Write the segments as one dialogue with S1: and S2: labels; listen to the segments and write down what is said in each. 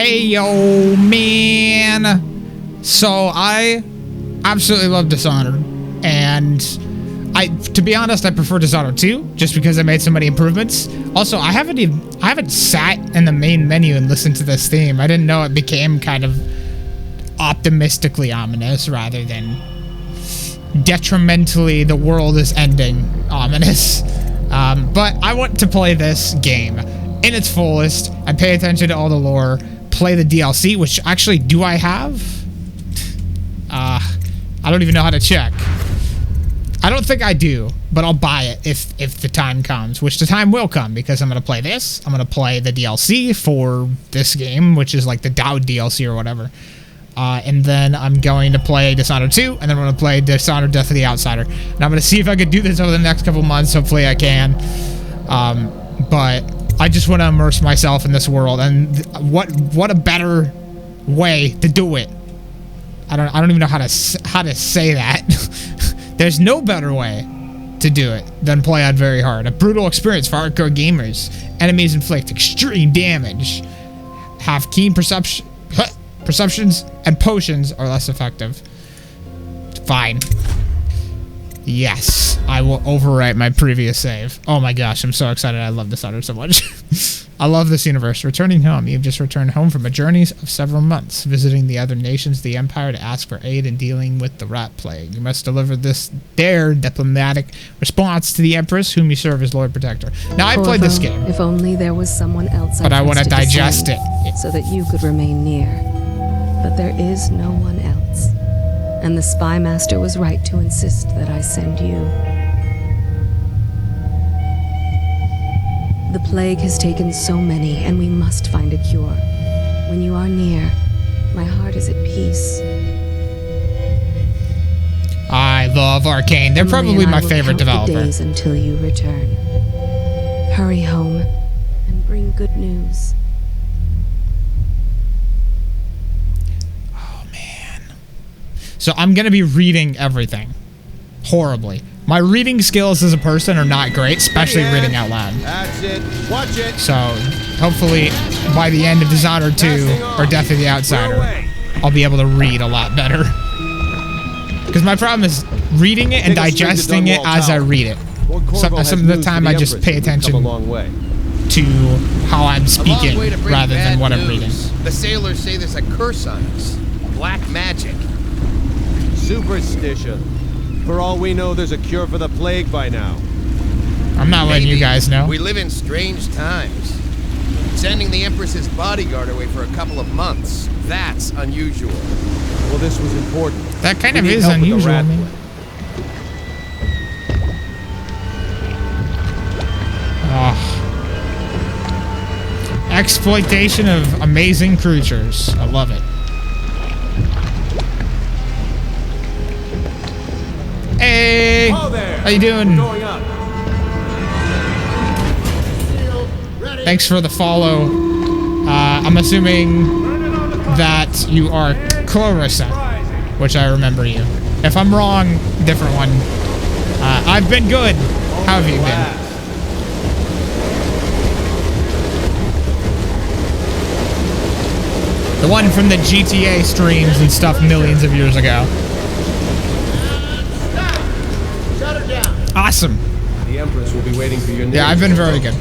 S1: Hey, yo, man. So I absolutely love Dishonored, and to be honest, I prefer Dishonored 2 just because I made so many improvements. Also, I haven't sat in the main menu and listened to this theme. I didn't know it became kind of optimistically ominous rather than detrimentally the world is ending ominous. But I want to play this game in its fullest and pay attention to all the lore, play the DLC, which actually, do I have? I don't even know how to check. I don't think I do, but I'll buy it if the time comes, which the time will come, because I'm going to play this. I'm going to play the DLC for this game, which is like the Dowd DLC or whatever. And then I'm going to play Dishonored 2, and then I'm going to play Dishonored Death of the Outsider. And I'm going to see if I can do this over the next couple months. Hopefully I can. But I just want to immerse myself in this world, and what a better way to do it. I don't even know how to say that. There's no better way to do it than play on very hard. A brutal experience for hardcore gamers. Enemies inflict extreme damage. Have keen perceptions, and potions are less effective. Fine. Yes, I will overwrite my previous save. Oh my gosh, I'm so excited. I love Dishonored so much. I love this universe. Returning home. You've just returned home from a journey of several months, visiting the other nations of the Empire to ask for aid in dealing with the rat plague. You must deliver their diplomatic response to the Empress, whom you serve as Lord Protector. Now, I played this game.
S2: If only there was someone else,
S1: but I want to digest it.
S2: So that you could remain near. But there is no one else. And the Spy Master was right to insist that I send you. The plague has taken so many, and we must find a cure. When you are near, my heart is at peace.
S1: I love Arcane. They're probably my favorite developer.
S2: The days until you return. Hurry home and bring good news.
S1: Oh man. So I'm gonna be reading everything horribly. My reading skills as a person are not great, especially reading out loud.
S3: That's it. Watch it.
S1: So, hopefully, by the end of Dishonored 2 or Death of the Outsider, I'll be able to read a lot better. Because my problem is reading it and digesting it as I read it. Some of the time I just pay attention to how I'm speaking rather than what I'm reading.
S3: The sailors say there's a curse on us. Black magic. Superstition. For all we know, there's a cure for the plague by now.
S1: I'm not letting you guys know.
S3: We live in strange times. Sending the Empress's bodyguard away for a couple of months. That's unusual. Well, this was important.
S1: That kind of is unusual. Oh. Exploitation of amazing creatures. I love it. Hey! How you doing? Thanks for the follow. I'm assuming that you are Clarissa, which I remember you. If I'm wrong, different one. I've been good. How have you been? The one from the GTA streams and stuff millions of years ago. Awesome.
S3: The Empress will be waiting for your name.
S1: Yeah, I've been very good.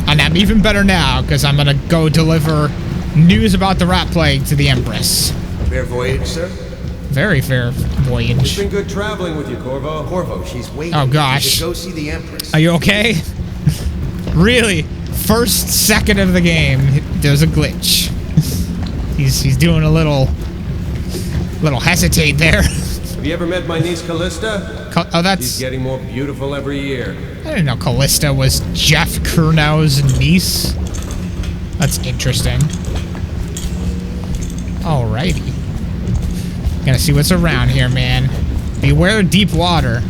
S1: And I'm even better now, because I'm going to go deliver news about the rat plague to the Empress.
S4: Fair voyage, sir?
S1: Very fair voyage.
S3: It's been good traveling with you, Corvo.
S4: Corvo, she's waiting.
S1: Oh, gosh.
S4: Go see the Empress.
S1: Are you okay? Really? First second of the game, there's a glitch. He's doing a little hesitate there.
S3: Have you ever met my niece Callista?
S1: Oh, that's...
S3: She's getting more beautiful every year.
S1: I didn't know Callista was Jeff Kurnow's niece. That's interesting. Alrighty. Gonna see what's around here, man. Beware deep water.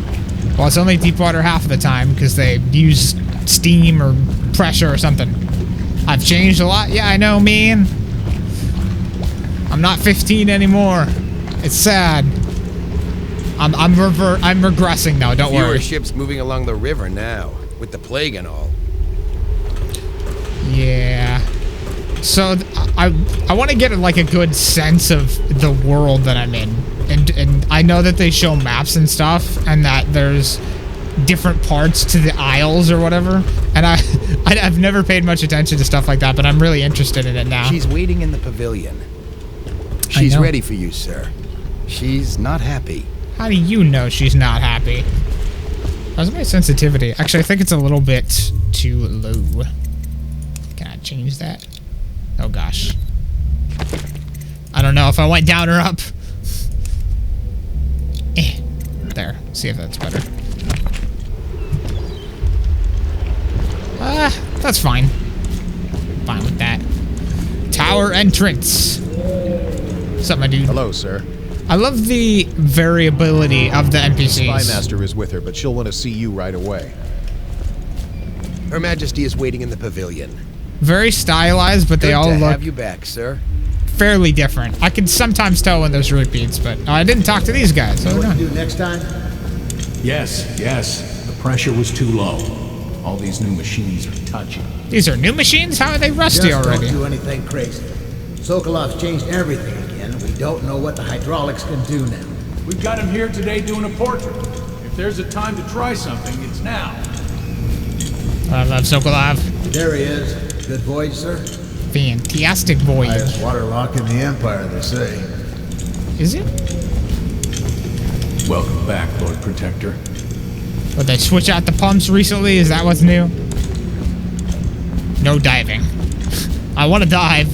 S1: Well, it's only deep water half of the time because they use steam or pressure or something. I've changed a lot. Yeah, I know, man. I'm not 15 anymore. It's sad. I'm regressing now, don't worry.
S3: Fewer ships moving along the river now, with the plague and all.
S1: Yeah. So I want to get like a good sense of the world that I'm in, and I know that they show maps and stuff, and that there's different parts to the aisles or whatever, and I've never paid much attention to stuff like that, but I'm really interested in it now.
S4: She's waiting in the pavilion. She's ready for you, sir. She's not happy.
S1: How do you know she's not happy? How's my sensitivity? Actually, I think it's a little bit too low. Can I change that? Oh gosh. I don't know if I went down or up. There. See if that's better. That's fine. Fine with that. Tower entrance. What's up, my dude?
S5: Hello, sir.
S1: I love the variability of the NPCs.
S5: Spymaster is with her, but she'll want to see you right away.
S3: Her Majesty is waiting in the pavilion.
S1: Very stylized, but they all
S3: Good to
S1: look
S3: have you back, sir.
S1: fairly different. I can sometimes tell when there's repeats, but I didn't talk to these guys. So
S6: What to do next time?
S7: Yes. The pressure was too low. All these new machines are touchy.
S1: These are new machines? How are they rusty
S6: Just
S1: already?
S6: don't do anything crazy. Sokolov's changed everything again, and we don't know what the hydraulics can do now.
S7: We've got him here today doing a portrait. If there's a time to try something, it's now.
S1: I love Sokolov.
S6: There he is. Good voyage, sir.
S1: Fantastic voyage.
S6: Highest waterlock in the Empire, they say.
S1: Is it?
S7: Welcome back, Lord Protector.
S1: But they switch out the pumps recently? Is that what's new? No diving. I want to dive.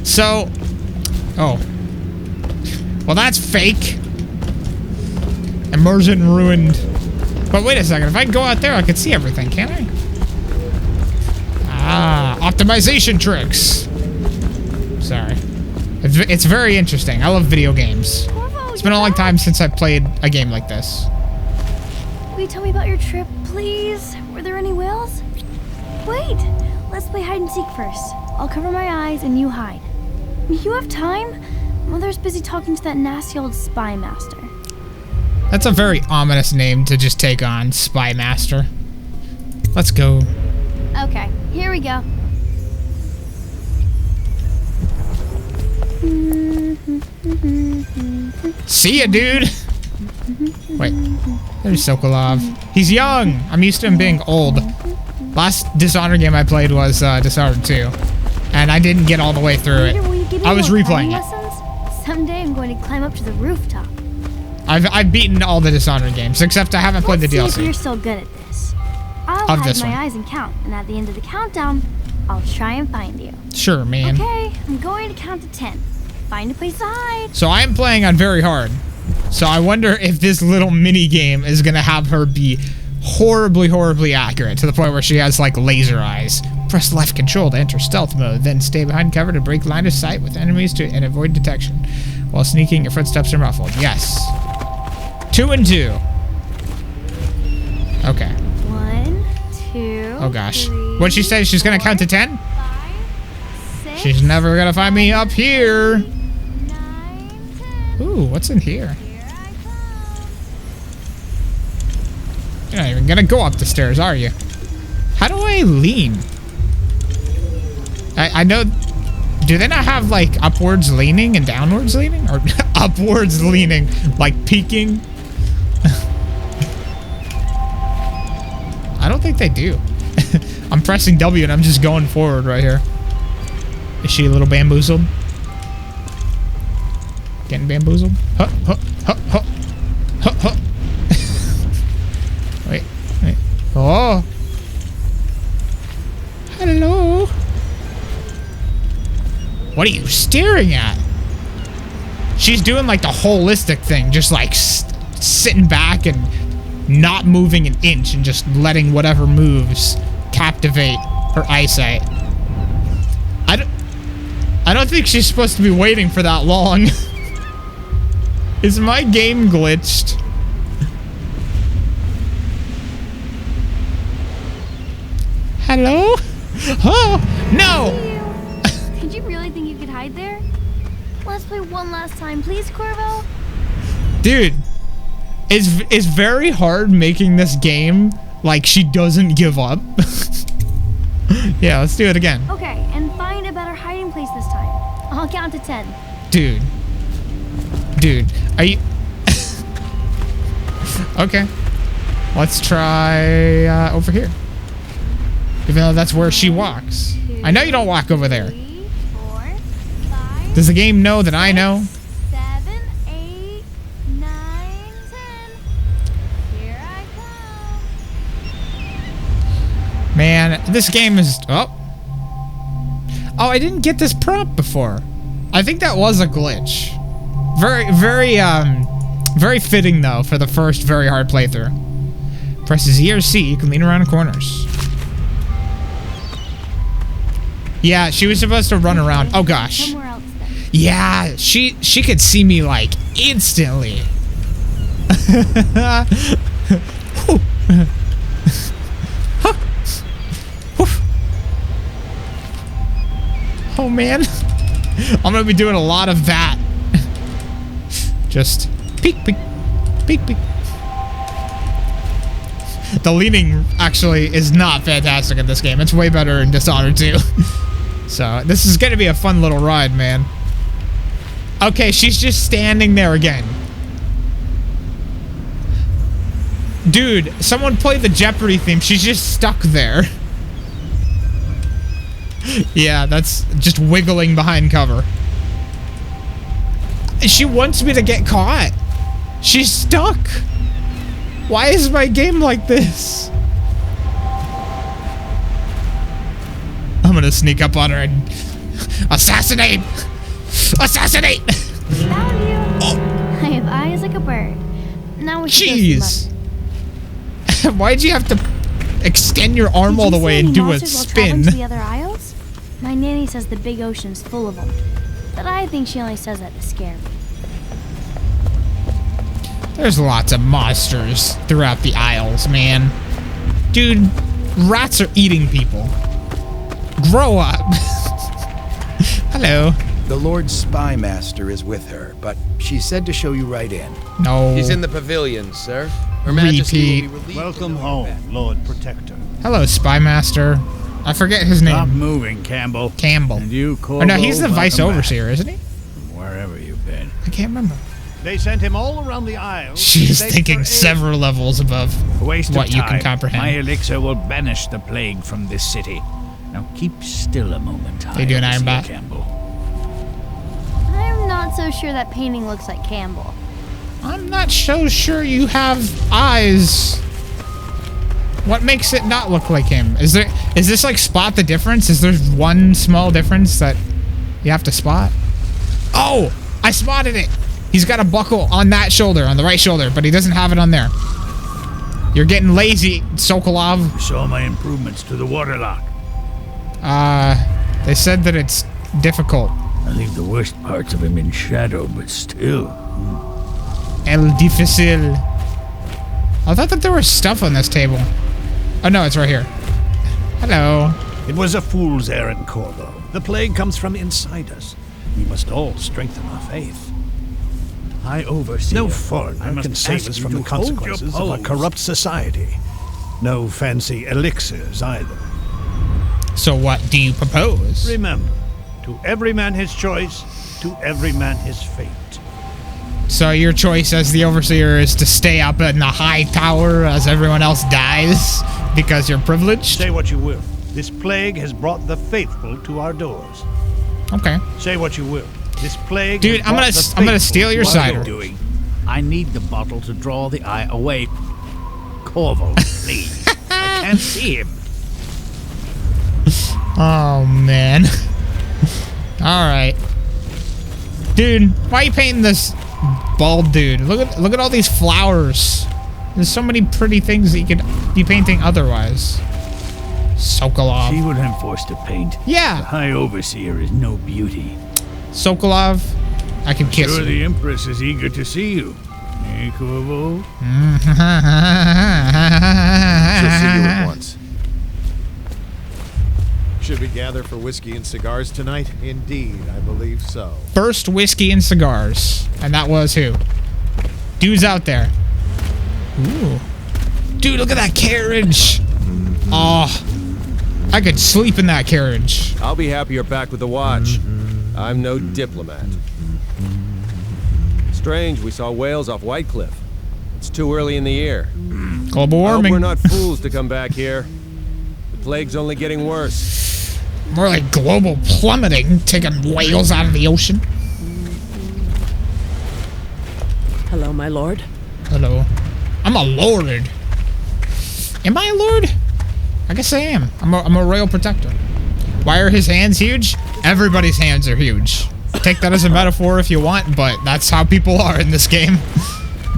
S1: So... Oh. Well, that's fake. Immersion ruined. But wait a second. If I go out there, I can see everything, can't I? Ah, optimization tricks. Sorry. It's very interesting. I love video games. It's been a long time since I played a game like this.
S8: Will you tell me about your trip, please? Were there any whales? Wait, let's play hide and seek first. I'll cover my eyes and you hide. You have time? Mother's busy talking to that nasty old spy master.
S1: That's a very ominous name to just take on, Spy Master. Let's go.
S8: Okay, here we go.
S1: See ya, dude! Wait, there's Sokolov. He's young! I'm used to him being old. Last Dishonored game I played was Dishonored 2. And I didn't get all the way through it. I was replaying it.
S8: Someday I'm going to climb up to the rooftop.
S1: I've beaten all the Dishonored games, except I haven't played the
S8: See if
S1: DLC.
S8: you're still good at this. I'll
S1: Of
S8: hide
S1: this
S8: my
S1: one.
S8: eyes and count, and at the end of the countdown, I'll try and find you.
S1: Sure, man.
S8: Okay, I'm going to count to 10. Find a place to hide.
S1: So I am playing on very hard. So I wonder if this little mini game is gonna have her be horribly, horribly accurate to the point where she has like laser eyes. Press left control to enter stealth mode, then stay behind cover to break line of sight with enemies and avoid detection. While sneaking, your footsteps are muffled. Yes. 2 and 2. Okay.
S8: 1, 2.
S1: Oh gosh.
S8: 3,
S1: What'd she say? She's gonna count to 10?
S8: 5, 6.
S1: She's never gonna find me up here.
S8: 9, 10.
S1: Ooh, what's in here?
S8: Here I come.
S1: You're not even gonna go up the stairs, are you? How do I lean? I know... Do they not have, like, upwards leaning and downwards leaning? Or upwards leaning, like peeking? I don't think they do. I'm pressing W and I'm just going forward right here. Is she a little bamboozled? Getting bamboozled? Huh, huh, huh, huh. Huh, huh. Wait. Oh. Hello. What are you staring at? She's doing like the holistic thing, just like sitting back and not moving an inch and just letting whatever moves captivate her eyesight. I don't think she's supposed to be waiting for that long. Is my game glitched? Hello? Oh, no!
S8: Did you really think you could hide there? Let's play one last time, please, Corvo.
S1: Dude, it's very hard making this game like she doesn't give up. Yeah, let's do it again.
S8: Okay, and find a better our hiding place this time. I'll count to 10.
S1: Dude. Dude, are you... Okay. Let's try over here. Even though that's where she walks. I know you don't walk over there.
S8: 3, 4, 5,
S1: Does the game know that I know?
S8: 7, 8, 9, 10. Here I come.
S1: Man, this game is... Oh, I didn't get this prompt before. I think that was a glitch. Very fitting, though, for the first very hard playthrough. Presses E or C, you can lean around corners. Yeah, she was supposed to run around. Oh, gosh.
S8: Somewhere else then.
S1: Yeah, she could see me, like, instantly. Oh, man. I'm gonna be doing a lot of that. Just peek, peek, peek, peek. The leaning actually is not fantastic in this game. It's way better in Dishonored 2. So this is gonna be a fun little ride, man. Okay, she's just standing there again. Dude, someone play the Jeopardy theme. She's just stuck there. Yeah, that's just wiggling behind cover. She wants me to get caught. She's stuck. Why is my game like this? I'm gonna sneak up on her and assassinate! Assassinate!
S8: Found you.
S1: Oh.
S8: I have eyes like a bird. Now we should go see
S1: Jeez. Why'd you have to extend your arm all the way and do a spin?
S8: To the other aisles? My nanny says the big ocean's full of them, but I think she only says that to scare me.
S1: There's lots of monsters throughout the aisles, man. Dude, rats are eating people. Grow up. Hello.
S4: The Lord Spymaster is with her, but she said to show you right in.
S1: No.
S3: He's in the pavilion, sir. Her Majesty will be relieved.
S9: Welcome home, Lord Protector.
S1: Hello, Spymaster. I forget his
S9: Stop
S1: name.
S9: moving, Campbell.
S1: Campbell.
S9: And you,
S1: Oh, no, he's the
S9: Corvo,
S1: Vice
S9: welcome
S1: Overseer, isn't he?
S9: back from wherever you've been.
S1: I can't remember.
S9: They sent him all around the aisles.
S1: She's
S9: to beg
S1: thinking
S9: for aid.
S1: several levels above
S9: A waste
S1: what
S9: of
S1: you
S9: time.
S1: can comprehend.
S9: My elixir will banish the plague from this city. Now keep still a moment.
S1: They do an Iron
S9: Overseer
S1: Bat.
S9: Campbell.
S8: I'm not so sure that painting looks like Campbell.
S1: I'm not so sure you have eyes. What makes it not look like him? Is this like spot the difference? Is there one small difference that you have to spot? Oh, I spotted it. He's got a buckle on that shoulder, on the right shoulder, but he doesn't have it on there. You're getting lazy, Sokolov.
S9: You saw my improvements to the waterlock.
S1: They said that it's difficult.
S9: I leave the worst parts of him in shadow, but still.
S1: El difícil. I thought that there was stuff on this table. Oh no, it's right here. Hello.
S9: It was a fool's errand, Corvo. The plague comes from inside us. We must all strengthen our faith.
S10: I oversee.
S9: No foreigner
S10: can save us from the consequences of a corrupt society. No fancy elixirs either.
S1: So what do you propose?
S9: Remember, to every man his choice, to every man his fate.
S1: So your choice as the Overseer is to stay up in the high tower as everyone else dies because you're privileged?
S9: Say what you will. This plague has brought the faithful to our doors.
S1: Okay.
S9: Say what you will. This plague.
S1: Dude, I'm gonna steal your cider.
S9: Doing? I need the bottle to draw the eye away. Corvo, please. I can't see him.
S1: Oh man. All right, dude. Why are you painting this bald dude? Look at all these flowers. There's so many pretty things that you could be painting otherwise. Sokolov.
S9: She would have forced to paint.
S1: Yeah.
S9: The High Overseer is no beauty.
S1: Sokolov, I can kiss
S9: Sure,
S1: you.
S9: the Empress is eager to see you. Eh, Corvo?
S5: She'll see you at once. Should we gather for whiskey and cigars tonight? Indeed, I believe so.
S1: First whiskey and cigars. And that was who? Dude's out there. Ooh. Dude, look at that carriage. Oh. I could sleep in that carriage.
S3: I'll be happy you're back with the watch. I'm no diplomat. Strange, we saw whales off White Cliff. It's too early in the year.
S1: Global
S3: I hope
S1: warming.
S3: we're not fools to come back here. The plague's only getting worse.
S1: More like global plummeting, taking whales out of the ocean.
S11: Hello, my lord.
S1: Hello. I'm a lord. Am I a lord? I guess I am. I'm a royal protector. Why are his hands huge? Everybody's hands are huge. Take that as a metaphor if you want, but that's how people are in this game.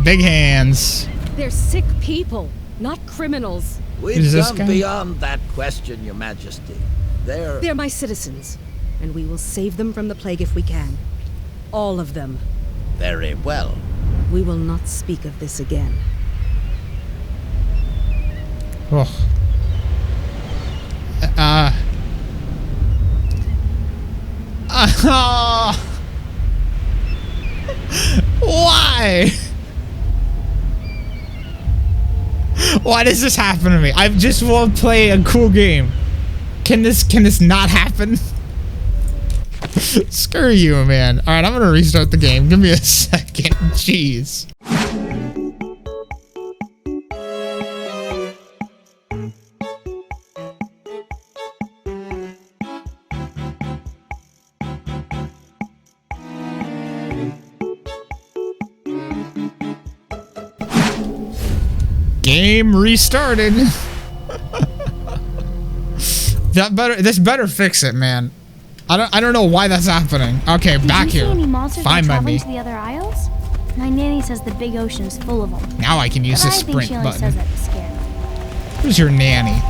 S1: Big hands.
S11: They're sick people, not criminals.
S6: We've gone beyond that question, Your Majesty.
S11: They're my citizens, and we will save them from the plague if we can. All of them.
S6: Very well.
S11: We will not speak of this again.
S1: Oh. Why? Why does this happen to me? I just want to play a cool game. Can this not happen? Screw you, man. All right, I'm gonna restart the game. Give me a second. Jeez. Game restarted. This better fix it, man. I don't know why that's happening. Okay, back here.
S8: Did you see any monsters
S1: Fine by me.
S8: traveling to the other isles? My nanny says the big ocean's full of them.
S1: Now I can use
S8: But
S1: this
S8: I think
S1: sprint
S8: she only
S1: button.
S8: says that to scare me.
S1: Who's your nanny?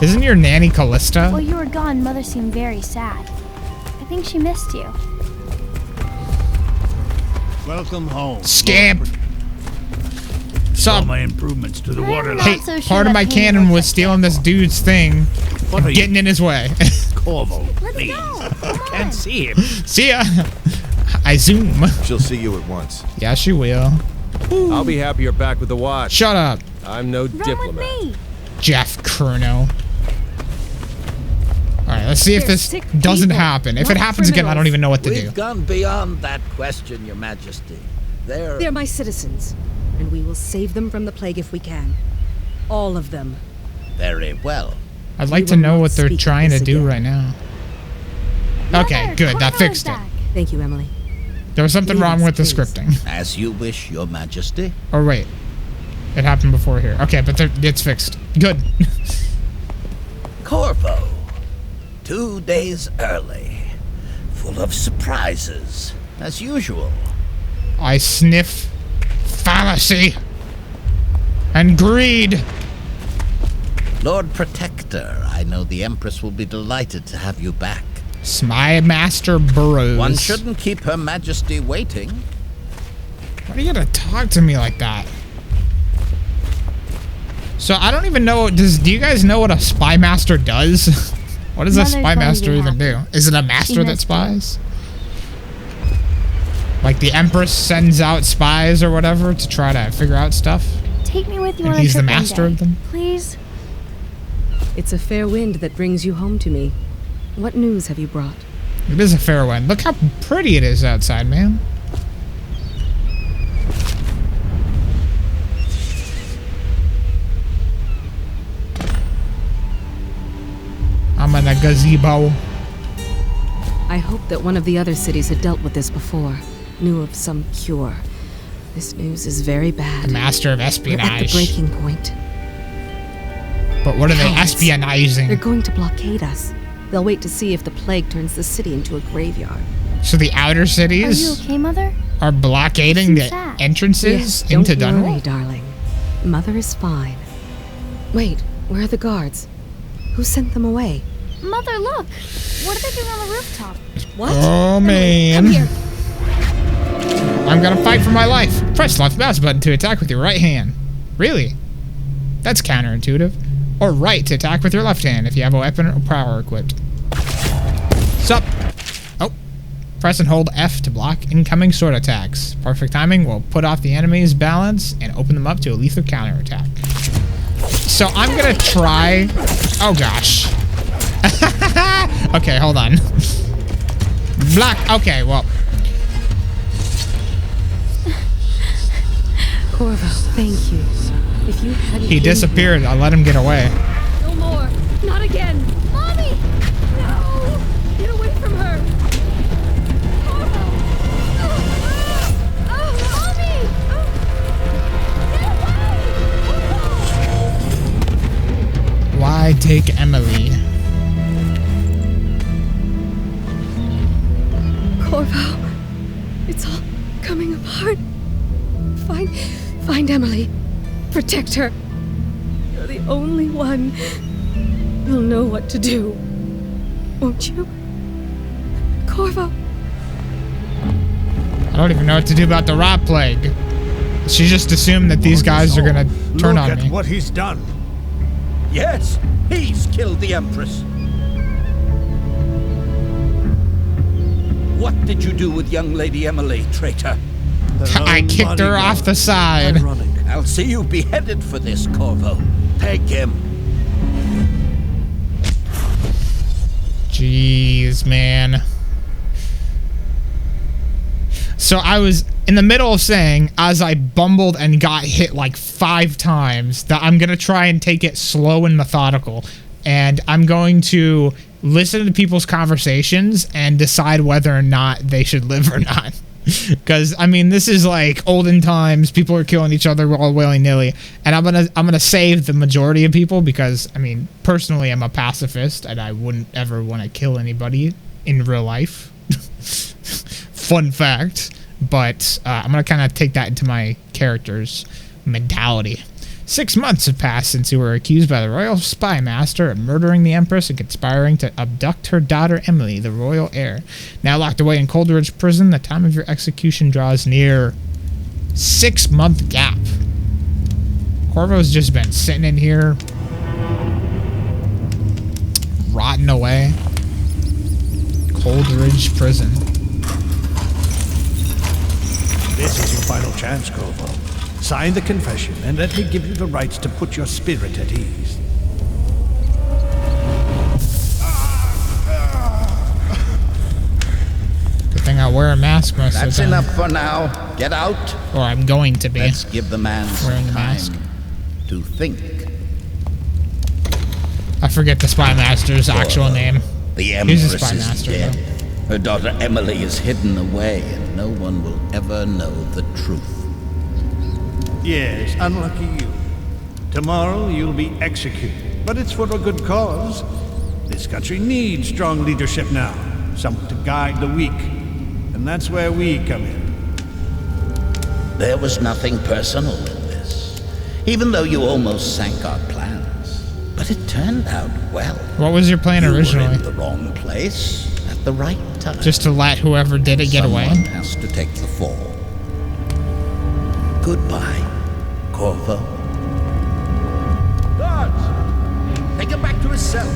S1: Isn't your nanny Callista?
S8: While you were gone, Mother seemed very sad. I think she missed you.
S9: Welcome home.
S1: Scamp.
S9: Saw my improvements to the water line.
S1: Hey,
S8: so sure
S1: part of
S8: that
S1: my
S8: painting
S1: cannon
S8: looks
S1: was stealing this dude's thing,
S9: What are
S1: getting in his way.
S9: Corvo,
S8: Let's
S9: please.
S8: go. Come on.
S9: Can't see him.
S1: See ya. I zoom.
S5: She'll see you at once.
S1: Yeah, she will.
S3: I'll be happy you're back with the watch.
S1: Shut up,
S3: I'm no
S8: Run
S3: diplomat.
S8: with me.
S1: Jeff Curno. All right, let's see if
S11: They're
S1: this
S11: sick
S1: doesn't
S11: people,
S1: happen. If it
S11: not
S1: happens again, I don't
S11: criminals.
S1: even know what to do.
S6: We've gone beyond that question, Your Majesty.
S11: They're my citizens, and we will save them from the plague if we can. All of them.
S6: Very well.
S1: I'd like
S11: We
S1: to
S11: will
S1: know
S11: not
S1: what they're
S11: speak of
S1: trying to
S11: this
S1: do
S11: again.
S1: right now.
S8: Mother,
S1: Okay, good. That
S8: Corvo is
S1: fixed it.
S8: back.
S11: Thank you, Emily.
S1: There was something wrong with the
S11: Please.
S1: scripting.
S6: As you wish, Your Majesty.
S1: Oh, wait. It happened before here. Okay, but it's fixed. Good.
S6: Corvo. 2 days early. Full of surprises, as usual.
S1: I sniff fallacy and greed.
S6: Lord Protector, I know the Empress will be delighted to have you back.
S1: Spy Master Burrows.
S6: One shouldn't keep Her Majesty waiting.
S1: Why do you gotta talk to me like that? So I don't even know. Do you guys know what a spy master does? What does a
S8: Mother's
S1: spy
S8: going to
S1: master
S8: be
S1: even do?
S8: happy.
S1: Is it a master
S8: She
S1: that
S8: missed
S1: spies? Like the Empress sends out spies or whatever to try to figure out stuff?
S8: Take me with you
S1: And
S8: on a
S1: he's the
S8: trip one
S1: master
S8: day.
S1: of them?
S8: Please.
S11: It's a fair wind that brings you home to me. What news have you brought?
S1: It is a fair wind. Look how pretty it is outside, man. I'm in a gazebo.
S11: I hoped that one of the other cities had dealt with this before, knew of some cure. This news is very bad.
S1: The master of
S11: We're at
S1: espionage.
S11: the breaking point.
S1: But what are they
S11: Cowards.
S1: espionizing?
S11: They're going to blockade us. They'll wait to see if the plague turns the city into a graveyard.
S1: So the outer
S8: Are you
S1: cities
S8: okay, Mother?
S1: are blockading the
S8: Seems sad.
S1: entrances
S11: Yes,
S1: into
S11: don't worry,
S1: Dunwall?
S11: darling. Mother is fine. Wait, where are the guards? Who sent them away?
S8: Mother, look. What are they doing on the rooftop?
S11: What?
S1: Oh,
S11: Emily, come
S1: man.
S11: here.
S1: I'm gonna fight for my life. Press left mouse button to attack with your right hand. Really? That's counterintuitive. Or right to attack with your left hand if you have a weapon or power equipped. Sup? Oh. Press and hold F to block incoming sword attacks. Perfect timing will put off the enemy's balance and open them up to a lethal counterattack. So I'm gonna try. Oh gosh. Okay, hold on. Black. Okay, well.
S11: Corvo, thank you. If you hadn't
S1: He disappeared. I let him get away.
S11: No more. Not again.
S8: Mommy! No!
S11: Get away from her.
S8: Corvo! Mommy! Get away!
S1: Why take Emily?
S11: Corvo, it's all coming apart. Find Emily. Protect her. You're the only one who'll know what to do. Won't you? Corvo.
S1: I don't even know what to do about the rot plague. She just assumed that these guys are gonna turn on me.
S10: Look at what he's done.
S9: Yes, he's killed the Empress. What did you do with young Lady Emily, traitor?
S1: I kicked her off the side.
S9: I'll see you beheaded for this, Corvo. Take him.
S1: Jeez, man. So I was in the middle of saying, as I bumbled and got hit like 5 times, that I'm going to try and take it slow and methodical. And I'm going to listen to people's conversations and decide whether or not they should live or not. Because I mean, this is like olden times. People are killing each other all willy-nilly, and I'm gonna save the majority of people because I mean, personally, I'm a pacifist, and I wouldn't ever want to kill anybody in real life. Fun fact, but I'm gonna kind of take that into my character's mentality. 6 months have passed since you were accused by the royal spy master of murdering the Empress and conspiring to abduct her daughter Emily, the royal heir. Now locked away in Coleridge prison, the time of your execution draws near. 6-month gap. Corvo's just been sitting in here, rotting away. Coleridge prison.
S10: This is your final chance, Corvo. Sign the confession, and let me give you the rights to put your spirit at ease.
S1: Good thing I wear a mask most of the
S9: That's
S1: time.
S9: enough for now. Get out.
S1: Or I'm going to be.
S9: Let's give the man
S1: Wearing
S9: some
S1: the
S9: time
S1: mask.
S9: to think.
S1: I forget the spy master's actual name.
S9: The
S1: He's a
S9: Empress
S1: spy
S9: is
S1: master,
S9: dead.
S1: though.
S9: Her daughter Emily is hidden away, and no one will ever know the truth.
S10: Yes, unlucky you. Tomorrow you'll be executed, but it's for a good cause. This country needs strong leadership now, someone to guide the weak, and that's where we come in.
S9: There was nothing personal in this, even though you almost sank our plans. But it turned out well.
S1: What was your plan originally?
S9: You were in the wrong place at the right time.
S1: Just to let whoever did it get away?
S9: Someone has to take the fall. Goodbye, Corvo. Guards! Take him back to his cell.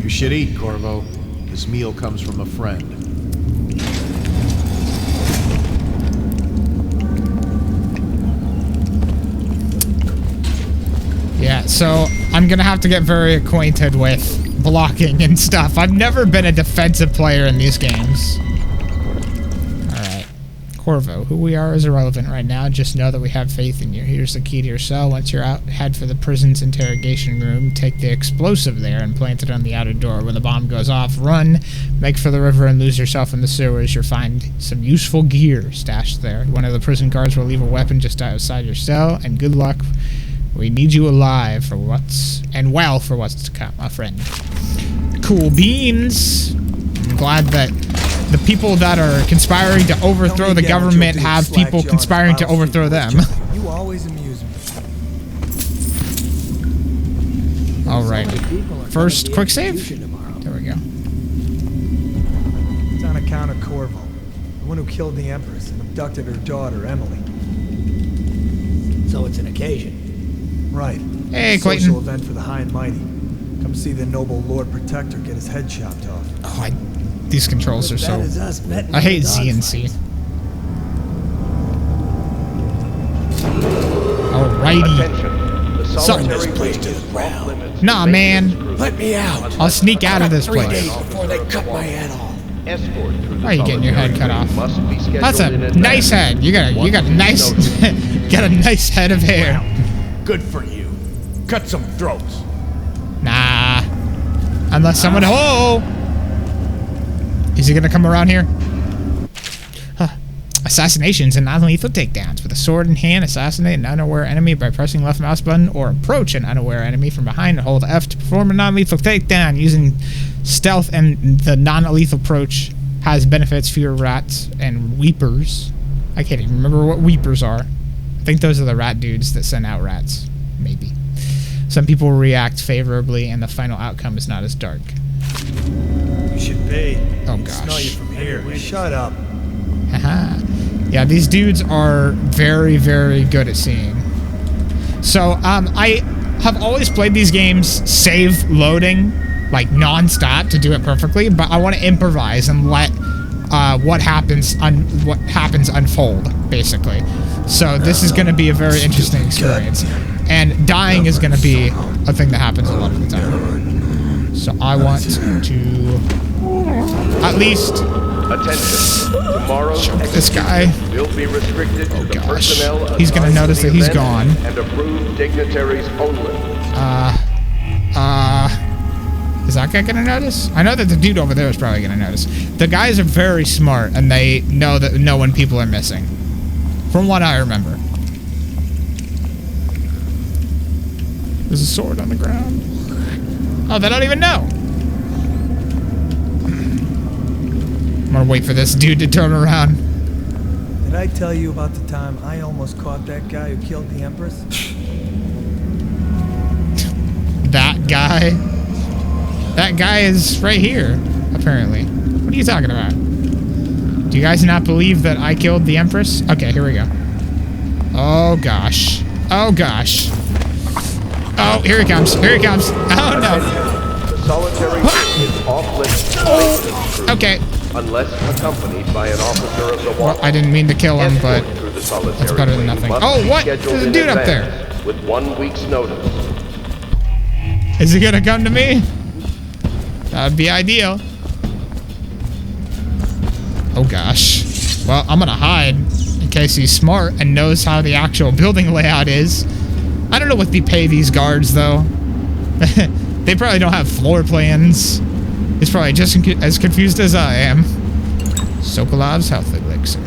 S5: You should eat, Corvo. This meal comes from a friend.
S1: Yeah, so I'm gonna have to get very acquainted with blocking and stuff. I've never been a defensive player in these games. Alright. Corvo, who we are is irrelevant right now. Just know that we have faith in you. Here's the key to your cell. Once you're out, head for the prison's interrogation room. Take the explosive there and plant it on the outer door. When the bomb goes off, run, make for the river, and lose yourself in the sewers. You'll find some useful gear stashed there. One of the prison guards will leave a weapon just outside your cell, and good luck. We need you alive for what's to come, my friend. Cool beans. I'm glad that the people that are conspiring to overthrow the government have people conspiring to overthrow them.
S12: You always amuse me.
S1: Alright. First, quick save. There we go.
S12: It's on account of Corvo, the one who killed the Empress and abducted her daughter, Emily.
S6: So it's an occasion.
S12: Right.
S1: Hey, Clayton.
S12: Social event for the high and mighty. Come see the noble Lord Protector get his head chopped off.
S1: Oh, these controls are so... I hate Z and C. Alrighty.
S13: Burn this place to the ground.
S1: Nah, man.
S13: Let me out.
S1: I'll sneak out of this
S13: 3
S1: place.
S13: days before they cut my head off.
S1: Why are you getting your head cut off? That's a nice head. You got a nice got a nice head of hair.
S10: Good for you. Cut some throats.
S1: Nah. Unless someone... Oh! Is he gonna come around here? Huh. Assassinations and non-lethal takedowns. With a sword in hand, assassinate an unaware enemy by pressing left mouse button, or approach an unaware enemy from behind and hold F to perform a non-lethal takedown. Using stealth and the non-lethal approach has benefits, fewer rats and weepers. I can't even remember what weepers are. I think those are the rat dudes that send out rats. Maybe. Some people react favorably, and the final outcome is not as dark.
S12: You should be.
S1: Oh
S12: I smell you
S1: gosh.
S12: from here. Shut up.
S1: Haha. Yeah, these dudes are very, very good at seeing. So, I have always played these games save loading, like non-stop to do it perfectly, but I want to improvise and let what happens unfold, basically. So this is going to be a very interesting experience. And dying is going to be a thing that happens a lot of the time. So I want to at least
S14: Tomorrow's
S1: this guy.
S14: will be restricted to the personnel
S1: He's going to notice that he's gone.
S14: and approved dignitaries only.
S1: Is that guy going to notice? I know that the dude over there is probably going to notice. The guys are very smart, and they know when people are missing. From what I remember. There's a sword on the ground. Oh, they don't even know. I'm gonna wait for this dude to turn around.
S12: Did I tell you about the time I almost caught that guy who killed the Empress?
S1: That guy? That guy is right here, apparently. What are you talking about? Do you guys not believe that I killed the Empress? Okay, here we go. Oh, gosh. Oh, gosh. Oh, here he comes. Here he comes. Oh, no.
S14: The solitary is off limits.
S1: Okay.
S14: Unless accompanied by an officer of the
S1: Well, I didn't mean to kill him, but that's better than nothing. Oh, what? There's a dude up there.
S14: With 1 week's notice.
S1: Is he gonna come to me? That'd be ideal. Oh gosh. Well, I'm gonna hide in case he's smart and knows how the actual building layout is. I don't know what they pay these guards though. They probably don't have floor plans. He's probably just as confused as I am. Sokolov's health elixir.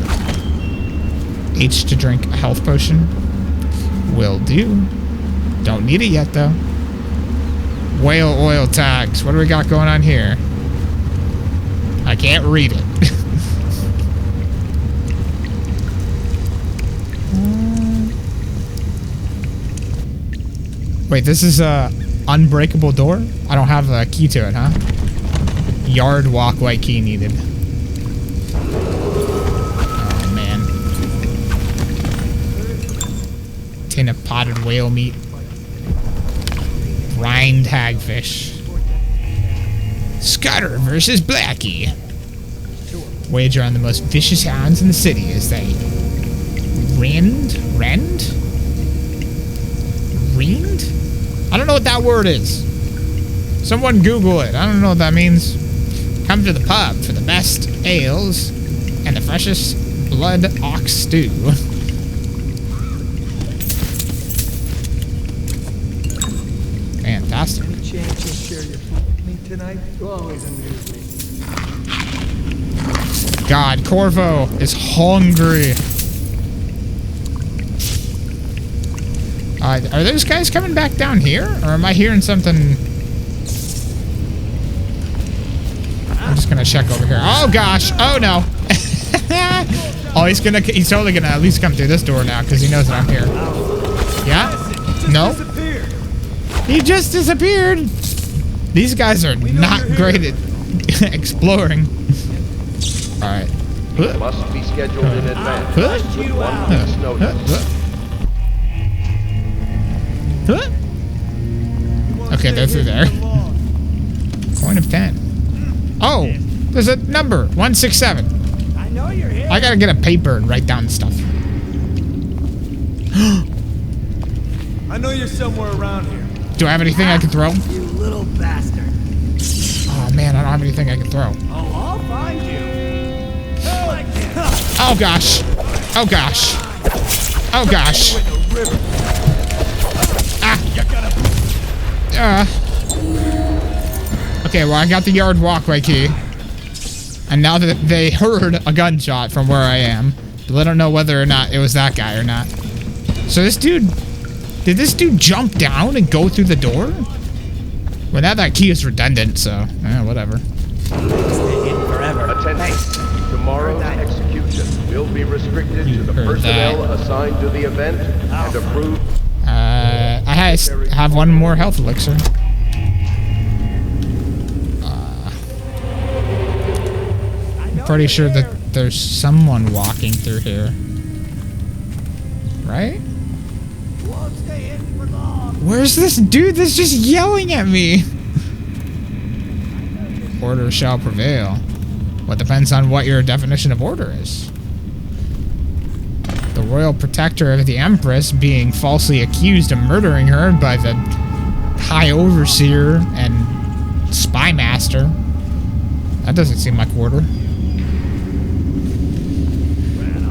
S1: H to drink a health potion. Will do. Don't need it yet though. Whale oil tags. What do we got going on here? I can't read it. Wait, this is a unbreakable door? I don't have a key to it, huh? Yard walkway key needed. Oh, man. Tin of potted whale meat. Rind hagfish. Scudder versus Blackie. Wager on the most vicious hounds in the city as they rend? I don't know what that word is. Someone Google it. I don't know what that means. Come to the pub for the best ales and the freshest blood ox stew. Fantastic.
S12: Any chance you'll share your food with me tonight? You always amuse me.
S1: God, Corvo is hungry. Are those guys coming back down here? Or am I hearing something? I'm just gonna check over here. Oh gosh. Oh no. Oh, he's totally gonna at least come through this door now because he knows that I'm here. Yeah? No? He just disappeared. These guys are not great at exploring. All right.
S14: Must be scheduled in advance. With 1 week's notice.
S1: Okay, they're through there. Coin of 10. Oh, There's a number, 167.
S10: I know you're here.
S1: I gotta get a paper and write down stuff.
S10: I know you're somewhere around here.
S1: Do I have anything I can throw?
S10: You little bastard.
S1: Oh man, I don't have anything I can throw.
S10: Oh, I'll find you.
S1: Oh gosh. Oh gosh. Oh gosh. Okay, well I got the yard walkway key. And now that they heard a gunshot from where I am, but I don't know whether or not it was that guy or not. So this dude, did this dude jump down and go through the door? Well, now that key is redundant, so whatever.
S14: Attention. Tomorrow's execution will be restricted to the personnel assigned to the event and approved.
S1: I have one more health elixir. I'm pretty sure that there's someone walking through here. Right? Where's this dude that's just yelling at me? Order shall prevail. Well, it depends on what your definition of order is. The royal protector of the Empress being falsely accused of murdering her by the High Overseer and Spy Master. That doesn't seem like order.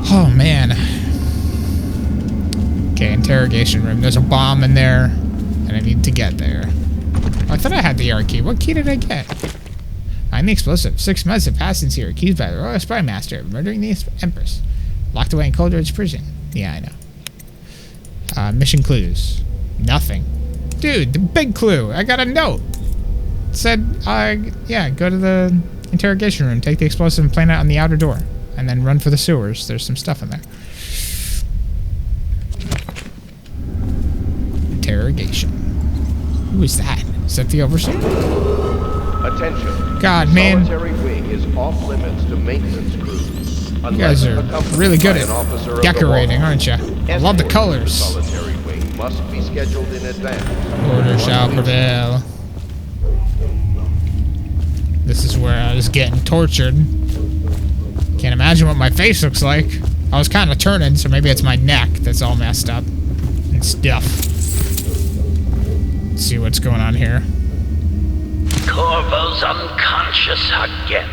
S1: Oh, man. Okay, interrogation room. There's a bomb in there, and I need to get there. Oh, I thought I had the R key. What key did I get? Find the explosive. 6 months have passed since you were accused by the Royal Spy Master of murdering the Empress. Locked away in Coldridge Prison. Yeah, I know. Mission clues. Nothing. Dude, the big clue. I got a note. It said, yeah, go to the interrogation room, take the explosive and plant it on the outer door, and then run for the sewers. There's some stuff in there. Interrogation. Who is that? Is that the Overseer?
S14: Attention.
S1: God, man.
S14: Solitary wing is off limits to maintenance crews.
S1: You guys are really good at decorating, aren't you? I love the colors.
S14: Solitary wing must be scheduled in advance.
S1: Order shall prevail. This is where I was getting tortured. Can't imagine what my face looks like. I was kind of turning, so maybe it's my neck that's all messed up and stuff. Let's see what's going on here.
S9: Corvo's unconscious again.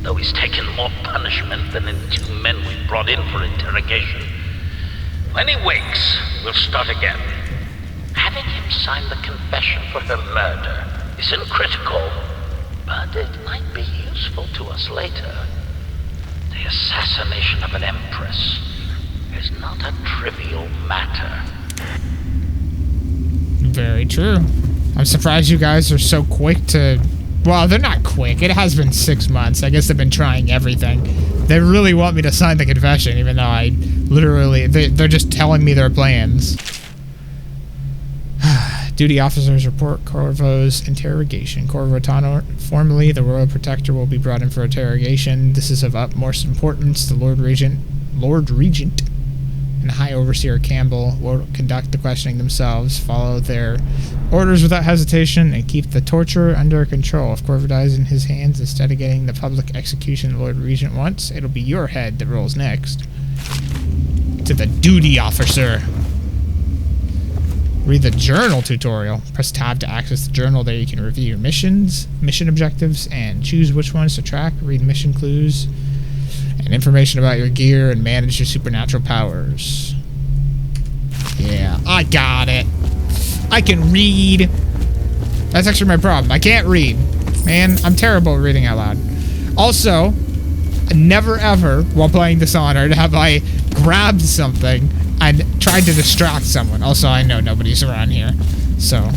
S9: Though he's taken more punishment than the 2 men we brought in for interrogation. When he wakes, we'll start again. Having him sign the confession for her murder isn't critical, but it might be useful to us later. The assassination of an empress is not a trivial matter.
S1: Very true. I'm surprised you guys are so quick to... Well, they're not quick. It has been 6 months. I guess they've been trying everything. They really want me to sign the confession, even though I literally... They're just telling me their plans. Duty officers report Corvo's interrogation. Corvo Tano, formerly the Royal Protector, will be brought in for interrogation. This is of utmost importance. The Lord Regent, and High Overseer Campbell will conduct the questioning themselves, follow their orders without hesitation, and keep the torture under control. If Corvo dies in his hands instead of getting the public execution the Lord Regent wants, it'll be your head that rolls next. To the duty officer. Read the journal tutorial. Press tab to access the journal. There you can review your missions, mission objectives, and choose which ones to track. Read mission clues and information about your gear and manage your supernatural powers. Yeah, I got it. I can read. That's actually my problem. I can't read. Man, I'm terrible at reading out loud. Also, never ever, while playing Dishonored, have I grabbed something and tried to distract someone. Also, I know nobody's around here, so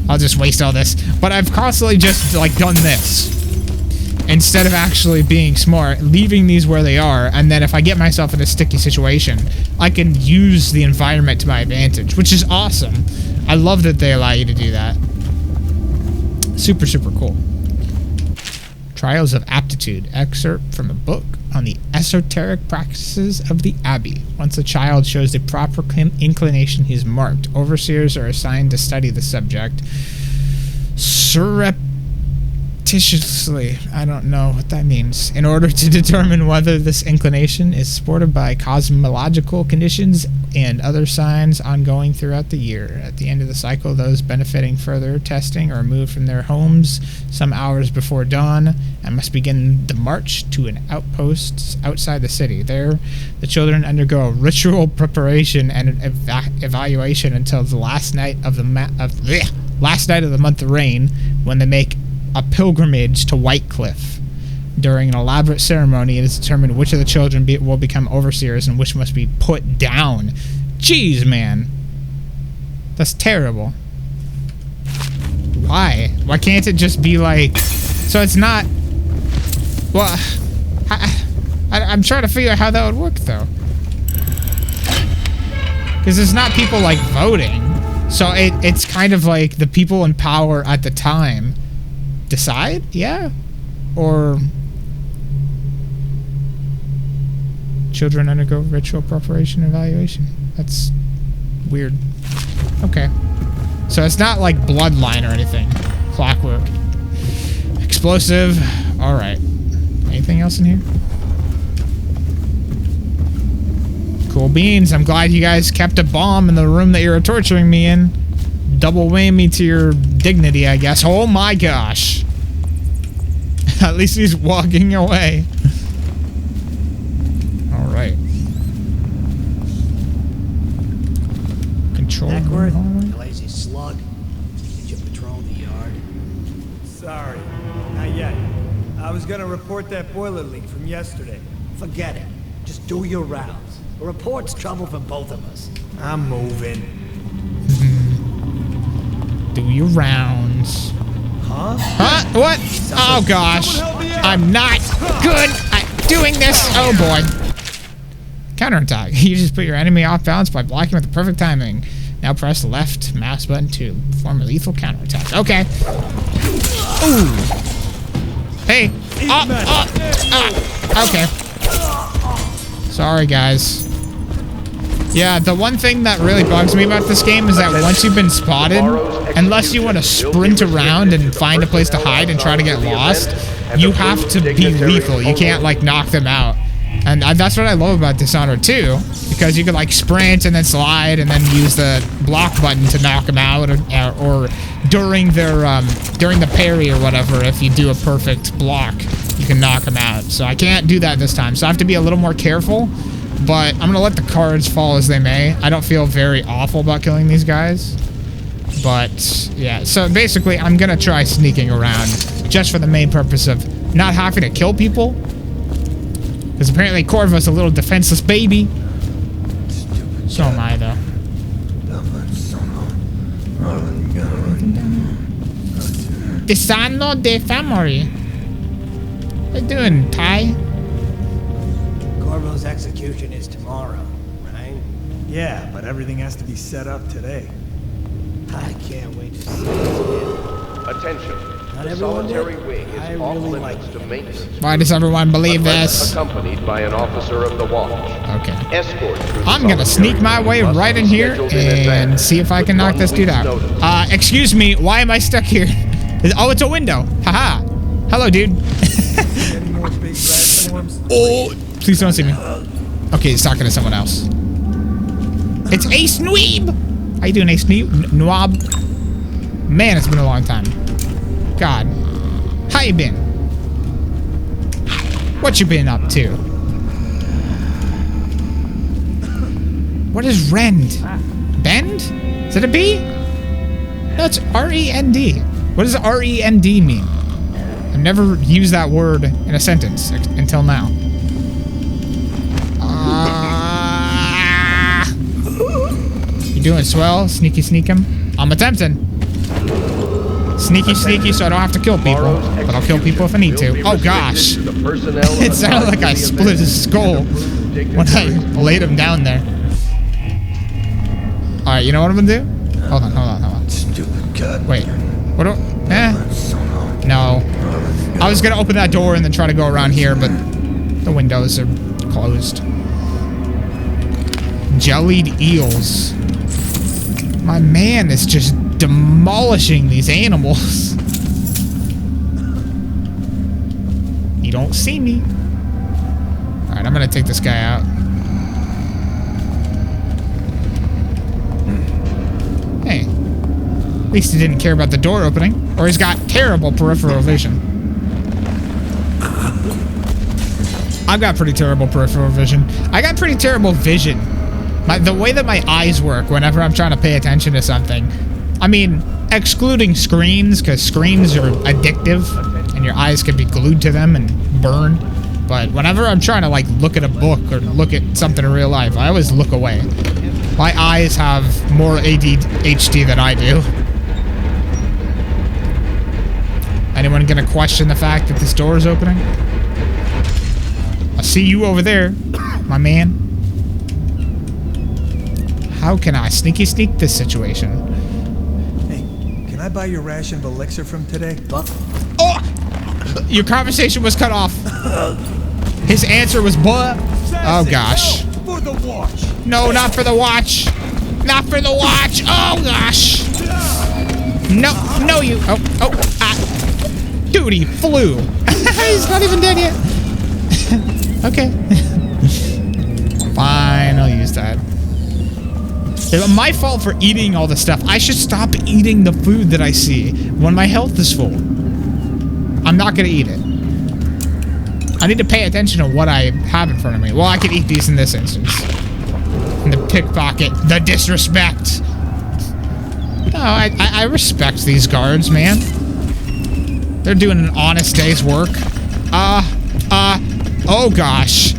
S1: I'll just waste all this. But I've constantly just, like, done this. Instead of actually being smart, leaving these where they are, and then if I get myself in a sticky situation, I can use the environment to my advantage, which is awesome. I love that they allow you to do that. Super, super cool. Trials of Aptitude, excerpt from a book on the esoteric practices of the Abbey. Once a child shows the proper inclination, he is marked. Overseers are assigned to study the subject. Surreptitiously Surreptitiously. I don't know what that means. In order to determine whether this inclination is supported by cosmological conditions and other signs ongoing throughout the year. At the end of the cycle, those benefiting further testing are moved from their homes some hours before dawn and must begin the march to an outpost outside the city. There, the children undergo a ritual preparation and evaluation until the last night of the month of rain, when they make a pilgrimage to White Cliff. During an elaborate ceremony, it is determined which of the children will become overseers and which must be put down. Jeez, man. That's terrible. Why? Why can't it just be like... So it's not... Well, I'm trying to figure out how that would work, though. Because it's not people, like, voting. So it's kind of like the people in power at the time decide, yeah? Or children undergo ritual preparation and evaluation. That's weird. Okay. So it's not like bloodline or anything. Clockwork. Explosive. Alright. Anything else in here? Cool beans. I'm glad you guys kept a bomb in the room that you were torturing me in. Double whammy to your dignity, I guess. Oh my gosh. At least he's walking away. Alright. Control
S6: Neckworth,
S1: room.
S6: you lazy slug. Did you patrol the yard?
S12: Sorry, not yet. I was gonna report that boiler leak from yesterday.
S6: Forget it. Just do your rounds. A report's trouble for both of us.
S12: I'm moving.
S1: Do your rounds.
S12: Huh?
S1: Huh? What? Oh gosh. I'm not good at doing this. Oh boy. Counterattack. You just put your enemy off balance by blocking with the perfect timing. Now press the left mouse button to perform a lethal counterattack. Okay. Ooh. Hey. Okay. Sorry, guys. Yeah, the one thing that really bugs me about this game is that once you've been spotted, unless you want to sprint around and find a place to hide and try to get lost, you have to be lethal. You can't, like, knock them out. And that's what I love about Dishonored 2, because you can, like, sprint and then slide and then use the block button to knock them out, or during their, during the parry or whatever, if you do a perfect block, you can knock them out. So I can't do that this time, so I have to be a little more careful. But I'm gonna let the cards fall as they may. I don't feel very awful about killing these guys. But, yeah. So, basically, I'm gonna try sneaking around just for the main purpose of not having to kill people. Because apparently Corvo's a little defenseless baby. So am I, though. Dishonored de family. What you doing, Ty?
S6: Corvo's execution is tomorrow, right?
S12: Yeah, but everything has to be set up today.
S6: I can't wait to see it.
S14: Attention.
S6: Not
S14: The
S6: everyone
S14: solitary
S6: did.
S14: wing is
S6: I
S14: off
S6: really
S14: limits
S6: like
S14: to maintenance.
S1: Why does everyone believe
S14: unless
S1: this?
S14: accompanied by an officer of the watch.
S1: Okay.
S14: Escort through the
S1: I'm gonna
S14: solitary
S1: sneak my
S14: wing
S1: way
S14: must
S1: right
S14: be
S1: in here
S14: scheduled in
S1: and
S14: advance
S1: see if I can
S14: with
S1: knock
S14: 1
S1: this dude
S14: week's
S1: out.
S14: notice.
S1: Excuse me, why am I stuck here? Oh, it's a window. Haha. Hello, dude.
S12: Any more big rat swarms?
S1: Oh, please don't see me. Okay, he's talking to someone else. It's Ace Nweeb. How you doing, Ace Nweeb? Man, it's been a long time. God. How you been? What you been up to? What is rend? Bend? Is it a B? No, it's R-E-N-D. What does R-E-N-D mean? I've never used that word in a sentence until now. You doing swell? Sneaky sneak him? I'm attempting. Sneaky sneaky so I don't have to kill people. But I'll kill people if I need to. Oh gosh. It sounded like I split his skull when I laid him down there. Alright, you know what I'm gonna do? Hold on.
S13: Stupid god.
S1: Wait. What do No. I was gonna open that door and then try to go around here, but the windows are closed. Jellied eels. My man is just demolishing these animals. You don't see me. Alright, I'm gonna take this guy out. Hey. At least he didn't care about the door opening. Or he's got terrible peripheral vision. I've got pretty terrible peripheral vision. I got pretty terrible vision. The way that my eyes work whenever I'm trying to pay attention to something. I mean, excluding screens, because screens are addictive, and your eyes can be glued to them and burn. But whenever I'm trying to, like, look at a book or look at something in real life, I always look away. My eyes have more ADHD than I do. Anyone gonna question the fact that this door is opening? I see you over there, my man. How can I sneaky sneak this situation?
S12: Hey, can I buy your ration of elixir from today?
S1: Oh! Your conversation was cut off. His answer was buh. Oh gosh.
S12: For the watch.
S1: No, not for the watch. Not for the watch. Oh gosh. No, no you. Dude, he flew. He's not even dead yet. Okay. Fine, I'll use that. It's my fault for eating all the stuff. I should stop eating the food that I see when my health is full. I'm not gonna eat it. I need to pay attention to what I have in front of me. Well, I can eat these in this instance. And the pickpocket, the disrespect. No, I respect these guards, man. They're doing an honest day's work. Oh gosh.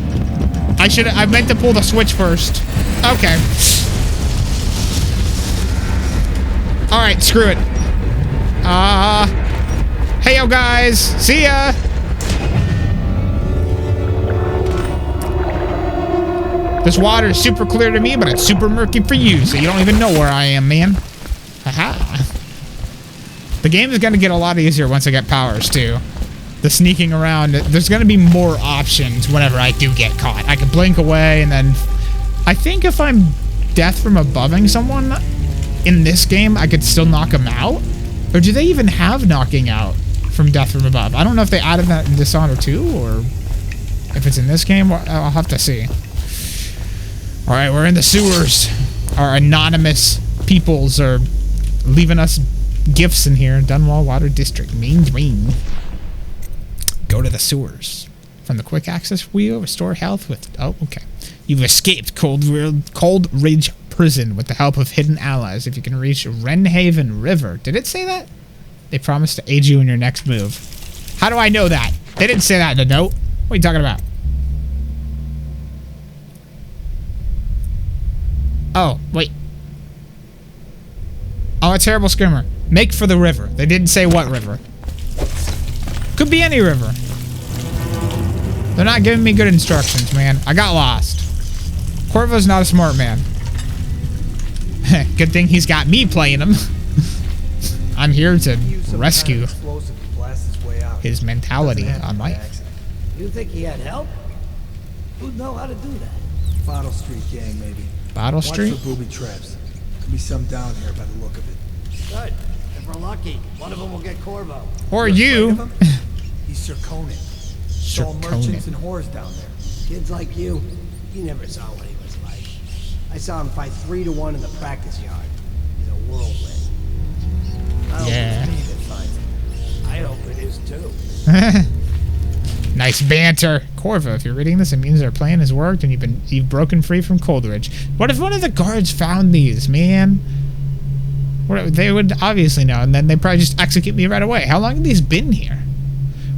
S1: I meant to pull the switch first. Okay. Alright, screw it. Hey yo guys, see ya! This water is super clear to me, but it's super murky for you, so you don't even know where I am, man. Haha. The game is gonna get a lot easier once I get powers, too. The sneaking around, there's gonna be more options whenever I do get caught. I can blink away, and then... I think if I'm death from aboving someone in this game, I could still knock them out? Or do they even have knocking out from death from above? I don't know if they added that in Dishonored 2, or if it's in this game. I'll have to see. Alright, we're in the sewers. Our anonymous peoples are leaving us gifts in here. Dunwall Water District. Mean. Go to the sewers. From the quick access wheel, restore health with... Oh, okay. You've escaped Cold Ridge Prison with the help of hidden allies. If you can reach Wrenhaven River. Did it say that? They promised to aid you in your next move. How do I know that? They didn't say that in the note. What are you talking about? Oh, wait. Oh, a terrible skimmer. Make for the river. They didn't say what river. Could be any river. They're not giving me good instructions, man. I got lost. Corvo's not a smart man. Good thing he's got me playing him. I'm here to rescue his mentality on life.
S6: You think he had help? Who'd know how to do that?
S12: Bottle Street gang, maybe.
S1: Bottle Street?
S12: Watch for booby traps. Could be some down here by the look of it.
S6: Good. If we're lucky, one of them will get Corvo.
S1: Or you.
S12: He's Sir Conan.
S1: Sir
S12: Saw merchants and whores down there.
S6: Kids like you, you never saw what he was like. I saw him fight 3 to 1 in the practice yard. He's a whirlwind. I hope it's me that finds him. I hope it is too.
S1: Nice banter. Corvo, if you're reading this, it means their plan has worked and you've broken free from Coldridge. What if one of the guards found these, man? They would obviously know, and then they'd probably just execute me right away. How long have these been here?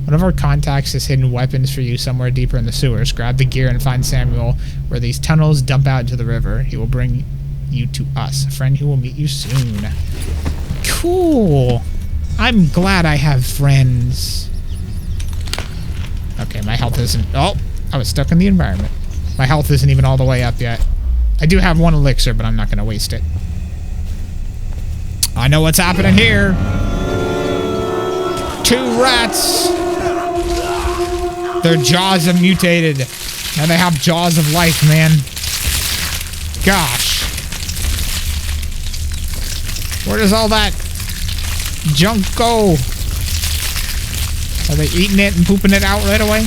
S1: One of our contacts has hidden weapons for you somewhere deeper in the sewers. Grab the gear and find Samuel where these tunnels dump out into the river. He will bring you to us, a friend who will meet you soon. Cool. I'm glad I have friends. Okay, my health isn't... Oh, I was stuck in the environment. My health isn't even all the way up yet. I do have 1 elixir, but I'm not going to waste it. I know what's happening here. 2 rats. Their jaws have mutated. Now they have jaws of life, man. Gosh. Where does all that junk go? Are they eating it and pooping it out right away?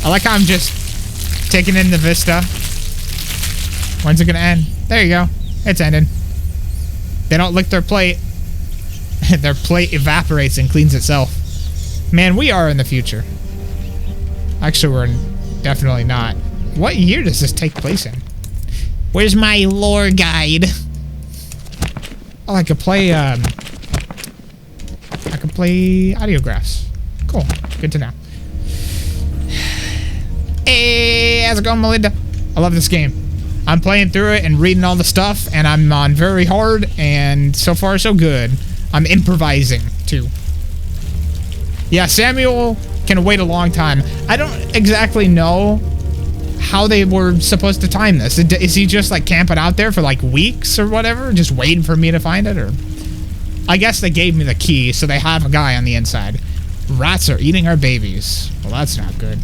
S1: I like how I'm just taking in the vista. When's it gonna end? There you go. It's ending. They don't lick their plate. Their plate evaporates and cleans itself. Man, we are in the future. Actually, we're definitely not. What year does this take place in? Where's my lore guide? Oh, I could play, audiographs. Cool. Good to know. Hey, how's it going, Melinda? I love this game. I'm playing through it and reading all the stuff, and I'm on very hard, and so far, so good. I'm improvising, too. Yeah, Samuel can wait a long time. I don't exactly know how they were supposed to time this. Is he just, like, camping out there for, like, weeks or whatever? Just waiting for me to find it, or... I guess they gave me the key, so they have a guy on the inside. Rats are eating our babies. Well, that's not good.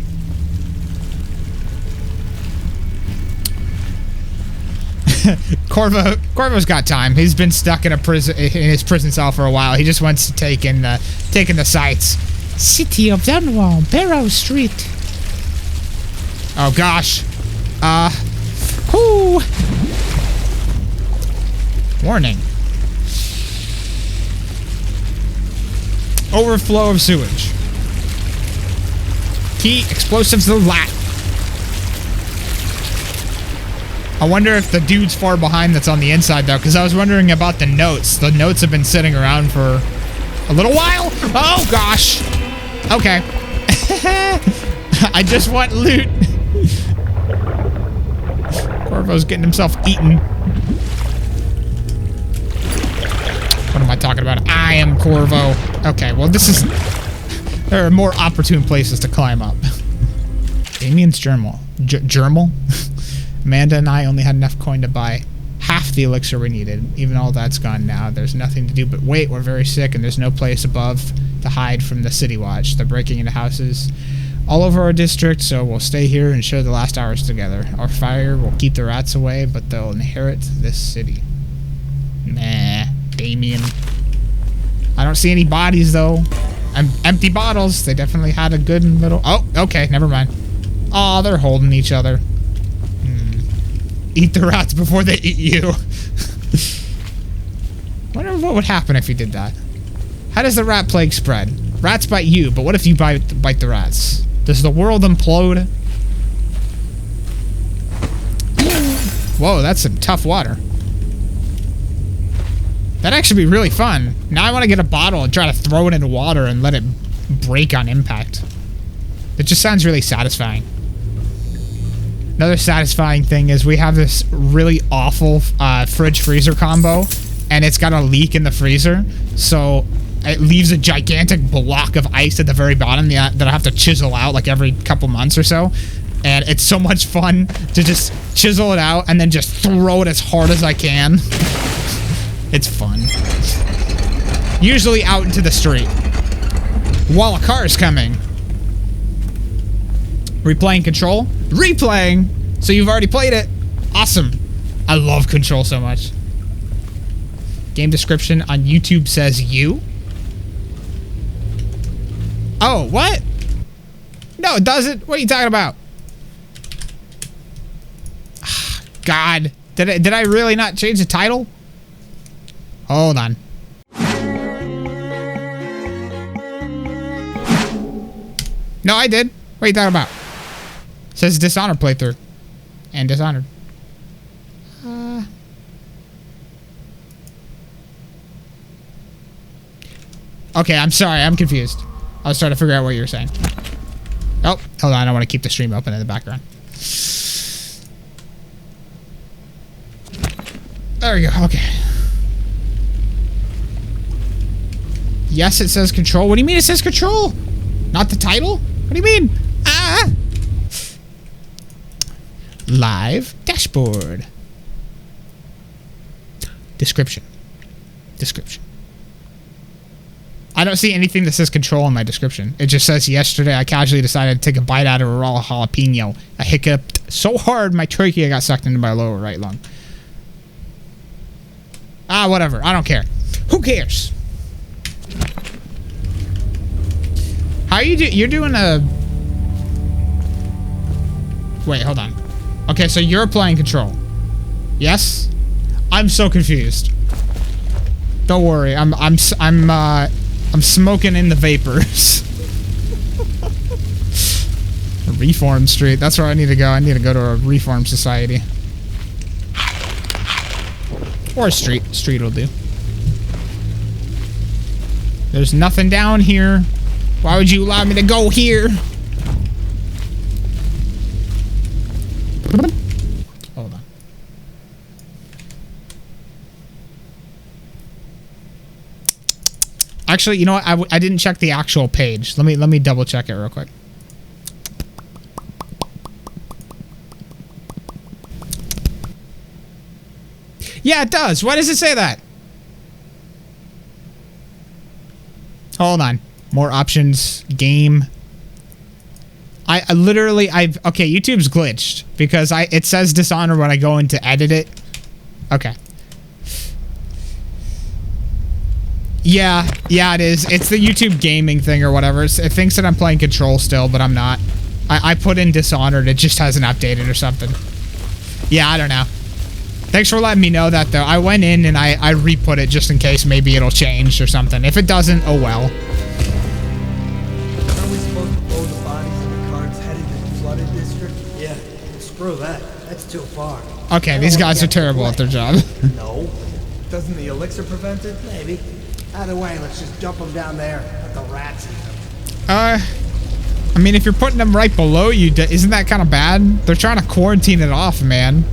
S1: Corvo's got time. He's been stuck in his prison cell for a while. He just wants to take in the sights. City of Dunwall, Barrow Street. Oh gosh. Whoo. Warning. Overflow of sewage. Key explosives of lat. I wonder if the dude's far behind that's on the inside, though, because I was wondering about the notes. The notes have been sitting around for a little while. Oh, gosh. Okay. I just want loot. Corvo's getting himself eaten. What am I talking about? I am Corvo. Okay, well, this is... There are more opportune places to climb up. Damien's Germal. Germal? Amanda and I only had enough coin to buy half the elixir we needed. Even all that's gone now. There's nothing to do but wait. We're very sick, and there's no place above to hide from the city watch. They're breaking into houses all over our district, so we'll stay here and share the last hours together. Our fire will keep the rats away, but they'll inherit this city. Nah, Damien. I don't see any bodies, though. Empty bottles. They definitely had a good little... Oh, okay, never mind. Oh, they're holding each other. Eat the rats before they eat you. Wonder what would happen if you did that. How does the rat plague spread? Rats bite you, but what if you bite the rats? Does the world implode? Whoa, that's some tough water. That'd actually be really fun. Now I want to get a bottle and try to throw it into water and let it break on impact. It just sounds really satisfying. Another satisfying thing is we have this really awful fridge-freezer combo, and it's got a leak in the freezer, so it leaves a gigantic block of ice at the very bottom that I have to chisel out like every couple months or so. And it's so much fun to just chisel it out and then just throw it as hard as I can. It's fun. Usually out into the street. While a car is coming. Replaying Control? Replaying! So you've already played it. Awesome. I love Control so much. Game description on YouTube says you. Oh, what? No, it doesn't. What are you talking about? God. Did I really not change the title? Hold on. No, I did. What are you talking about? It says Dishonored playthrough. And Dishonored. Okay, I'm sorry. I'm confused. I was trying to figure out what you were saying. Oh, hold on. I want to keep the stream open in the background. There we go. Okay. Yes, it says Control. What do you mean it says Control? Not the title? What do you mean? Ah! Live dashboard. Description. Description. I don't see anything that says Control in my description. It just says, yesterday I casually decided to take a bite out of a raw jalapeno. I hiccuped so hard my trachea got sucked into my lower right lung. Ah, whatever. I don't care. Who cares? How you do? You're doing a... Wait, hold on. Okay, so you're playing control. Yes? I'm so confused. Don't worry. I'm smoking in the vapors. Reform Street. That's where I need to go. I need to go to a Reform Society. Or a street. Street will do. There's nothing down here. Why would you allow me to go here? Hold on. Actually, you know what? I didn't check the actual page. Let me double check it real quick. Yeah, it does. Why does it say that? Hold on. More options. Game. Okay, YouTube's glitched because it says Dishonored when I go in to edit it. Okay. Yeah, it is. It's the YouTube gaming thing or whatever. It thinks that I'm playing Control still, but I'm not. I put in Dishonored. It just hasn't updated or something. Yeah, I don't know. Thanks for letting me know that, though. I went in and I re-put it just in case maybe it'll change or something. If it doesn't, oh well.
S6: Are we supposed to blow the bodies in the carts headed to the flooded district? Yeah, screw that. That's too far.
S1: Okay, these guys are terrible at their job.
S12: No. Doesn't the elixir prevent it?
S6: Maybe. Either way, let's just dump them down there. Let the rats eat them.
S1: I mean, if you're putting them right below you, isn't that kind of bad? They're trying to quarantine it off, man.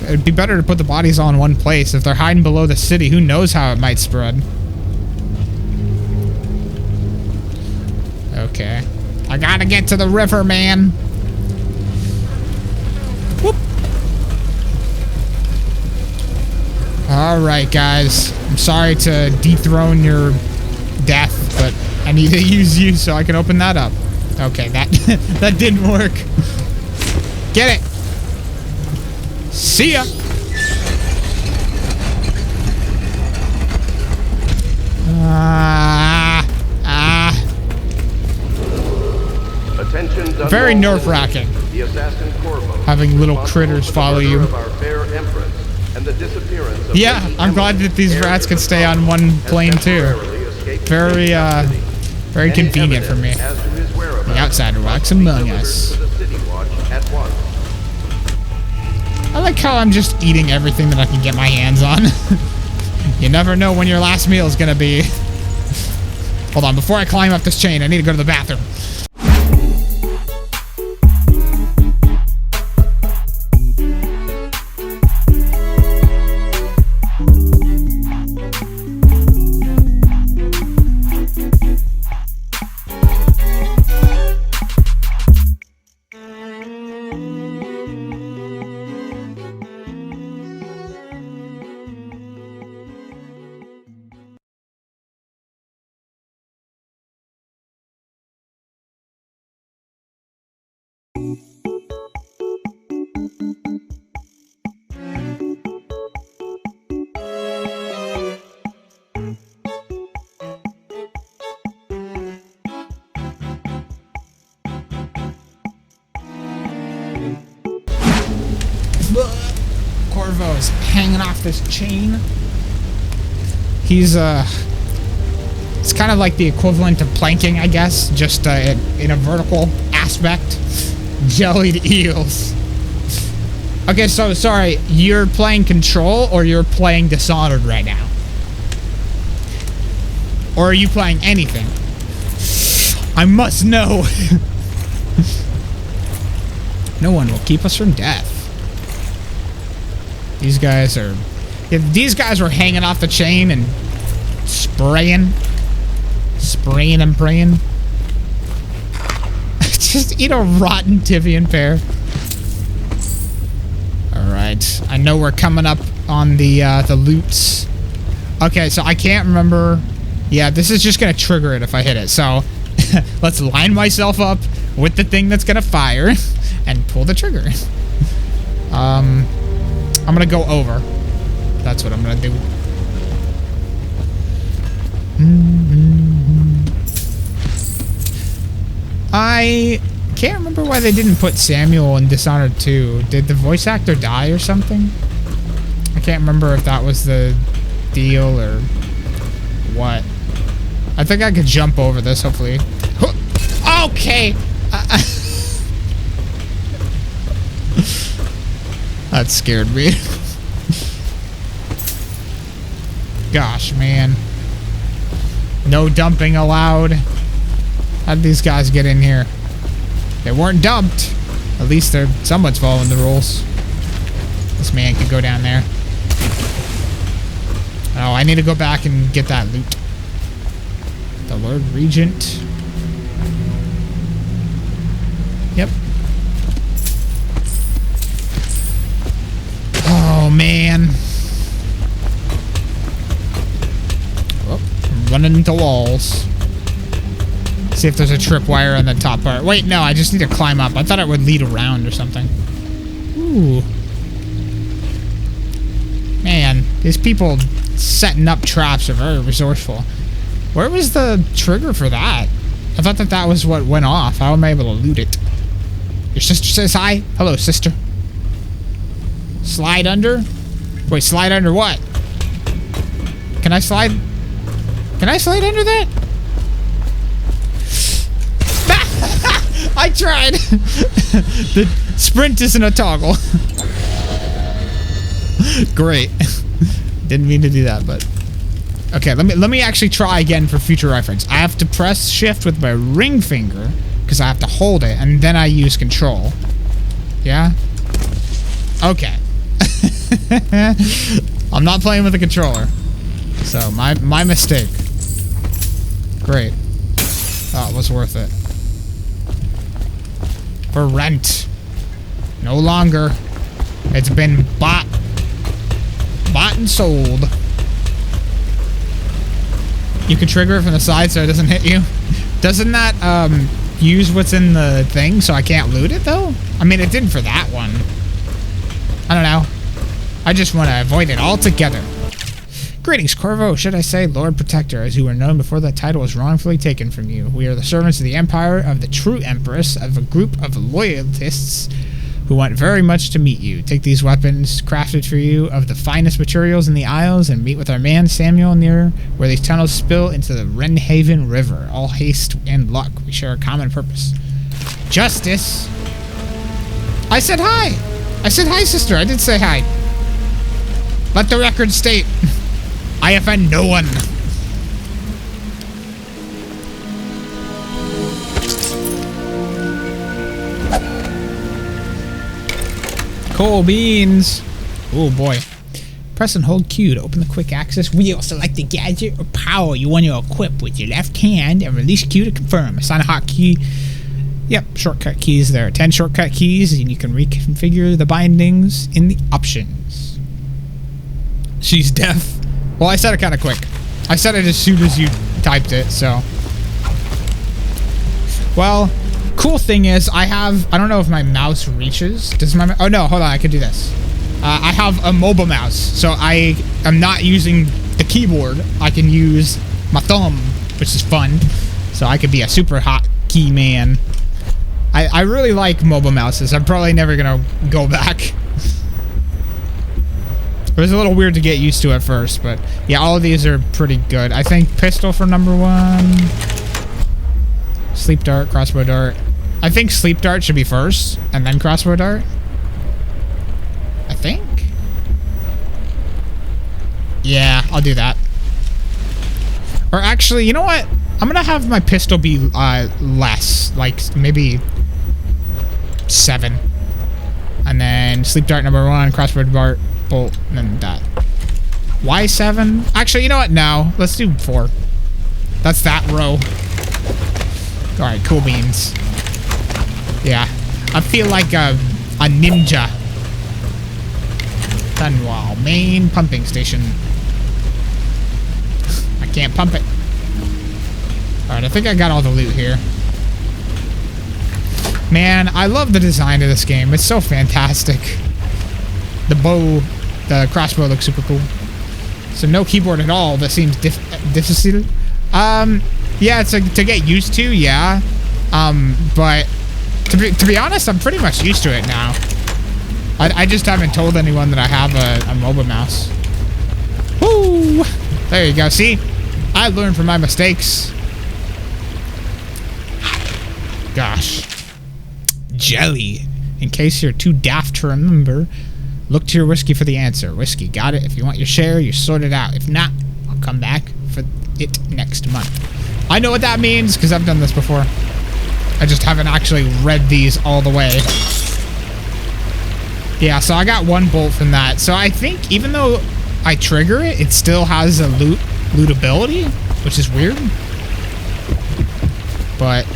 S1: It'd be better to put the bodies all in one place. If they're hiding below the city, who knows how it might spread. Okay. I gotta get to the river, man. Whoop. Alright, guys. I'm sorry to dethrone your death, but I need to use you so I can open that up. Okay, that that didn't work. Get it. See ya.
S14: Attention,
S1: very nerve-wracking.
S14: The assassin Corvo,
S1: having little critters follow you.
S14: of our fair empress and the disappearance of
S1: Yeah, I'm glad that these rats can stay on one plane too. Very, very convenient for me. The outsider walks among us. I like how I'm just eating everything that I can get my hands on. You never know when your last meal is gonna be. Hold on, before I climb up this chain, I need to go to the bathroom. Corvo's hanging off this chain. He's it's kind of like the equivalent of planking, I guess, just in a vertical aspect. Jellied eels. Okay, so sorry, you're playing Control or you're playing Dishonored right now? Or are you playing anything? I must know. No one will keep us from death. These guys are... If these guys were hanging off the chain and spraying and praying. Just eat a rotten Tivian pear. Alright. I know we're coming up on the loots. Okay, so I can't remember... Yeah, this is just gonna trigger it if I hit it. So, let's line myself up with the thing that's gonna fire and pull the trigger. I'm gonna go over. That's what I'm gonna do. I can't remember why they didn't put Samuel in Dishonored 2. Did the voice actor die or something? I can't remember if that was the deal or what. I think I could jump over this, hopefully. Okay! That scared me. Gosh, man. No dumping allowed. How did these guys get in here? They weren't dumped. At least they're somewhat following the rules. This man could go down there. Oh, I need to go back and get that loot. The Lord Regent. Yep. Oh, man. Oh, I'm running into walls. See if there's a tripwire on the top part. Wait, no, I just need to climb up. I thought it would lead around or something. Ooh. Man, these people setting up traps are very resourceful. Where was the trigger for that? I thought that that was what went off. How am I able to loot it? Your sister says hi. Hello, sister. Slide under? Wait, slide under what? Can I slide? Can I slide under that? I tried. The sprint isn't a toggle. Great. Didn't mean to do that, but okay. Let me actually try again for future reference. I have to press shift with my ring finger because I have to hold it, and then I use control. Yeah. Okay. I'm not playing with a controller, so my mistake. Great. Oh, it was worth it. For rent. No longer. It's been bought and sold. You can trigger it from the side so it doesn't hit you. Doesn't that use what's in the thing so I can't loot it though? I mean, it did for that one. I don't know. I just want to avoid it altogether. Greetings, Corvo. Should I say Lord Protector, as you were known before that title was wrongfully taken from you. We are the servants of the Empire, of the true Empress, of a group of loyalists who want very much to meet you. Take these weapons, crafted for you of the finest materials in the Isles, and meet with our man Samuel near where these tunnels spill into the Wrenhaven River. All haste and luck. We share a common purpose. Justice. I said hi. I said hi, sister. I did say hi. Let the record state. I offend no one. Cool beans. Oh boy. Press and hold Q to open the quick access wheel. Select the gadget or power you want to equip with your left hand and release Q to confirm. Assign a hotkey. Yep, shortcut keys there. 10 shortcut keys, and you can reconfigure the bindings in the options. She's deaf. Well, I said it kind of quick. I said it as soon as you typed it, so. Well, cool thing is I don't know if my mouse reaches. Does my, oh no, hold on, I can do this. I have a mobile mouse, so I am not using the keyboard. I can use my thumb, which is fun. So I could be a super hot key man. I really like mobile mouses. I'm probably never gonna go back. It was a little weird to get used to at first, but yeah, all of these are pretty good. I think pistol for number 1. Sleep dart, crossbow dart. I think sleep dart should be first, and then crossbow dart. I think. Yeah, I'll do that. Or actually, you know what? I'm gonna have my pistol be less, like maybe 7. And then sleep dart number 1, crossbow dart, bolt, and then that. Why 7? Actually, you know what? No, let's do 4. That's that row. Alright, cool beans. Yeah, I feel like a ninja. Dunwall, main pumping station. I can't pump it. Alright, I think I got all the loot here. Man, I love the design of this game. It's so fantastic. The bow, the crossbow looks super cool. So no keyboard at all. That seems difficult. Yeah, it's like to get used to, yeah. But to be honest, I'm pretty much used to it now. I just haven't told anyone that I have a mobile mouse. Woo! There you go. See? I learned from my mistakes. Gosh. Jelly. In case you're too daft to remember, look to your whiskey for the answer. Whiskey, got it? If you want your share, you sort it out. If not, I'll come back for it next month. I know what that means because I've done this before. I just haven't actually read these all the way. Yeah, so I got 1 bolt from that. So I think even though I trigger it, it still has a loot ability, which is weird. But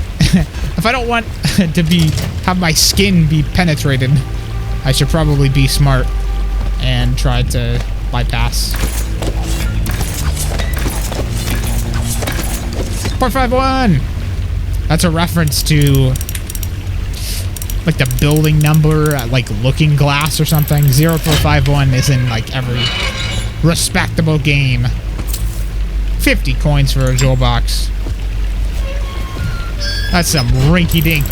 S1: if I don't want to have my skin be penetrated, I should probably be smart and try to bypass. 451. That's a reference to like the building number at like Looking Glass or something. 0451 is in like every respectable game. 50 coins for a jewel box. That's some rinky-dink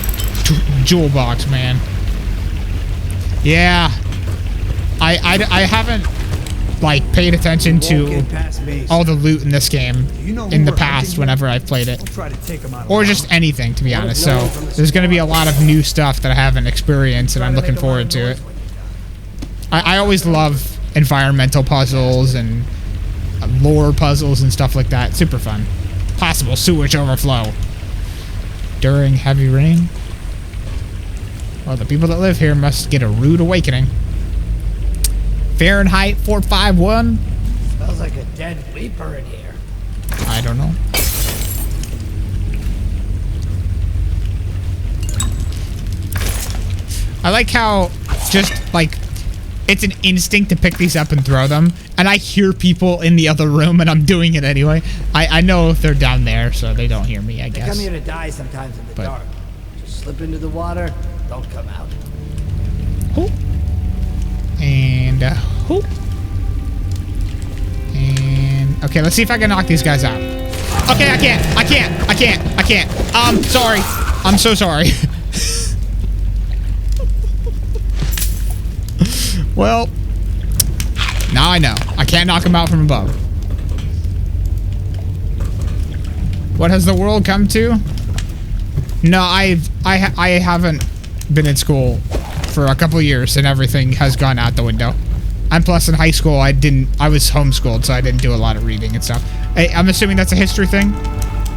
S1: jewel box, man. Yeah. I haven't like paid attention to all the loot in this game in the past whenever I've played it. Or just anything, to be honest. So there's going to be a lot of new stuff that I haven't experienced and I'm looking forward to it. I always love environmental puzzles and lore puzzles and stuff like that. Super fun. Possible sewage overflow during heavy rain. Well, the people that live here must get a rude awakening. Fahrenheit 451.
S6: Smells like a dead weeper in here.
S1: I don't know. I like how just like it's an instinct to pick these up and throw them, and I hear people in the other room and I'm doing it anyway. I know if they're down there, so they don't hear me, I guess.
S6: They come here to die sometimes in the dark. Just slip into the water, don't come out.
S1: Hoop. And hoop. And okay, let's see if I can knock these guys out. Okay, I can't. Sorry. I'm so sorry. Well, now I know. I can't knock them out from above. What has the world come to? No, I haven't been in school for a couple of years and everything has gone out the window. And plus in high school I was homeschooled, so I didn't do a lot of reading and stuff. Hey, I'm assuming that's a history thing.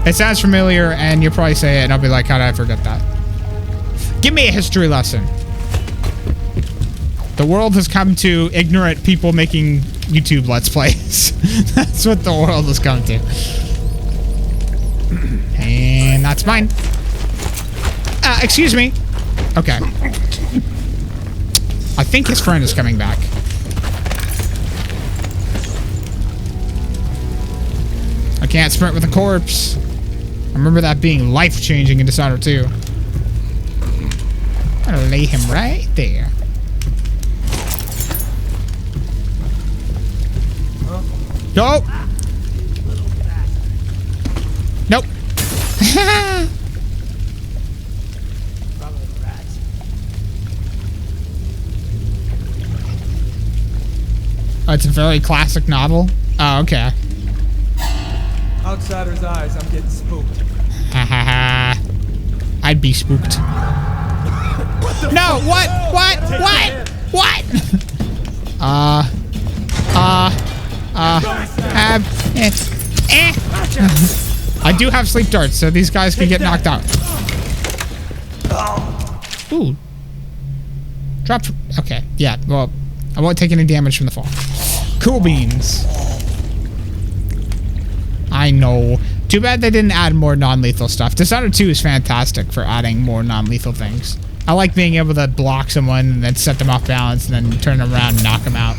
S1: It sounds familiar and you'll probably say it and I'll be like, how did I forget that? Give me a history lesson. The world has come to ignorant people making YouTube Let's Plays. That's what the world has come to. And that's mine. Excuse me. Okay. I think his friend is coming back. I can't sprint with a corpse. I remember that being life-changing in Dishonored 2. I'm gonna lay him right there. Nope. Nope. Oh, it's a very classic novel. Oh, okay.
S12: Outsider's eyes, I'm getting spooked.
S1: Ha ha ha. I'd be spooked. No, what? I do have sleep darts, so these guys can get knocked out. Ooh. Drop. Okay, yeah, well, I won't take any damage from the fall. Cool beans. I know. Too bad they didn't add more non-lethal stuff. Dishonored 2 is fantastic for adding more non-lethal things. I like being able to block someone and then set them off balance and then turn them around and knock them out.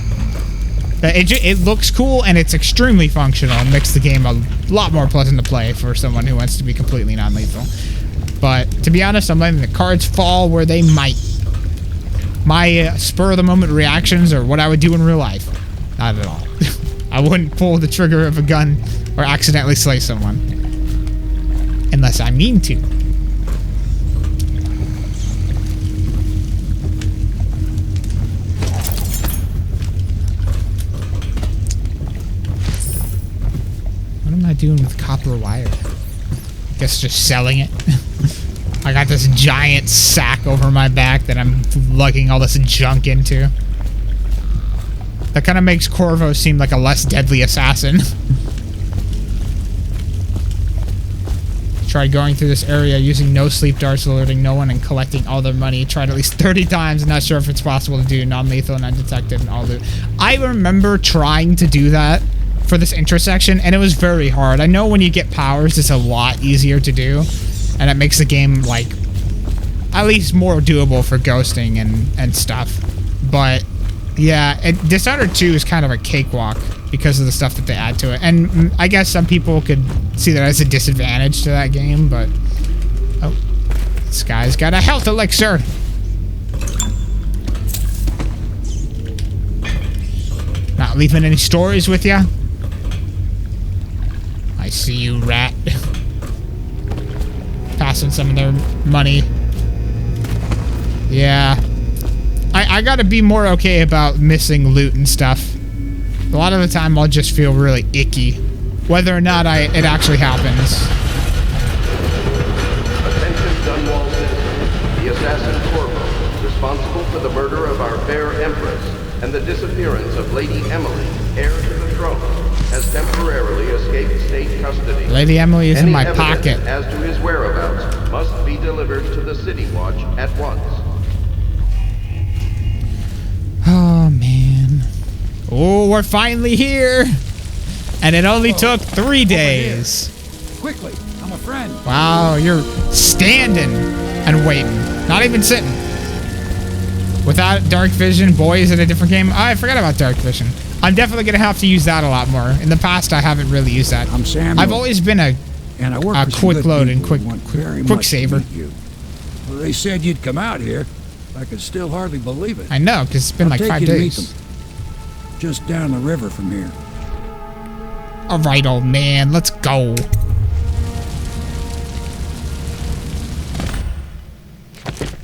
S1: It looks cool and it's extremely functional and makes the game a lot more pleasant to play for someone who wants to be completely non-lethal. But to be honest, I'm letting the cards fall where they might. My spur-of-the-moment reactions are what I would do in real life. Not at all. I wouldn't pull the trigger of a gun or accidentally slay someone. Unless I mean to. doing with copper wire? Guess just selling it. I got this giant sack over my back that I'm lugging all this junk into. That kind of makes Corvo seem like a less deadly assassin. Tried going through this area using no sleep darts, alerting no one and collecting all their money. Tried at least 30 times. Not sure if it's possible to do. Non-lethal and undetected and all loot. I remember trying to do that for this intersection, and it was very hard. I know when you get powers, it's a lot easier to do, and it makes the game, like, at least more doable for ghosting and stuff. But, yeah, Dishonored 2 is kind of a cakewalk because of the stuff that they add to it. And I guess some people could see that as a disadvantage to that game, but... Oh. This guy's got a health elixir! Not leaving any stories with ya? I see you, rat. Passing some of their money. Yeah. I gotta be more okay about missing loot and stuff. A lot of the time I'll just feel really icky. Whether or not it actually happens.
S14: Attention Dunwall citizens. The assassin Corvo, responsible for the murder of our fair Empress and the disappearance of Lady Emily, heir to the throne, has temporarily escaped state custody.
S1: Lady Emily is in my pocket.
S14: As to his whereabouts must be delivered to the City Watch at once.
S1: Oh, man. Oh, we're finally here. And it only took 3 days.
S15: Quickly, I'm a friend.
S1: Wow, you're standing and waiting. Not even sitting. Without dark vision, boy, is it a different game? Oh, I forgot about dark vision. I'm definitely going to have to use that a lot more. In the past, I haven't really used that.
S15: I'm Samuel.
S1: I've always been a quick load and quick saver.
S15: Well, they said you'd come out here. I could still hardly believe it.
S1: I know, because it's been like 5 days.
S15: Just down the river from here.
S1: All right, old man, let's go.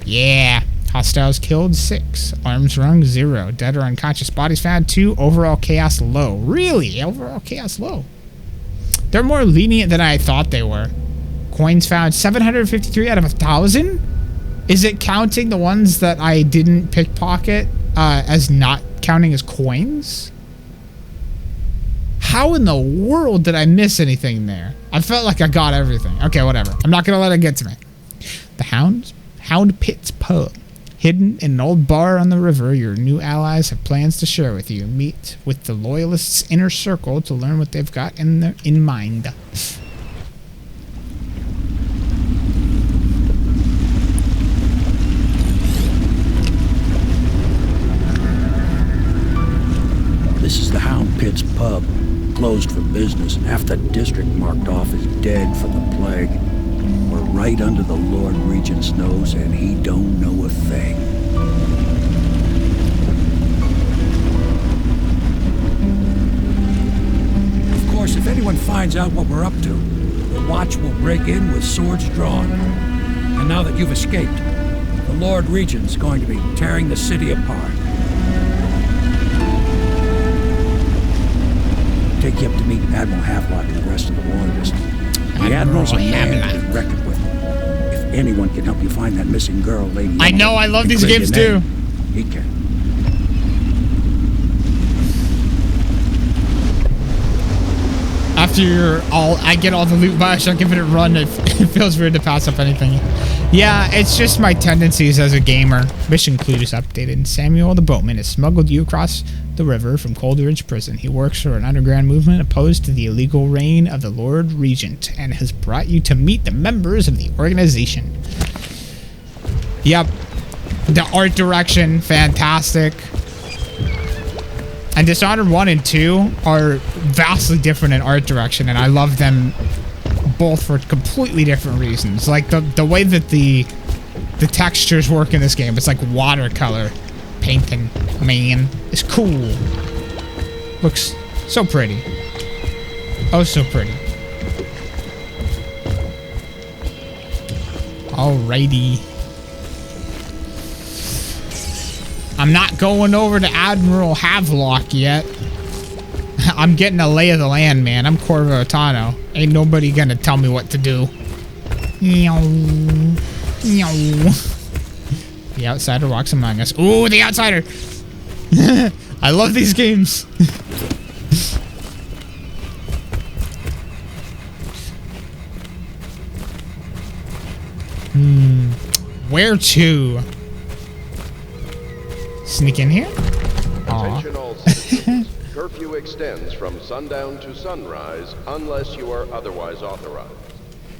S1: Yeah. Hostiles killed 6. Arms wrung 0. Dead or unconscious bodies found 2. Overall chaos low. Really? Overall chaos low. They're more lenient than I thought they were. Coins found 753 out of 1,000? Is it counting the ones that I didn't pickpocket as not counting as coins? How in the world did I miss anything there? I felt like I got everything. Okay, whatever. I'm not going to let it get to me. The Hound Pit's Pub. Hidden in an old bar on the river, your new allies have plans to share with you. Meet with the Loyalists' inner circle to learn what they've got in mind.
S15: This is the Hound Pit's Pub. Closed for business. Half the district marked off as dead from the plague. We're right under the Lord Regent's nose, and he don't know a thing. Of course, if anyone finds out what we're up to, the Watch will break in with swords drawn. And now that you've escaped, the Lord Regent's going to be tearing the city apart. Take you up to meet Admiral Havelock and the rest of the Loyalists. The Admiral's a man to be reckoned with. If anyone can help you find that missing girl, Lady
S1: I know, I love these games too.
S15: He can.
S1: After I get all the loot by, I shall give it a run. It feels weird to pass up anything. Yeah, it's just my tendencies as a gamer. Mission clue is updated. Samuel the boatman has smuggled you across the river from Coldridge Prison. He works for an underground movement opposed to the illegal reign of the Lord Regent and has brought you to meet the members of the organization. Yep. The art direction, fantastic. And Dishonored 1 and 2 are vastly different in art direction, and I love them both for completely different reasons. Like the way that the textures work in this game, it's like watercolor painting, man. It's cool. Looks so pretty. Oh, so pretty. Alrighty. I'm not going over to Admiral Havelock yet. I'm getting a lay of the land, man. I'm Corvo Tano. Ain't nobody gonna tell me what to do. Meow. Meow. The outsider walks among us. Ooh, the outsider! I love these games. Where to? Sneak in here?
S14: Attention all citizens. Curfew extends from sundown to sunrise unless you are otherwise authorized.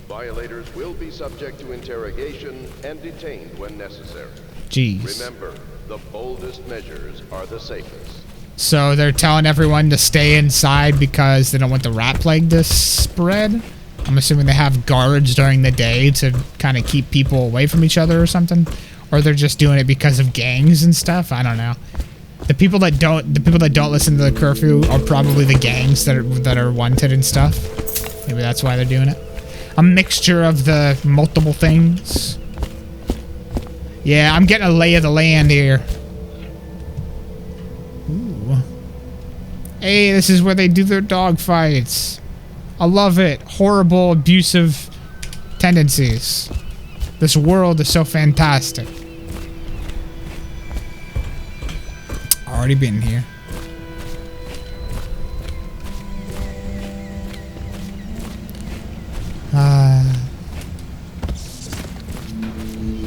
S14: Violators will be subject to interrogation and detained when necessary.
S1: Jeez.
S14: Remember, the boldest measures are the safest.
S1: So they're telling everyone to stay inside because they don't want the rat plague to spread? I'm assuming they have guards during the day to kind of keep people away from each other or something, or they're just doing it because of gangs and stuff. I don't know. The people that don't listen to the curfew are probably the gangs that are wanted and stuff. Maybe that's why they're doing it. A mixture of the multiple things. Yeah, I'm getting a lay of the land here. Ooh. Hey, this is where they do their dog fights. I love it. Horrible, abusive tendencies. This world is so fantastic. Already been here.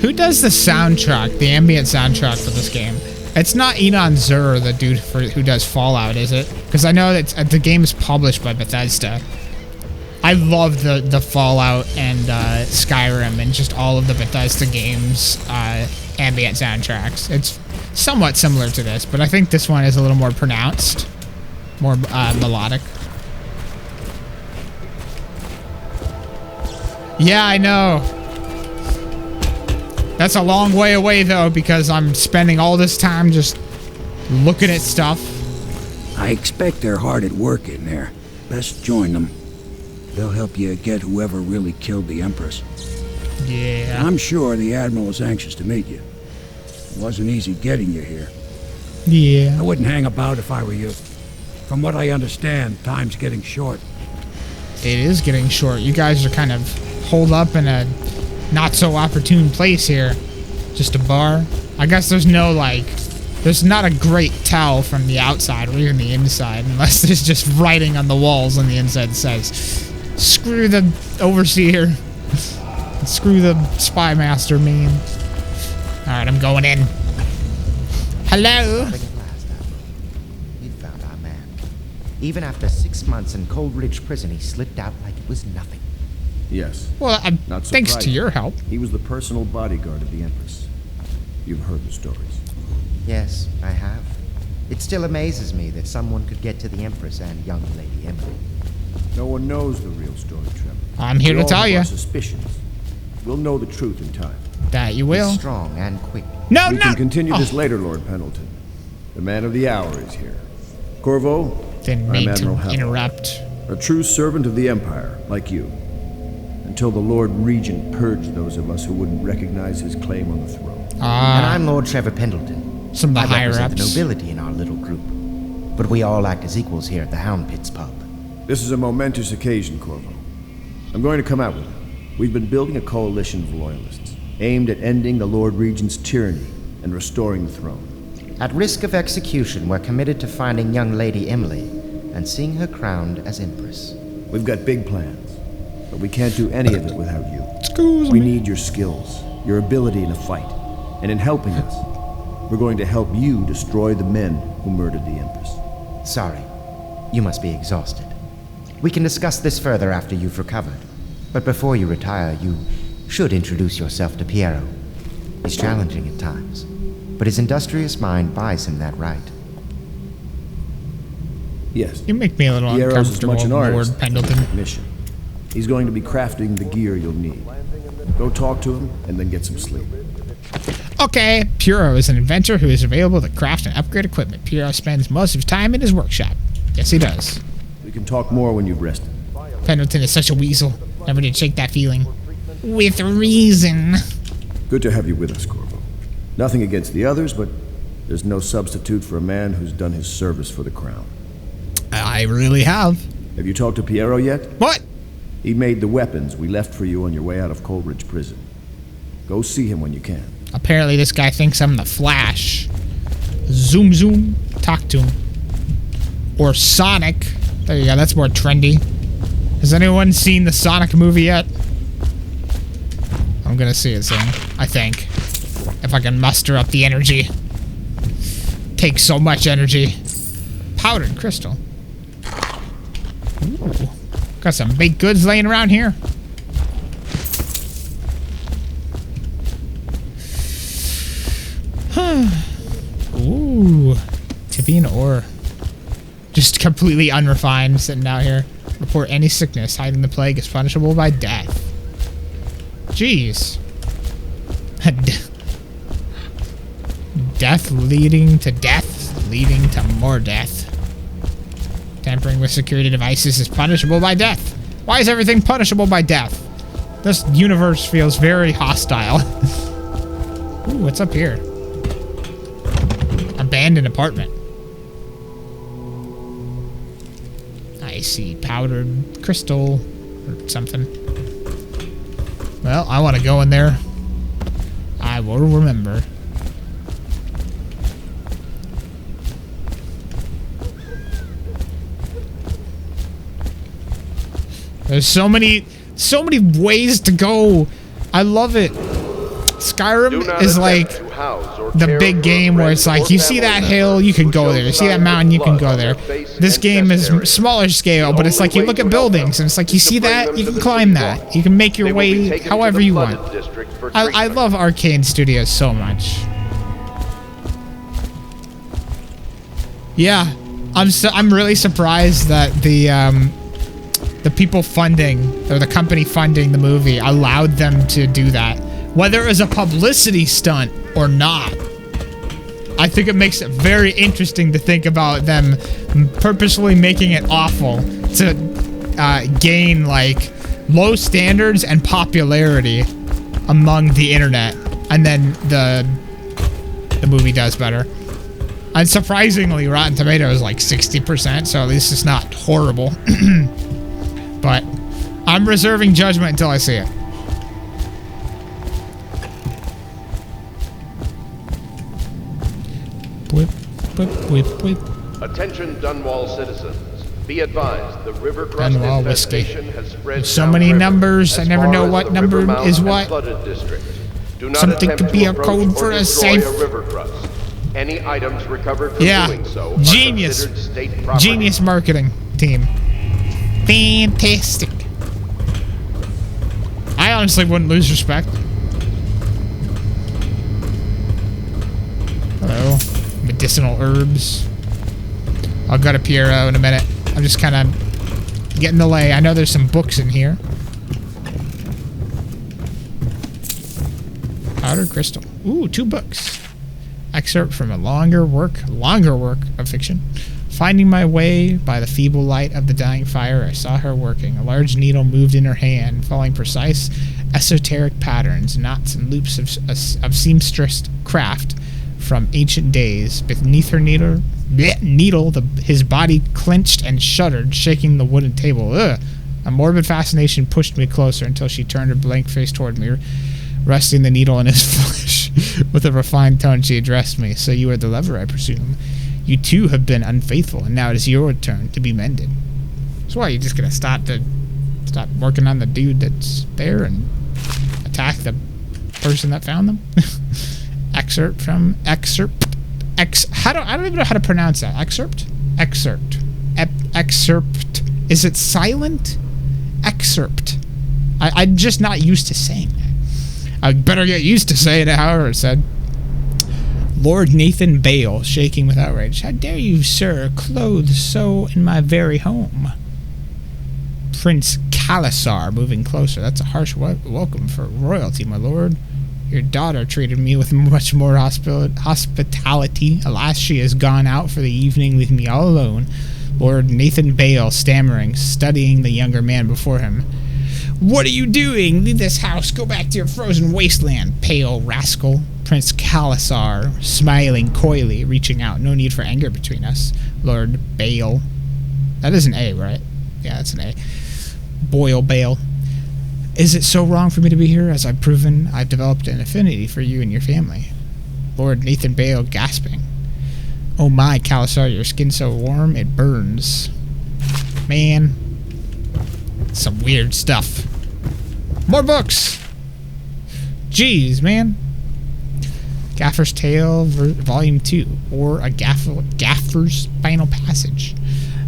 S1: Who does the soundtrack, the ambient soundtrack for this game? It's not Enon Zur, the dude who does Fallout, is it? Because I know that the game is published by Bethesda. I love the Fallout and Skyrim and just all of the Bethesda games ambient soundtracks. It's somewhat similar to this, but I think this one is a little more pronounced, more melodic. Yeah, I know. That's a long way away though, because I'm spending all this time just looking at stuff.
S15: I expect they're hard at work in there. Best join them. They'll help you get whoever really killed the Empress.
S1: Yeah.
S15: I'm sure the Admiral is anxious to meet you. It wasn't easy getting you here.
S1: Yeah.
S15: I wouldn't hang about if I were you. From what I understand, time's getting short.
S1: It is getting short. You guys are kind of holed up in a not so opportune place here. Just a bar. I guess there's no there's not a great tell from the outside or even the inside, unless there's just writing on the walls on the inside that says, screw the overseer. Screw the spy master man. Alright, I'm going in. Hello?
S16: We found our man. Even after 6 months in Coldridge Prison, he slipped out like it was nothing.
S17: Yes.
S1: Well, thanks to your help.
S17: He was the personal bodyguard of the Empress. You've heard the stories.
S16: Yes, I have. It still amazes me that someone could get to the Empress and young Lady Emily.
S17: No one knows the real story, Trevor.
S1: I'm here to tell you.
S17: Suspicions. We'll know the truth in time.
S1: That you will.
S16: Be strong and quick.
S1: No,
S17: we can continue this later, Lord Pendleton. The man of the hour is here. Corvo,
S1: Didn't
S17: I'm
S1: mean
S17: Admiral
S1: to
S17: Hell.
S1: interrupt.
S17: A true servant of the Empire, like you. Until the Lord Regent purged those of us who wouldn't recognize his claim on the throne.
S16: And I'm Lord Trevor Pendleton.
S1: Some of the
S16: I represent
S1: higher-ups.
S16: the nobility in our little group. But we all act as equals here at the Hound Pits pub.
S17: This is a momentous occasion, Corvo. I'm going to come out with it. We've been building a coalition of loyalists, aimed at ending the Lord Regent's tyranny and restoring the throne.
S16: At risk of execution, we're committed to finding young Lady Emily and seeing her crowned as Empress.
S17: We've got big plans, but we can't do any of it without you.
S1: Excuse
S17: we
S1: me.
S17: need your skills, your ability in a fight, and in helping us, we're going to help you destroy the men who murdered the Empress.
S16: Sorry, you must be exhausted. We can discuss this further after you've recovered. But before you retire, you should introduce yourself to Piero. He's challenging at times, but his industrious mind buys him that right.
S17: Yes.
S1: You make me a little
S17: Piero's as much an
S1: uncomfortable,
S17: artist
S1: Lord Pendleton.
S17: as a mission. He's going to be crafting the gear you'll need. Go talk to him and then get some sleep.
S1: Okay, Piero is an inventor who is available to craft and upgrade equipment. Piero spends most of his time in his workshop. Yes, he does.
S17: We can talk more when you've rested.
S1: Pendleton is such a weasel. Never did shake that feeling. With reason.
S17: Good to have you with us, Corvo. Nothing against the others, but there's no substitute for a man who's done his service for the crown.
S1: I I really have.
S17: Have you talked to Piero yet?
S1: What?
S17: He made the weapons we left for you on your way out of Coleridge Prison. Go see him when you can.
S1: Apparently this guy thinks I'm the Flash. Zoom zoom. Talk to him. Or Sonic. There you go, that's more trendy. Has anyone seen the Sonic movie yet? I'm gonna see it soon, I think. If I can muster up the energy. Takes so much energy. Powdered crystal. Ooh. Got some baked goods laying around here. Ooh. Tibian ore. Just completely unrefined sitting out here. Report any sickness. Hiding the plague is punishable by death. Jeez. Death leading to death, leading to more death. Tampering with security devices is punishable by death. Why is everything punishable by death? This universe feels very hostile. Ooh, what's up here? Abandoned apartment. I see powdered crystal or something. Well, I want to go in there. I will remember. There's so many ways to go. I love it. Skyrim is like the big game where it's like, you see that hill, you can go there. You see that mountain, you can go there. This game is smaller scale, but it's like you look at buildings and it's like, you see that, you can climb that. You can make your way however you want. I love Arcane Studios so much. Yeah, I'm really surprised that the people funding, or the company funding the movie, allowed them to do that. Whether it was a publicity stunt or not. I think it makes it very interesting to think about them purposefully making it awful to gain, like, low standards and popularity among the internet. And then the movie does better. And surprisingly, Rotten Tomatoes is like 60%, so at least it's not horrible. But I'm reserving judgment until I see it. Whip, whip, whip, whip.
S14: Attention Dunwall citizens. Be advised, the river crust
S1: Dunwall
S14: infestation
S1: whiskey.
S14: has spread
S1: There's so many numbers, I never know what number is what. Something could be a code for a safe.
S14: Any items recovered from doing so are
S1: genius.
S14: considered state property.
S1: Genius marketing team. Fantastic. I honestly wouldn't lose respect. Hello. Medicinal herbs. I'll go to Piero in a minute. I'm just kind of getting the lay. I know there's some books in here. Powdered crystal. Ooh, 2 books. Excerpt from a longer work of fiction. Finding my way by the feeble light of the dying fire, I saw her working. A large needle moved in her hand, following precise, esoteric patterns, knots and loops of seamstress craft from ancient days. Beneath her needle, his body clenched and shuddered, shaking the wooden table. Ugh! A morbid fascination pushed me closer until she turned her blank face toward me, resting the needle in his flesh. With a refined tone, she addressed me. So you are the lover, I presume. You too have been unfaithful, and now it is your turn to be mended. So why, are you just gonna stop working on the dude that's there and attack the person that found them? I don't even know how to pronounce that. Excerpt. Is it silent? Excerpt. I'm just not used to saying that. I better get used to saying it however it said. Lord Nathan Bale, shaking with outrage. How dare you, sir, clothe so in my very home? Prince Kalasar, moving closer. That's a harsh welcome for royalty, my lord. Your daughter treated me with much more hospitality. Alas, she has gone out for the evening, leaving me all alone. Lord Nathan Bale, stammering, studying the younger man before him. What are you doing? Leave this house. Go back to your frozen wasteland, pale rascal. Prince Kalasar, smiling coyly, reaching out. No need for anger between us. Lord Bale. That is an A, right? Yeah, that's an A. Boyle Bale. Is it so wrong for me to be here? As I've proven, I've developed an affinity for you and your family. Lord Nathan Bale gasping. Oh my, Kalisar, your skin's so warm, it burns. Man. Some weird stuff. More books! Jeez, man. Gaffer's Tale, Volume 2, or a Gaffer's Final Passage.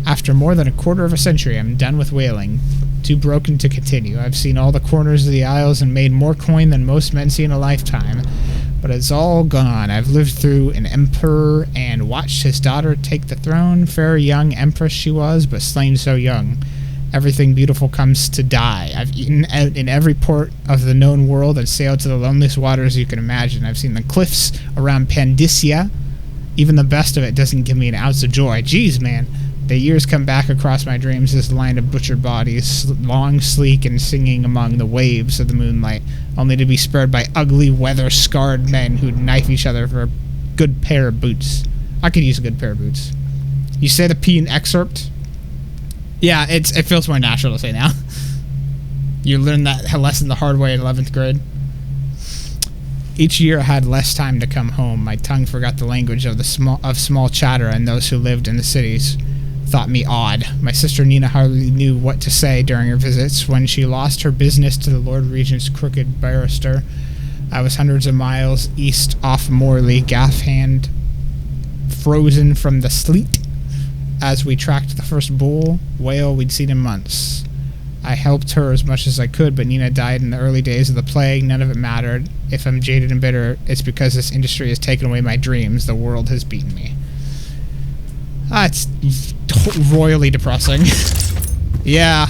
S1: After more than a quarter of a century, I'm done with whaling. Too broken to continue. I've seen all the corners of the isles and made more coin than most men see in a lifetime. But it's all gone. I've lived through an emperor and watched his daughter take the throne. Fair young empress she was, but slain so young. Everything beautiful comes to die. I've eaten out in every port of the known world and sailed to the loneliest waters you can imagine. I've seen the cliffs around Pandysia. Even the best of it doesn't give me an ounce of joy. Jeez, man. The years come back across my dreams, this line of butchered bodies, long, sleek, and singing among the waves of the moonlight, only to be spurred by ugly, weather-scarred men who'd knife each other for a good pair of boots. I could use a good pair of boots. You say the P in excerpt? Yeah, it feels more natural to say now. You learned that lesson the hard way in 11th grade. Each year I had less time to come home. My tongue forgot the language of small chatter, and those who lived in the cities thought me odd. My sister Nina hardly knew what to say during her visits. When she lost her business to the Lord Regent's crooked barrister, I was hundreds of miles east off Morley, gaff hand frozen from the sleet. As we tracked the first bull whale we'd seen in months. I helped her as much as I could, but Nina died in the early days of the plague. None of it mattered. If I'm jaded and bitter, it's because this industry has taken away my dreams. The world has beaten me. It's royally depressing. Yeah.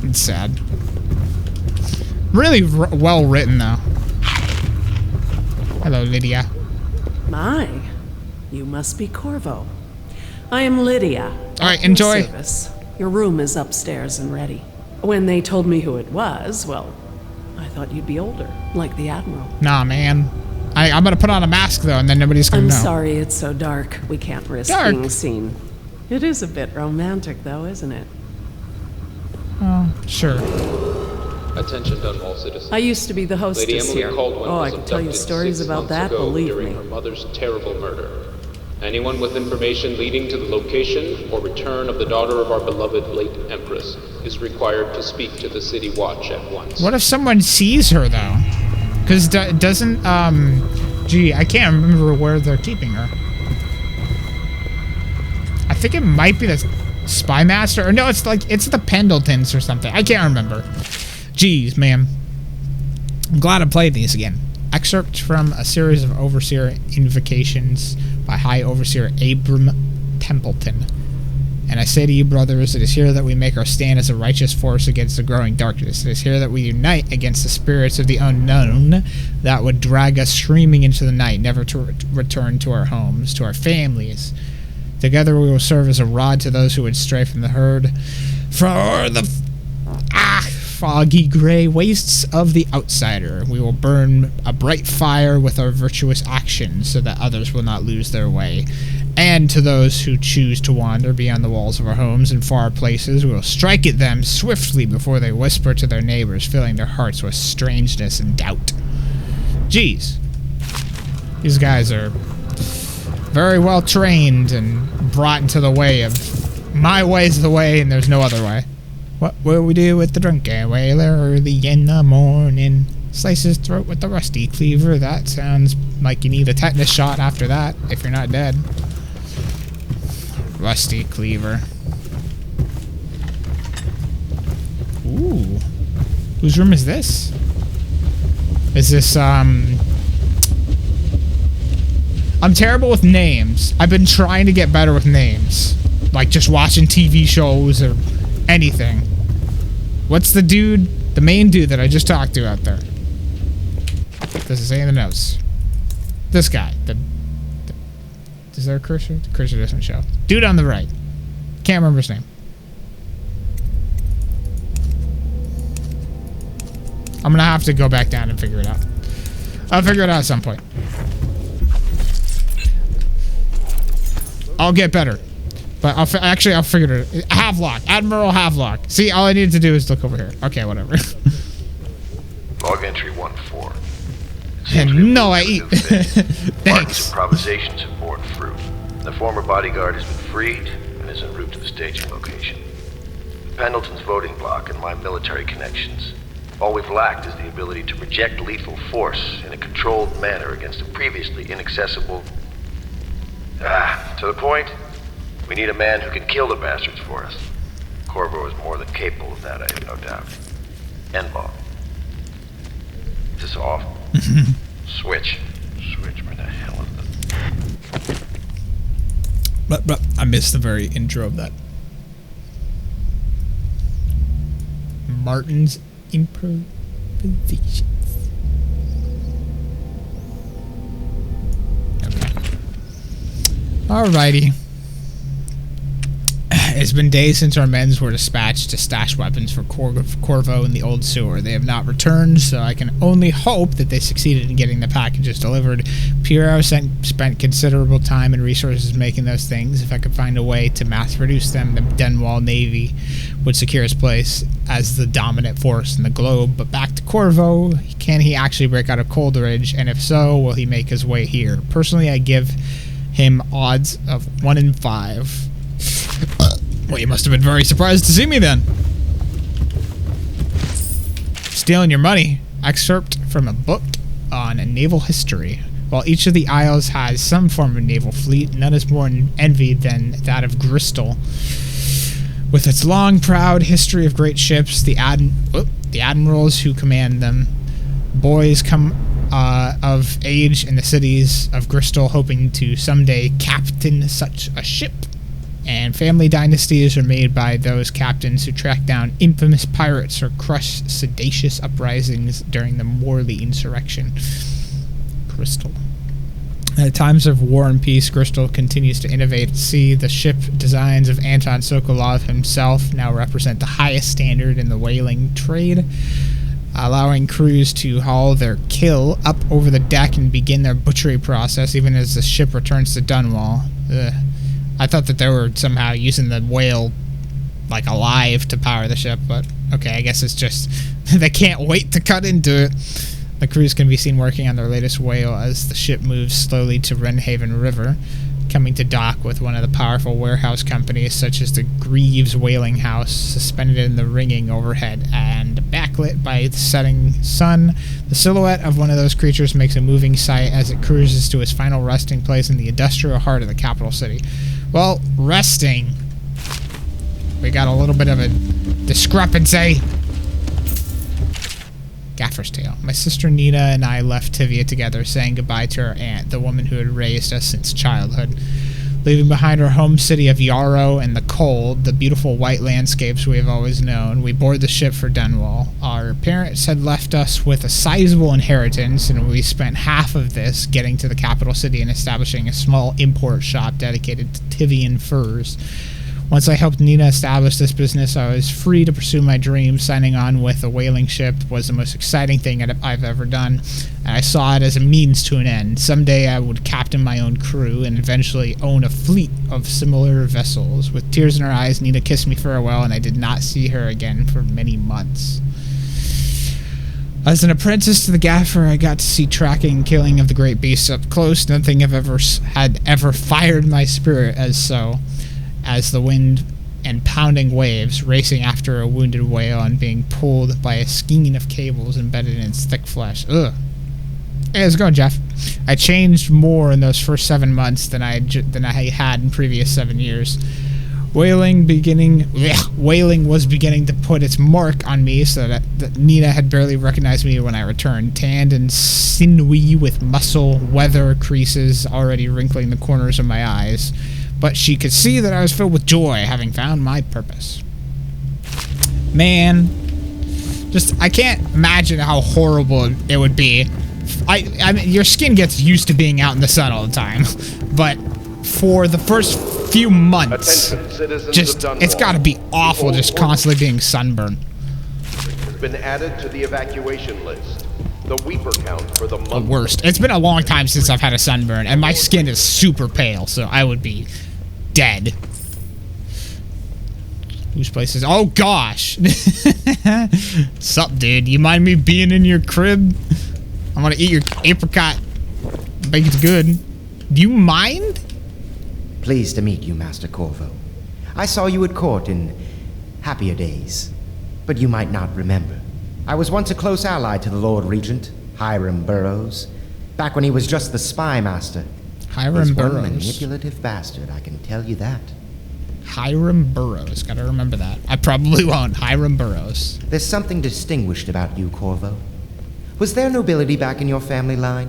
S1: It's sad. Really well written, though. Hello, Lydia.
S18: My. You must be Corvo. I am Lydia.
S1: All right, enjoy.
S18: Service. Your room is upstairs and ready. When they told me who it was, well, I thought you'd be older, like the Admiral.
S1: Nah, man. I'm gonna put on a mask, though, and then nobody's gonna know.
S18: I'm sorry it's so dark. We can't risk being seen. It is a bit romantic, though, isn't it?
S1: Oh, sure.
S19: Attention Dunwall citizens.
S18: I used to be the hostess
S19: Lady Emily
S18: here.
S19: Caldwell
S18: Oh, I
S19: was
S18: could tell you
S19: abducted
S18: stories
S19: 6
S18: about
S19: months
S18: that,
S19: ago
S18: believe
S19: during
S18: me.
S19: her mother's terrible murder. Anyone with information leading to the location or return of the daughter of our beloved late Empress is required to speak to the City Watch at once.
S1: What if someone sees her, though? Because doesn't, gee, I can't remember where they're keeping her. I think it might be the Spy Master, or no, it's the Pendletons or something. I can't remember. Jeez, man. I'm glad I played these again. Excerpt from a series of Overseer invocations by High Overseer Abram Templeton. And I say to you, brothers, it is here that we make our stand as a righteous force against the growing darkness. It is here that we unite against the spirits of the unknown that would drag us screaming into the night, never to return to our homes, to our families. Together we will serve as a rod to those who would stray from the herd, for the foggy gray wastes of the outsider. We will burn a bright fire with our virtuous actions so that others will not lose their way. And to those who choose to wander beyond the walls of our homes in far places, we will strike at them swiftly before they whisper to their neighbors, filling their hearts with strangeness and doubt. Jeez. These guys are very well trained and brought into the way of my way's the way and there's no other way. What will we do with the drunken whaler early in the morning? Slice his throat with the rusty cleaver. That sounds like you need a tetanus shot after that, if you're not dead. Rusty cleaver. Ooh. Whose room is this? Is this, I'm terrible with names. I've been trying to get better with names. Like just watching TV shows or anything. What's the dude, the main dude that I just talked to out there? Does it say in the notes? This guy. Is there a cursor? The cursor doesn't show. Dude on the right. Can't remember his name. I'm gonna have to go back down and figure it out. I'll figure it out at some point. I'll get better. But I'll figure it out. Havelock. Admiral Havelock. See, all I need to do is look over here. Okay, whatever.
S20: Log entry 1-4.
S1: And no, I eat.
S20: Martin's
S1: Thanks.
S20: improvisations have borne fruit. The former bodyguard has been freed and is en route to the staging location. Pendleton's voting block and my military connections. All we've lacked is the ability to project lethal force in a controlled manner against a previously inaccessible... to the point, we need a man who can kill the bastards for us. Corvo is more than capable of that, I have no doubt. N-bomb. Is this off? Switch. Switch, where the hell is it?
S1: But I missed the very intro of that. Martin's improvisations. Okay. Alrighty. It's been days since our men were dispatched to stash weapons for Corvo in the old sewer. They have not returned, so I can only hope that they succeeded in getting the packages delivered. Piero spent considerable time and resources making those things. If I could find a way to mass-produce them, the Denwall Navy would secure his place as the dominant force in the globe. But back to Corvo, can he actually break out of Coleridge? And if so, will he make his way here? Personally, I give him odds of 1 in 5. Well, you must have been very surprised to see me then. Stealing your money. Excerpt from a book on naval history. While each of the isles has some form of naval fleet, none is more envied than that of Bristol. With its long, proud history of great ships, the admirals who command them, boys come of age in the cities of Bristol hoping to someday captain such a ship. And family dynasties are made by those captains who track down infamous pirates or crush seditious uprisings during the Morley insurrection. Crystal. At times of war and peace, Crystal continues to innovate. See, the ship designs of Anton Sokolov himself now represent the highest standard in the whaling trade, allowing crews to haul their kill up over the deck and begin their butchery process even as the ship returns to Dunwall. I thought that they were somehow using the whale, like, alive to power the ship, but okay, I guess it's just they can't wait to cut into it. The crews can be seen working on their latest whale as the ship moves slowly to Wrenhaven River, coming to dock with one of the powerful warehouse companies such as the Greaves Whaling House, suspended in the rigging overhead and backlit by the setting sun. The silhouette of one of those creatures makes a moving sight as it cruises to its final resting place in the industrial heart of the capital city. Well, resting. We got a little bit of a discrepancy. Gaffer's Tale. My sister Nina and I left Tivia together, saying goodbye to our aunt, the woman who had raised us since childhood. Leaving behind our home city of Yarrow and the cold, the beautiful white landscapes we have always known, we board the ship for Dunwall. Our parents had left us with a sizable inheritance, and we spent half of this getting to the capital city and establishing a small import shop dedicated to Tivian furs. Once I helped Nina establish this business, I was free to pursue my dream. Signing on with a whaling ship was the most exciting thing I've ever done, and I saw it as a means to an end. Someday I would captain my own crew and eventually own a fleet of similar vessels. With tears in her eyes, Nina kissed me farewell, and I did not see her again for many months. As an apprentice to the gaffer, I got to see tracking and killing of the great beasts up close. Nothing had ever fired my spirit as the wind and pounding waves, racing after a wounded whale and being pulled by a skein of cables embedded in its thick flesh. Ugh. Hey, how's it going, Jeff? I changed more in those first 7 months than I had in previous 7 years. Whaling was beginning to put its mark on me, so that Nina had barely recognized me when I returned, tanned and sinewy with muscle, weather creases already wrinkling the corners of my eyes. But she could see that I was filled with joy, having found my purpose. Man, I can't imagine how horrible it would be. I mean, your skin gets used to being out in the sun all the time, but for the first few months, it's got to be awful just constantly being sunburned.
S14: Has been added to the evacuation list. The Weeper count for the month.
S1: The worst. It's been a long time since I've had a sunburn, and my skin is super pale, so I would be dead. Whose place is... Oh, gosh. Sup, dude? You mind me being in your crib? I'm gonna eat your apricot. Bacon's good. Do you mind?
S16: Pleased to meet you, Master Corvo. I saw you at court in happier days, but you might not remember. I was once a close ally to the Lord Regent, Hiram Burroughs, back when he was just the spy master.
S1: Hiram Burroughs.
S16: One manipulative bastard, I can tell you that.
S1: Hiram Burroughs. Gotta remember that. I probably won't. Hiram Burroughs.
S16: There's something distinguished about you, Corvo. Was there nobility back in your family line?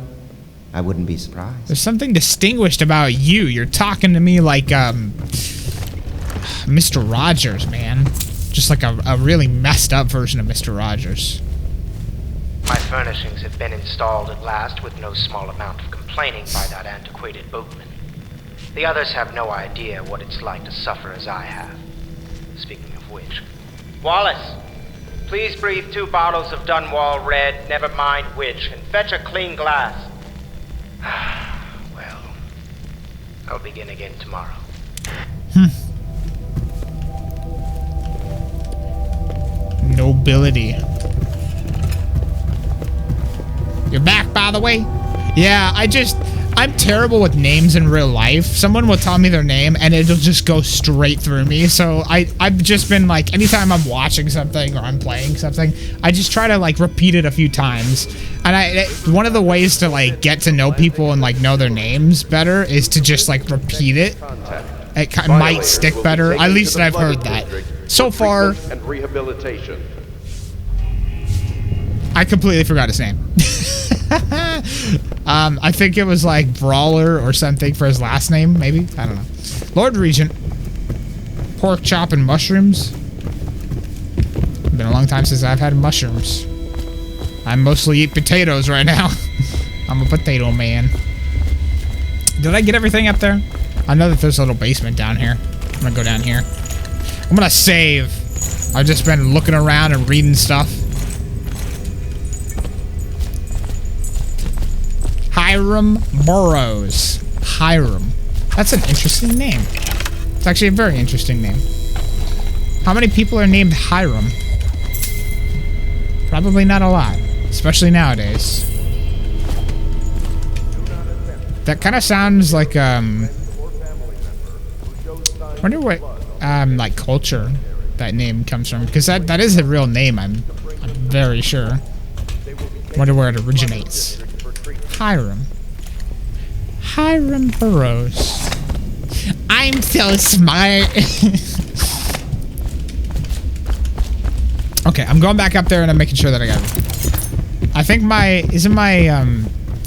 S16: I wouldn't be surprised.
S1: There's something distinguished about you. You're talking to me like, Mr. Rogers, man. Just like a really messed up version of Mr. Rogers.
S21: My furnishings have been installed at last with no small amount of complaining by that antiquated boatman. The others have no idea what it's like to suffer as I have. Speaking of which... Wallace! Please breathe 2 bottles of Dunwall Red, never mind which, and fetch a clean glass. Well, I'll begin again tomorrow.
S1: Nobility. You're back, by the way? Yeah, I'm terrible with names in real life. Someone will tell me their name and it'll just go straight through me. So I've just been like, anytime I'm watching something or I'm playing something, I just try to like repeat it a few times. And one of the ways to like get to know people and like know their names better is to just like repeat it. It might stick better. At least I've heard that. So far,
S14: and rehabilitation.
S1: I completely forgot his name. I think it was like Brawler or something for his last name, maybe? I don't know. Lord Regent. Pork chop and mushrooms. Been a long time since I've had mushrooms. I mostly eat potatoes right now. I'm a potato man. Did I get everything up there? I know that there's a little basement down here. I'm gonna go down here. I'm gonna save. I've just been looking around and reading stuff. Hiram Burroughs. Hiram. That's an interesting name. It's actually a very interesting name. How many people are named Hiram? Probably not a lot. Especially nowadays. That kind of sounds like, wonder what, like, culture that name comes from. Because that is a real name, I'm very sure. Wonder where it originates. Hiram. Hiram Burroughs. I'm so smart. Okay, I'm going back up there and I'm making sure that I got it. I think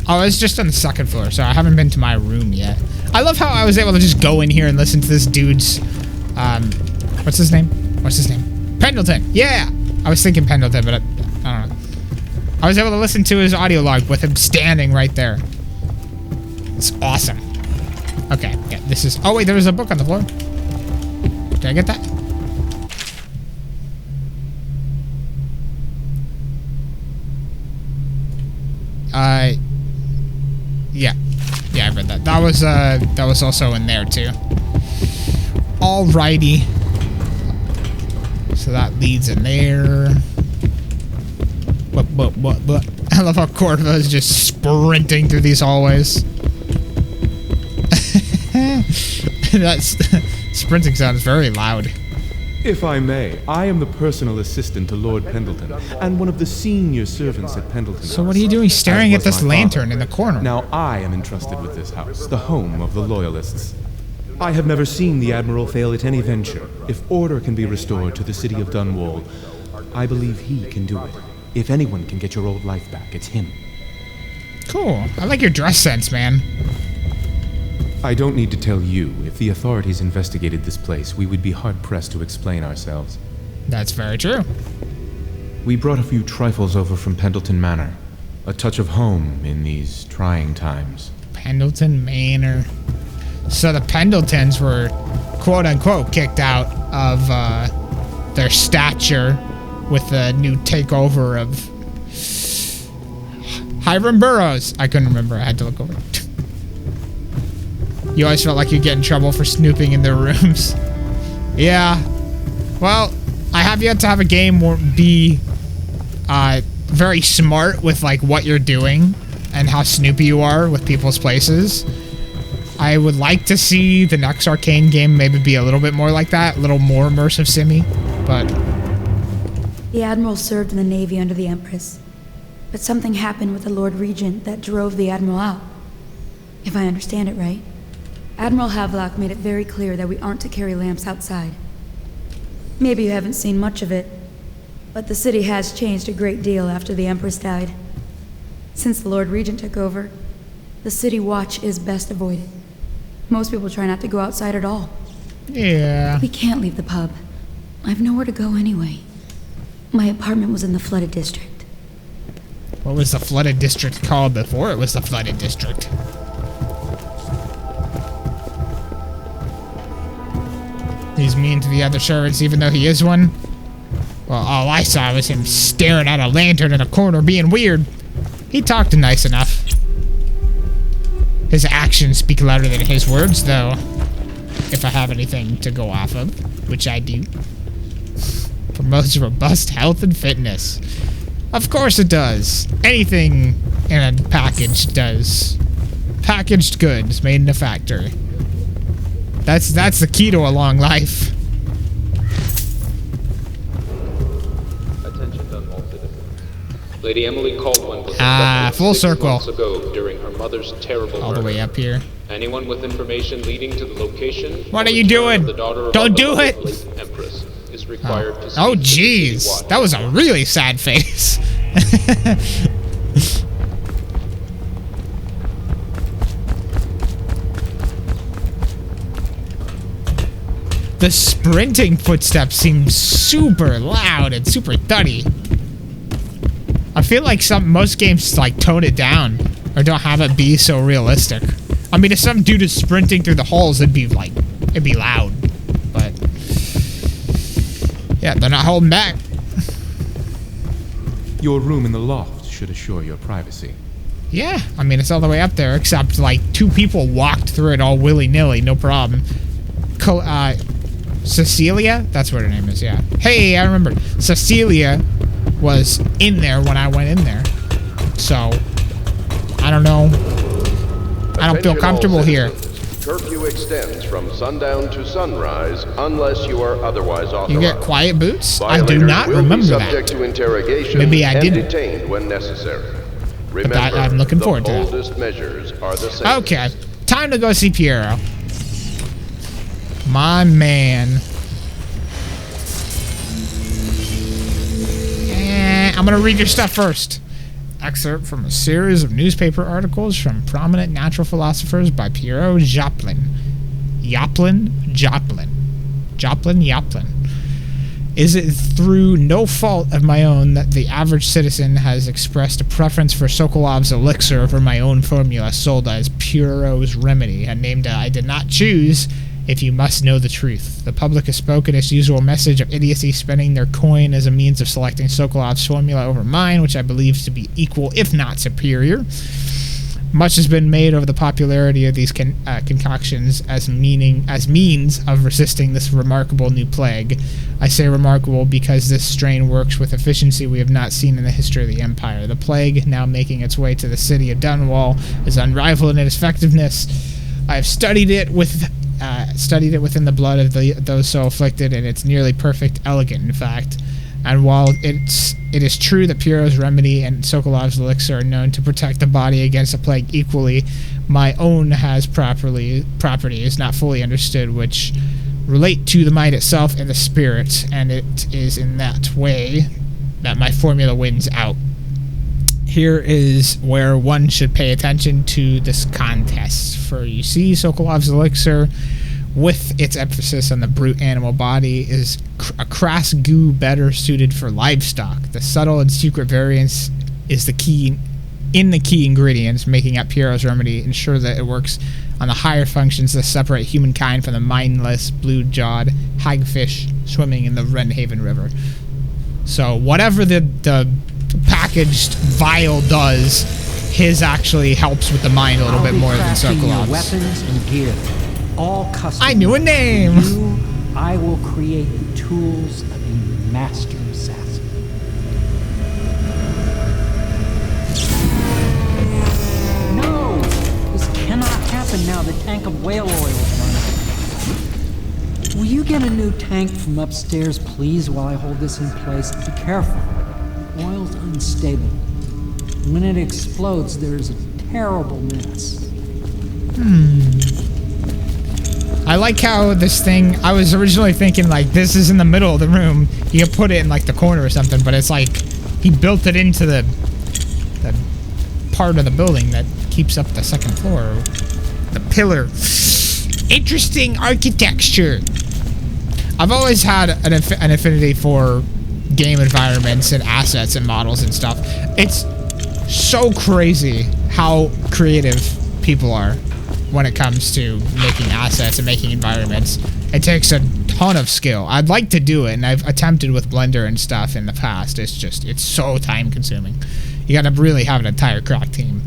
S1: oh, it's just on the second floor, so I haven't been to my room yet. I love how I was able to just go in here and listen to this dude's, what's his name? Pendleton. Yeah! I was thinking Pendleton, but I don't know. I was able to listen to his audio log with him standing right there. It's awesome. Okay, yeah, this is... Oh, wait, there was a book on the floor. Did I get that? Yeah. Yeah, I read that. That was also in there, too. Alrighty. So that leads in there. But. I love how Corvo is just sprinting through these hallways. That sprinting sound is very loud.
S22: If I may, I am the personal assistant to Lord Pendleton, and one of the senior servants at Pendleton.
S1: So what are you doing staring at this lantern in the corner?
S22: Now I am entrusted with this house, the home of the Loyalists. I have never seen the Admiral fail at any venture. If order can be restored to the city of Dunwall, I believe he can do it. If anyone can get your old life back, it's him.
S1: Cool. I like your dress sense, man.
S22: I don't need to tell you, if the authorities investigated this place, we would be hard-pressed to explain ourselves.
S1: That's very true.
S22: We brought a few trifles over from Pendleton Manor. A touch of home in these trying times.
S1: Pendleton Manor. So the Pendletons were, quote-unquote, kicked out of their stature with the new takeover of Hiram Burroughs. I couldn't remember. I had to look over. You always felt like you'd get in trouble for snooping in their rooms. Yeah. Well, I have yet to have a game be very smart with like what you're doing and how snoopy you are with people's places. I would like to see the next Arcane game maybe be a little bit more like that, a little more immersive simmy, but...
S2: The Admiral served in the Navy under the Empress, but something happened with the Lord Regent that drove the Admiral out. If I understand it right, Admiral Havelock made it very clear that we aren't to carry lamps outside. Maybe you haven't seen much of it, but the city has changed a great deal after the Empress died. Since the Lord Regent took over, the city watch is best avoided. Most people try not to go outside at all.
S1: Yeah.
S2: We can't leave the pub. I've nowhere to go anyway. My apartment was in the flooded district.
S1: What was the flooded district called before it was the flooded district? He's mean to the other servants even though he is one? Well, all I saw was him staring at a lantern in a corner being weird. He talked nice enough. His actions speak louder than his words, though. If I have anything to go off of, which I do. Promotes robust health and fitness. Of course it does. Anything in a package does. Packaged goods made in a factory. That's the key to a long life.
S19: Attention, Dunwall citizens. Lady Emily Caldwell was
S1: full circle.
S19: months ago during her mother's terrible
S1: All the way up here.
S19: Anyone with information leading to the location.
S1: What are you doing? Don't do it.
S19: Empress is required to
S1: Oh, jeez. That was a really sad face. The sprinting footsteps seem super loud and super thuddy. I feel like most games like tone it down or don't have it be so realistic. I mean, if some dude is sprinting through the halls, it'd be loud. But yeah, they're not holding back.
S22: Your room in the loft should assure your privacy.
S1: Yeah, I mean, it's all the way up there, except like 2 people walked through it all willy-nilly, no problem. Cecilia? That's what her name is, yeah. Hey, I remember. Cecilia was in there when I went in there. So, I don't know. I don't feel comfortable here.
S14: Curfew extends from sundown to sunrise unless you are otherwise authorized.
S1: You get quiet boots? I do not remember that.
S14: Subject to interrogation
S1: Maybe I didn't.
S14: and detained when necessary. Remember,
S1: I'm looking forward to that.
S14: The boldest measures are the same.
S1: Okay, time to go see Piero. My man. I'm gonna read your stuff first. Excerpt from a series of newspaper articles from prominent natural philosophers by Piero Joplin. Joplin? Is it through no fault of my own that the average citizen has expressed a preference for Sokolov's elixir over my own formula sold as Piero's Remedy, and named I did not choose, if you must know the truth? The public has spoken its usual message of idiocy, spending their coin as a means of selecting Sokolov's formula over mine, which I believe to be equal, if not superior. Much has been made over the popularity of these concoctions as means of resisting this remarkable new plague. I say remarkable because this strain works with efficiency we have not seen in the history of the Empire. The plague, now making its way to the city of Dunwall, is unrivaled in its effectiveness. I have studied it within the blood of those so afflicted, and it's nearly perfect, elegant, in fact. And while it is true that Piero's Remedy and Sokolov's elixir are known to protect the body against the plague equally, my own has properties not fully understood which relate to the mind itself and the spirit, and it is in that way that my formula wins out. Here is where one should pay attention to this contest, for you see, Sokolov's elixir, with its emphasis on the brute animal body, is a crass goo better suited for livestock. The subtle and secret variance is the key ingredients making up Piero's Remedy, ensure that it works on the higher functions that separate humankind from the mindless, blue-jawed hagfish swimming in the Wrenhaven River. So whatever the packaged vial does, his actually helps with the mind a little bit more than Sokolov's.
S7: Weapons and gear, all custom.
S1: I knew a name.
S7: You, I will create
S4: tools of a master assassin. No! This cannot happen now. The tank of whale oil is running. Will you get a new tank from upstairs, please, while I hold this in place? Be careful. The oil's unstable. When it explodes, there's a terrible mess.
S1: I like how this thing, I was originally thinking like this is in the middle of the room. You could put it in like the corner or something, but it's like he built it into the part of the building that keeps up the second floor. The pillar. Interesting architecture. I've always had an affinity for game environments and assets and models and stuff. It's so crazy how creative people are when it comes to making assets and making environments. It takes a ton of skill. I'd like to do it, and I've attempted with Blender and stuff in the past. It's so time consuming. You gotta really have an entire crack team.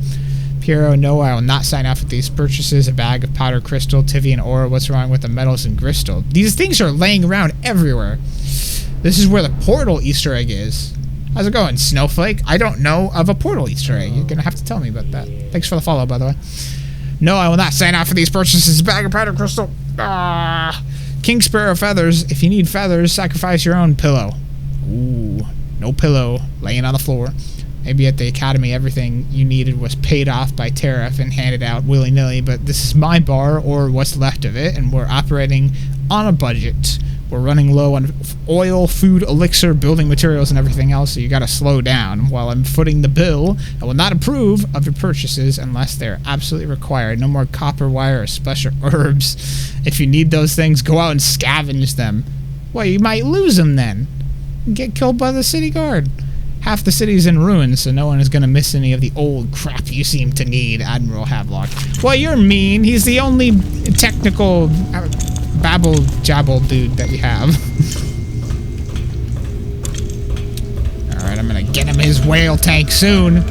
S1: Piero, no, I will not sign off with these purchases. A bag of powder crystal, Tivian ore. What's wrong with the metals and crystal? These things are laying around everywhere. This is where the portal Easter egg is. How's it going, Snowflake? I don't know of a portal Easter egg. You're gonna have to tell me about that. Thanks for the follow, by the way. No, I will not sign off for these purchases. Bag of powder crystal. King Sparrow feathers. If you need feathers, sacrifice your own pillow. Ooh, no pillow laying on the floor. Maybe at the academy everything you needed was paid off by tariff and handed out willy-nilly, but this is my bar, or what's left of it, and we're operating on a budget. We're running low on oil, food, elixir, building materials, and everything else, so you gotta slow down. While I'm footing the bill, I will not approve of your purchases unless they're absolutely required. No more copper wire or special herbs. If you need those things, go out and scavenge them. Well, you might lose them then. Get killed by the city guard. Half the city's in ruins, so no one is gonna miss any of the old crap you seem to need, Admiral Havelock. Well, you're mean. He's the only technical babble-jabble dude that you have. Alright, I'm gonna get him his whale tank soon.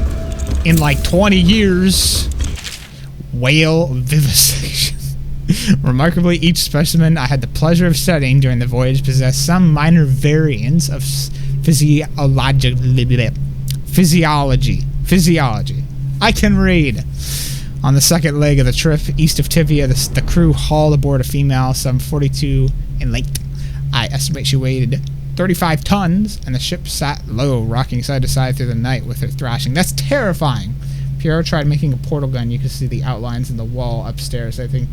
S1: In like 20 years. Whale vivisection. Remarkably, each specimen I had the pleasure of studying during the voyage possessed some minor variants of physiology. I can read. On the second leg of the trip, east of Tivia, the crew hauled aboard a female, some 42 in length. I estimate she weighed 35 tons, and the ship sat low, rocking side to side through the night with her thrashing. That's terrifying. Piero tried making a portal gun. You can see the outlines in the wall upstairs, I think,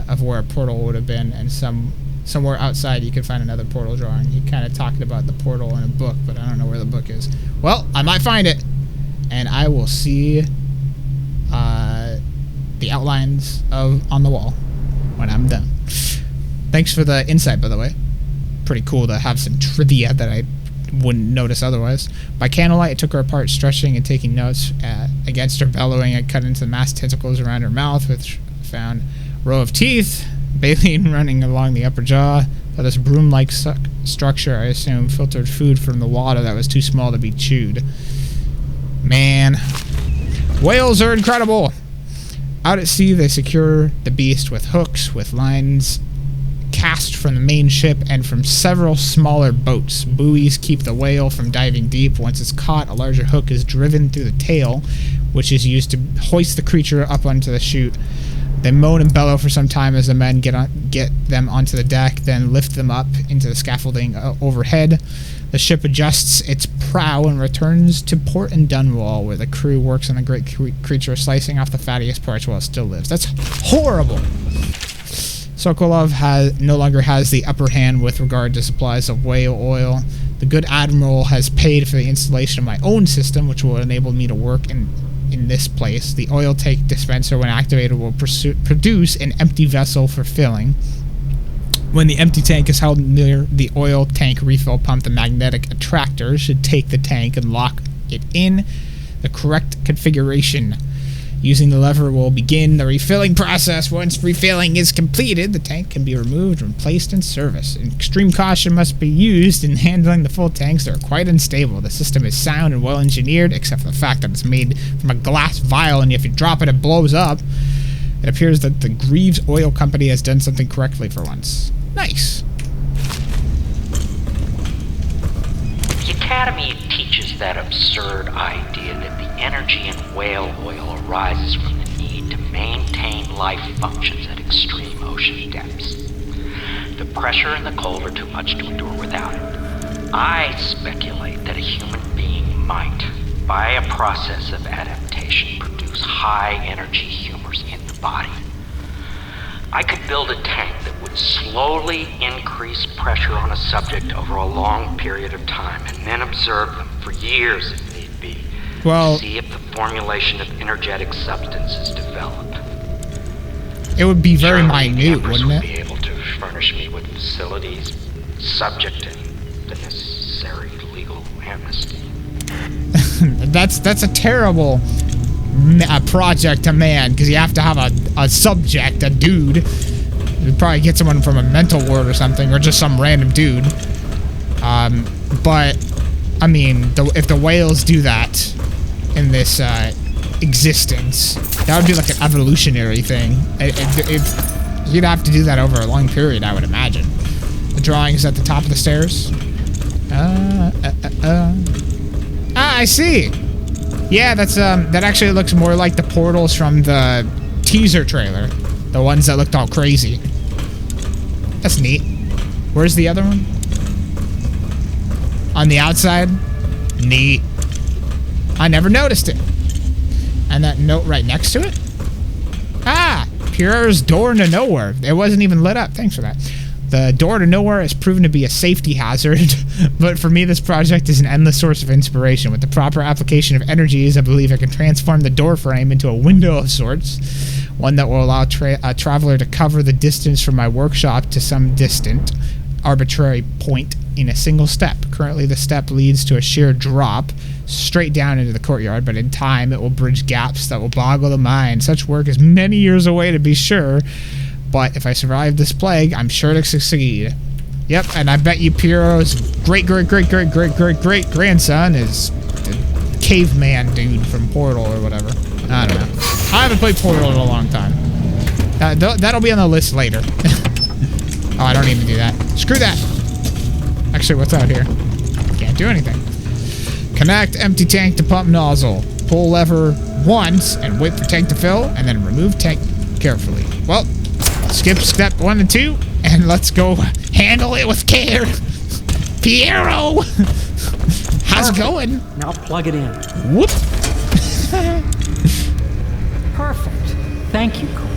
S1: of where a portal would have been, and somewhere outside you can find another portal drawing. He kind of talked about the portal in a book, but I don't know where the book is. Well, I might find it, and I will see the outlines on the wall when I'm done. Thanks for the insight, by the way. Pretty cool to have some trivia that I wouldn't notice otherwise. By candlelight, I took her apart, stretching and taking notes. Against her bellowing, I cut into the mass tentacles around her mouth, which found a row of teeth, baleen running along the upper jaw. For this broom-like structure, I assume, filtered food from the water that was too small to be chewed. Man, whales are incredible. Out at sea, they secure the beast with hooks, with lines cast from the main ship and from several smaller boats. Buoys keep the whale from diving deep. Once it's caught, a larger hook is driven through the tail, which is used to hoist the creature up onto the chute. They moan and bellow for some time as the men get them onto the deck, then lift them up into the scaffolding overhead. The ship adjusts its prow and returns to port in Dunwall, where the crew works on the great creature, slicing off the fattiest parts while it still lives. That's horrible! Sokolov no longer has the upper hand with regard to supplies of whale oil. The good admiral has paid for the installation of my own system, which will enable me to work in this place. The oil tank dispenser, when activated, will produce an empty vessel for filling. When the empty tank is held near the oil tank refill pump, the magnetic attractor should take the tank and lock it in the correct configuration. Using the lever will begin the refilling process. Once refilling is completed, the tank can be removed and placed in service. Extreme caution must be used in handling the full tanks. They are quite unstable. The system is sound and well engineered, except for the fact that it's made from a glass vial, and if you drop it, it blows up. It appears that the Greaves Oil Company has done something correctly for once. Nice.
S21: Academy teaches that absurd idea that the energy in whale oil arises from the need to maintain life functions at extreme ocean depths. The pressure and the cold are too much to endure without it. I speculate that a human being might, by a process of adaptation, produce high-energy humors in the body. I could build a tank that would slowly increase pressure on a subject over a long period of time and then observe them for years if need be.
S1: Well,
S21: to see if the formulation of energetic substance is developed.
S1: It would be very
S21: Surely the
S1: minute,
S21: Empress
S1: wouldn't
S21: would
S1: it?
S21: be able to furnish me with facilities subject to the necessary legal amnesty.
S1: That's a terrible project to man, because you have to have a subject, a dude. You'd probably get someone from a mental ward or something, or just some random dude. But I mean, if the whales do that in this existence, that would be like an evolutionary thing. If you'd have to do that over a long period, I would imagine. The drawing is at the top of the stairs. I see. Yeah, that's that actually looks more like the portals from the teaser trailer. The ones that looked all crazy. That's neat. Where's the other one? On the outside? Neat. I never noticed it. And that note right next to it? Ah! Pierre's door to nowhere. It wasn't even lit up. Thanks for that. The door to nowhere has proven to be a safety hazard, but for me this project is an endless source of inspiration. With the proper application of energies, I believe I can transform the door frame into a window of sorts, one that will allow a traveler to cover the distance from my workshop to some distant, arbitrary point in a single step. Currently the step leads to a sheer drop straight down into the courtyard, but in time it will bridge gaps that will boggle the mind. Such work is many years away to be sure, but if I survive this plague, I'm sure to succeed. Yep, and I bet you Piero's great-great-great-great-great-great-grandson is the caveman dude from Portal or whatever. I don't know. I haven't played Portal in a long time. That'll be on the list later. Oh, I don't even do that. Screw that. Actually, what's out here? Can't do anything. Connect empty tank to pump nozzle. Pull lever once and wait for tank to fill, and then remove tank carefully. Well, skip step 1 and 2, and let's go handle it with care. Piero! How's it going?
S4: Now plug it in.
S1: Whoop!
S4: Perfect. Thank you, Cole.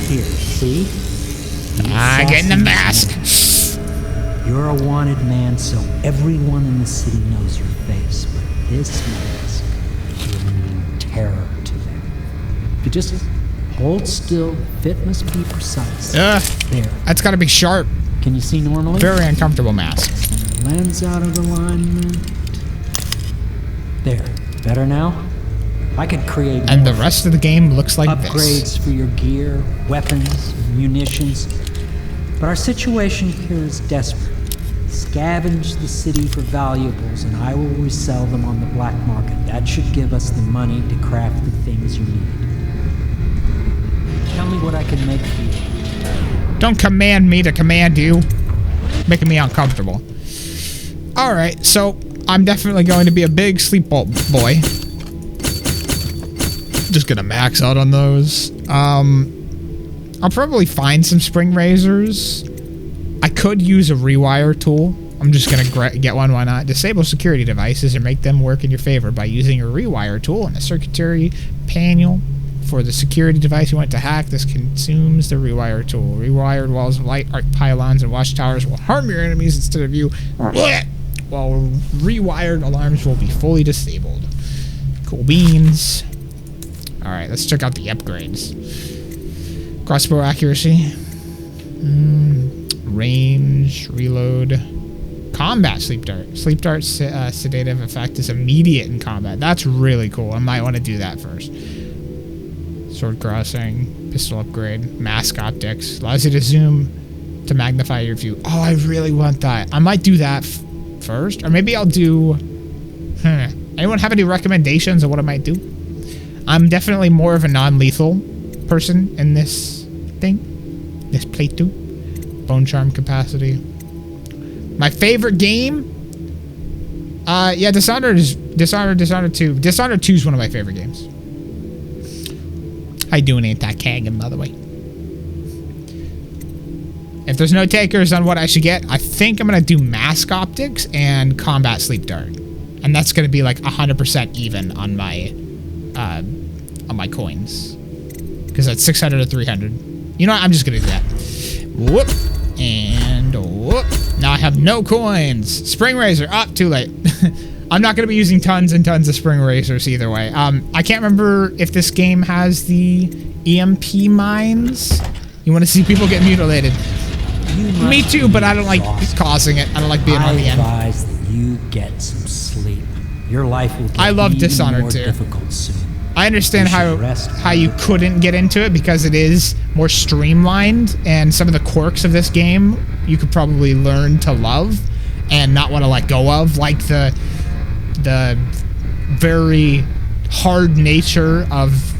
S4: Here, see?
S1: Getting the mask.
S4: You're a wanted man, so everyone in the city knows your face, but this mask will mean terror to them. If you just hold still, fit must be precise. There.
S1: That's gotta be sharp.
S4: Can you see normally?
S1: Very uncomfortable mask.
S4: Lens out of alignment. There. Better now? I could create
S1: And the rest of the game looks like
S4: upgrades
S1: this.
S4: for your gear, weapons, munitions. But our situation here is desperate. Scavenge the city for valuables and I will resell them on the black market. That should give us the money to craft the things you need. Tell me what I can make for you.
S1: Don't command me to command you. Making me uncomfortable. Alright, so I'm definitely going to be a big sleep boy. Just gonna max out on those. I'll probably find some spring razors. I could use a rewire tool. I'm just gonna get one, why not? Disable security devices and make them work in your favor by using a rewire tool and a circuitry panel. For the security device you want to hack, this consumes the rewire tool. Rewired walls of light, arc pylons, and watchtowers will harm your enemies instead of you. While rewired alarms will be fully disabled. Cool beans. Alright, let's check out the upgrades. Crossbow accuracy. Range, reload. Combat sleep dart. Sleep dart's sedative effect is immediate in combat. That's really cool. I might want to do that first. Sword crossing, pistol upgrade, mask optics. Allows you to zoom to magnify your view. Oh, I really want that. I might do that first. Or maybe I'll do... Anyone have any recommendations of what I might do? I'm definitely more of a non-lethal person in this thing. This playthrough. Bone charm capacity. My favorite game Yeah, Dishonored 2. Dishonored 2 is one of my favorite games. How you doing, Anti-Kagan, by the way? If there's no takers on what I should get, I think I'm going to do Mask Optics and Combat Sleep Dart. And that's going to be like 100% even on my coins. Because that's 600 to 300. You know what? I'm just going to do that. Whoop. And whoop. Now I have no coins. Spring Razor. Oh, too late. I'm not going to be using tons and tons of Spring Razors either way. I can't remember if this game has the EMP mines. You want to see people get mutilated. Me too, but I don't like causing it. I don't like being on the end.
S3: I advise that you get some sleep. Your life will get
S1: I love
S3: even
S1: Dishonored
S3: more
S1: 2.
S3: difficult soon.
S1: I understand how you couldn't get into it because it is more streamlined, and some of the quirks of this game you could probably learn to love and not want to let go of, like the very hard nature of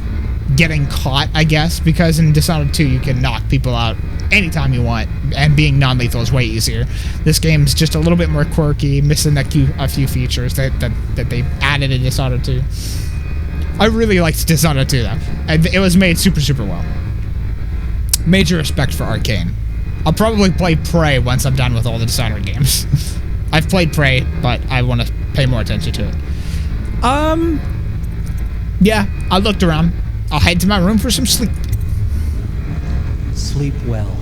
S1: getting caught, I guess, because in Dishonored 2 you can knock people out anytime you want, and being non-lethal is way easier. This game's just a little bit more quirky, missing a few features that they added in Dishonored 2. I really liked Dishonored 2 though. It was made super, super well. Major respect for Arcane. I'll probably play Prey once I'm done with all the Dishonored games. I've played Prey, but I want to pay more attention to it. Yeah, I looked around. I'll head to my room for some sleep.
S3: Sleep well.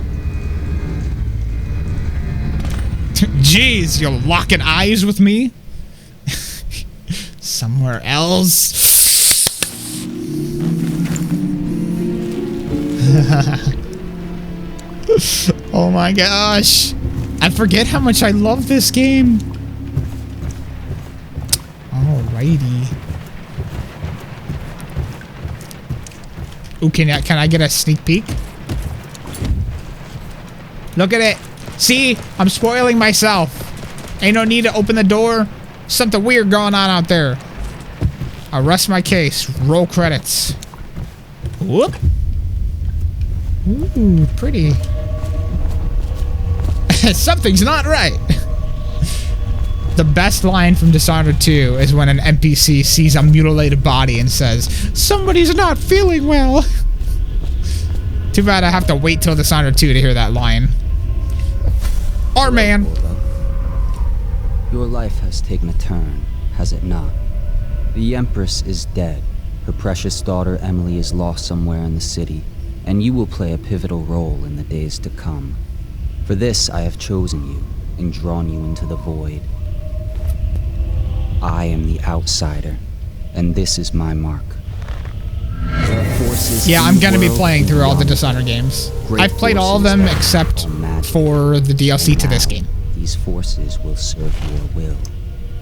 S1: Jeez, you're locking eyes with me? Somewhere else? Oh my gosh. I forget how much I love this game. Alrighty. Ooh, can I get a sneak peek? Look at it. See? I'm spoiling myself. Ain't no need to open the door. Something weird going on out there. I'll rest my case. Roll credits. Whoop. Ooh, pretty. Something's not right. The best line from Dishonored 2 is when an NPC sees a mutilated body and says, "Somebody's not feeling well." Too bad I have to wait till Dishonored 2 to hear that line. Our man.
S7: Your life has taken a turn, has it not? The Empress is dead. Her precious daughter Emily is lost somewhere in the city, and you will play a pivotal role in the days to come. For this I have chosen you and drawn you into the void. I am the outsider, and this is my mark. There are forces
S1: Yeah,
S7: in
S1: I'm
S7: the
S1: gonna be
S7: world
S1: playing through all the
S7: beyond.
S1: Dishonored games.
S7: Great
S1: I've played all of
S7: forces
S1: them
S7: that
S1: except
S7: are magic.
S1: for the DLC to this
S7: Now,
S1: game.
S7: These forces will serve your will.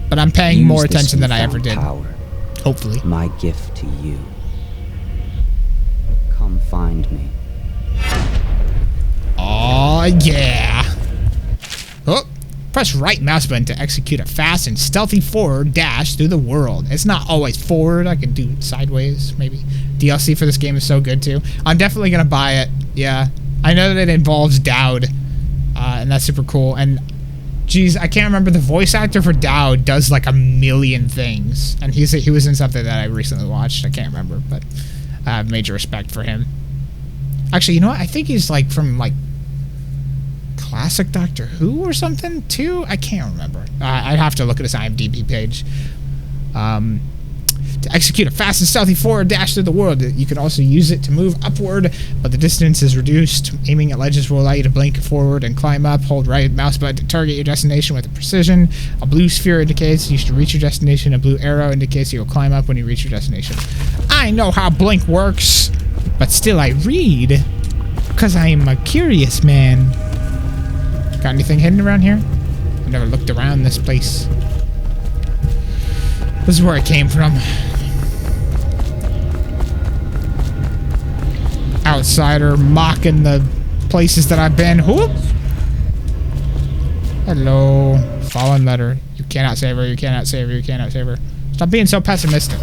S1: But I'm paying
S7: Use
S1: more
S7: this
S1: attention than I ever
S7: newfound
S1: did.
S7: Power,
S1: hopefully.
S7: My gift to you. Come find me.
S1: Oh yeah. Oh, press right mouse button to execute a fast and stealthy forward dash through the world. It's not always forward. I can do sideways, maybe. DLC for this game is so good too. I'm definitely gonna buy it. Yeah, I know that it involves Dowd, and that's super cool. And geez, I can't remember, the voice actor for Dowd does like a million things, and he was in something that I recently watched. I can't remember, but I have major respect for him. Actually, you know what? I think he's like from like classic Doctor Who or something too. I can't remember. I'd have to look at his IMDb page. To execute a fast and stealthy forward dash through the world, you can also use it to move upward, but the distance is reduced. Aiming at ledges will allow you to blink forward and climb up. Hold right mouse button to target your destination with precision. A blue sphere indicates you should reach your destination. A blue arrow indicates you will climb up when you reach your destination. I know how blink works, but still I read, because I am a curious man. Got anything hidden around here? I've never looked around this place. This is where I came from. Outsider mocking the places that I've been. Whoop! Hello. Fallen letter. You cannot save her. You cannot save her. You cannot save her. Stop being so pessimistic.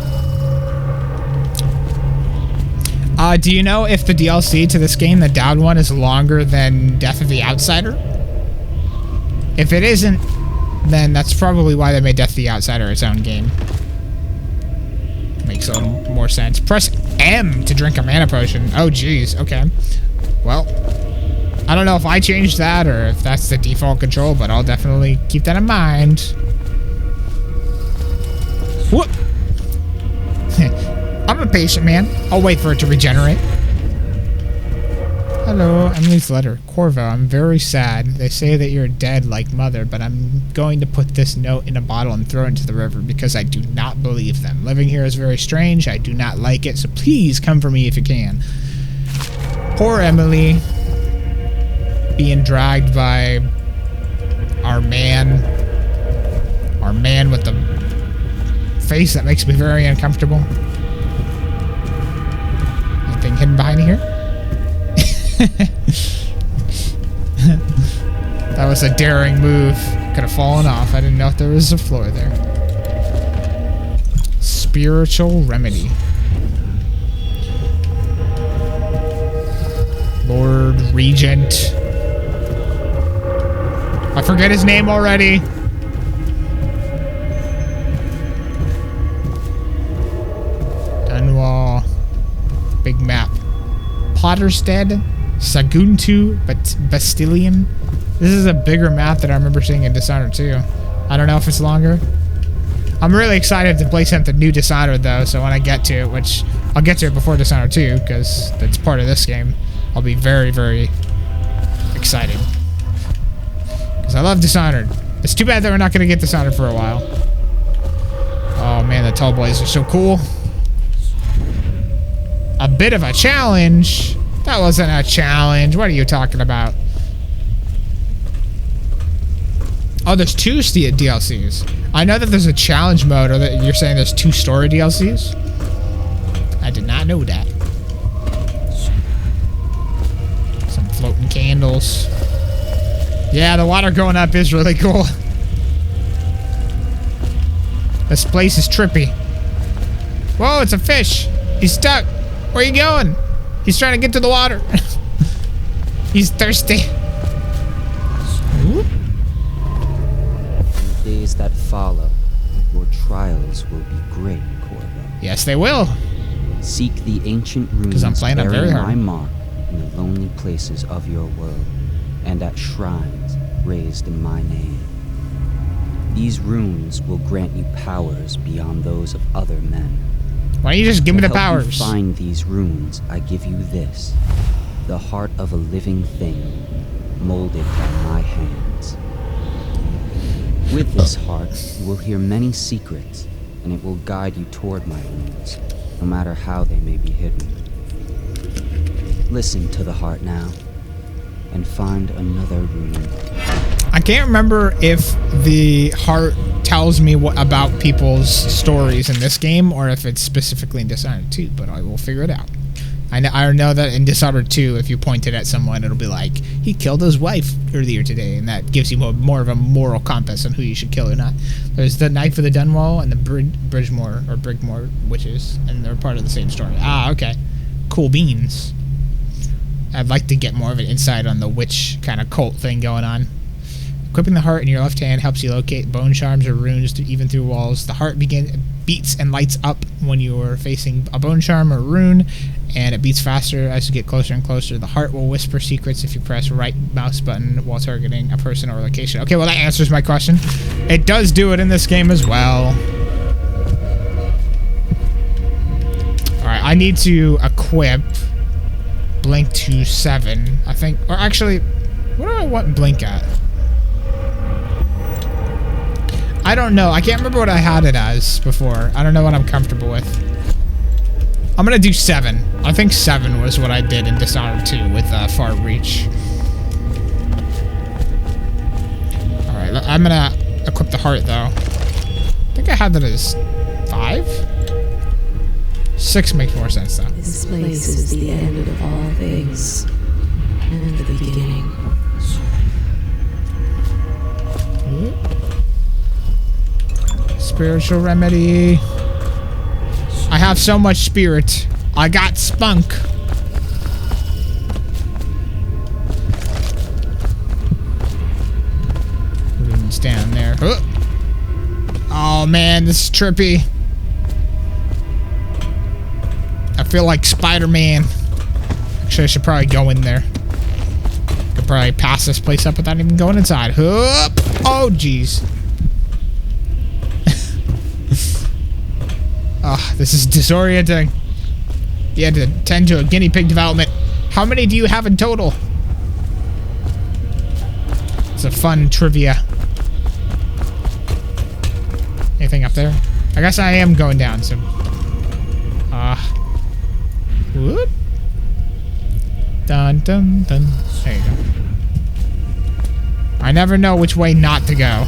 S1: Do you know if the DLC to this game, the Dowd one, is longer than Death of the Outsider? If it isn't, then that's probably why they made Death the Outsider its own game. Makes a little more sense. Press M to drink a mana potion. Oh, jeez. Okay. Well, I don't know if I changed that or if that's the default control, but I'll definitely keep that in mind. Whoop! I'm a patient man. I'll wait for it to regenerate. Hello, Emily's letter. Corvo, I'm very sad. They say that you're dead like mother, but I'm going to put this note in a bottle and throw it into the river because I do not believe them. Living here is very strange. I do not like it, so please come for me if you can. Poor Emily. Being dragged by our man. Our man with the face that makes me very uncomfortable. Anything hidden behind here? That was a daring move. Could have fallen off. I didn't know if there was a floor there. Spiritual remedy. Lord Regent. I forget his name already. Dunwall. Big map. Potterstead. Saguntu, Bastilian. This is a bigger map that I remember seeing in Dishonored 2. I don't know if it's longer. I'm really excited to play something new Dishonored though, so when I get to it, which I'll get to it before Dishonored 2, because that's part of this game, I'll be very, very excited. Because I love Dishonored. It's too bad that we're not going to get Dishonored for a while. Oh man, the tall boys are so cool. A bit of a challenge. That wasn't a challenge. What are you talking about? Oh, there's two DLCs. I know that there's a challenge mode, or that you're saying there's 2 story DLCs. I did not know that. Some floating candles. Yeah, the water going up is really cool. This place is trippy. Whoa, it's a fish. He's stuck. Where are you going? He's trying to get to the water. He's thirsty. Ooh.
S7: In the days that follow, your trials will be great, Corvo.
S1: Yes, they will.
S7: Seek the ancient runes bearing my mark in the lonely places of your world, and at shrines raised in my name. These runes will grant you powers beyond those of other men.
S1: Why don't you just give me the powers?
S7: To find these runes, I give you this. The heart of a living thing, molded by my hands. With this heart, you will hear many secrets, and it will guide you toward my runes, no matter how they may be hidden. Listen to the heart now, and find another rune.
S1: I can't remember if the heart tells me what about people's stories in this game, or if it's specifically in Dishonored 2, but I will figure it out. I know that in Dishonored 2, if you point it at someone, it'll be like, he killed his wife earlier today, and that gives you more of a moral compass on who you should kill or not. There's the Knife of the Dunwall and the Brigmore witches, and they're part of the same story. Ah, okay. Cool beans. I'd like to get more of an insight on the witch kind of cult thing going on. Equipping the heart in your left hand helps you locate bone charms or runes even through walls. The heart beats and lights up when you are facing a bone charm or rune, and it beats faster as you get closer and closer. The heart will whisper secrets if you press right mouse button while targeting a person or location. Okay, well that answers my question. It does do it in this game as well. Alright, I need to equip Blink to 7, I think. Or actually, what do I want Blink at? I don't know. I can't remember what I had it as before. I don't know what I'm comfortable with. I'm gonna do 7. I think 7 was what I did in Dishonored 2 with Far Reach. Alright, I'm gonna equip the heart though. I think I had that as 5? 6 makes more sense though.
S8: This place is the end of all things, and the beginning.
S1: Spiritual remedy. I have so much spirit. I got spunk. runes down there. Huh. Oh man, this is trippy. I feel like Spider-Man. Actually, I should probably go in there. Could probably pass this place up without even going inside. Hup. Oh, jeez. Oh, this is disorienting. You had to tend to a guinea pig development. How many do you have in total? It's a fun trivia. Anything up there? I guess I am going down, so... Whoop. Dun, dun, dun. There you go. I never know which way not to go.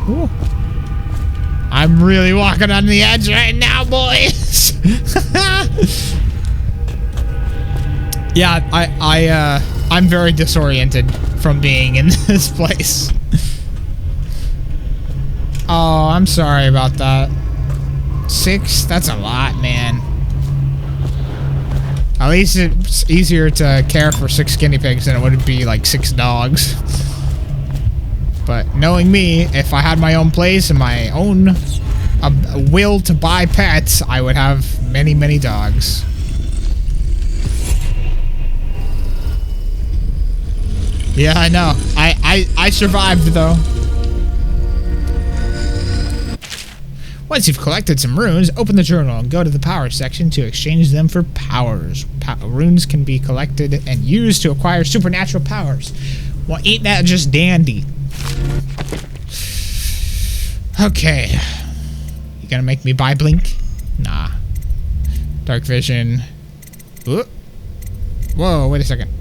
S1: Ooh. I'm really walking on the edge right now, boys. Yeah, I'm very disoriented from being in this place. Oh, I'm sorry about that. 6? That's a lot, man. At least it's easier to care for 6 guinea pigs than it would be like 6 dogs. But knowing me, if I had my own place and my own will to buy pets, I would have many, many dogs. Yeah, I know. I survived, though. Once you've collected some runes, open the journal and go to the power section to exchange them for powers. Runes can be collected and used to acquire supernatural powers. Well, ain't that just dandy? Okay. You gonna make me buy Blink? Nah. Dark vision. Ooh. Whoa, wait a second.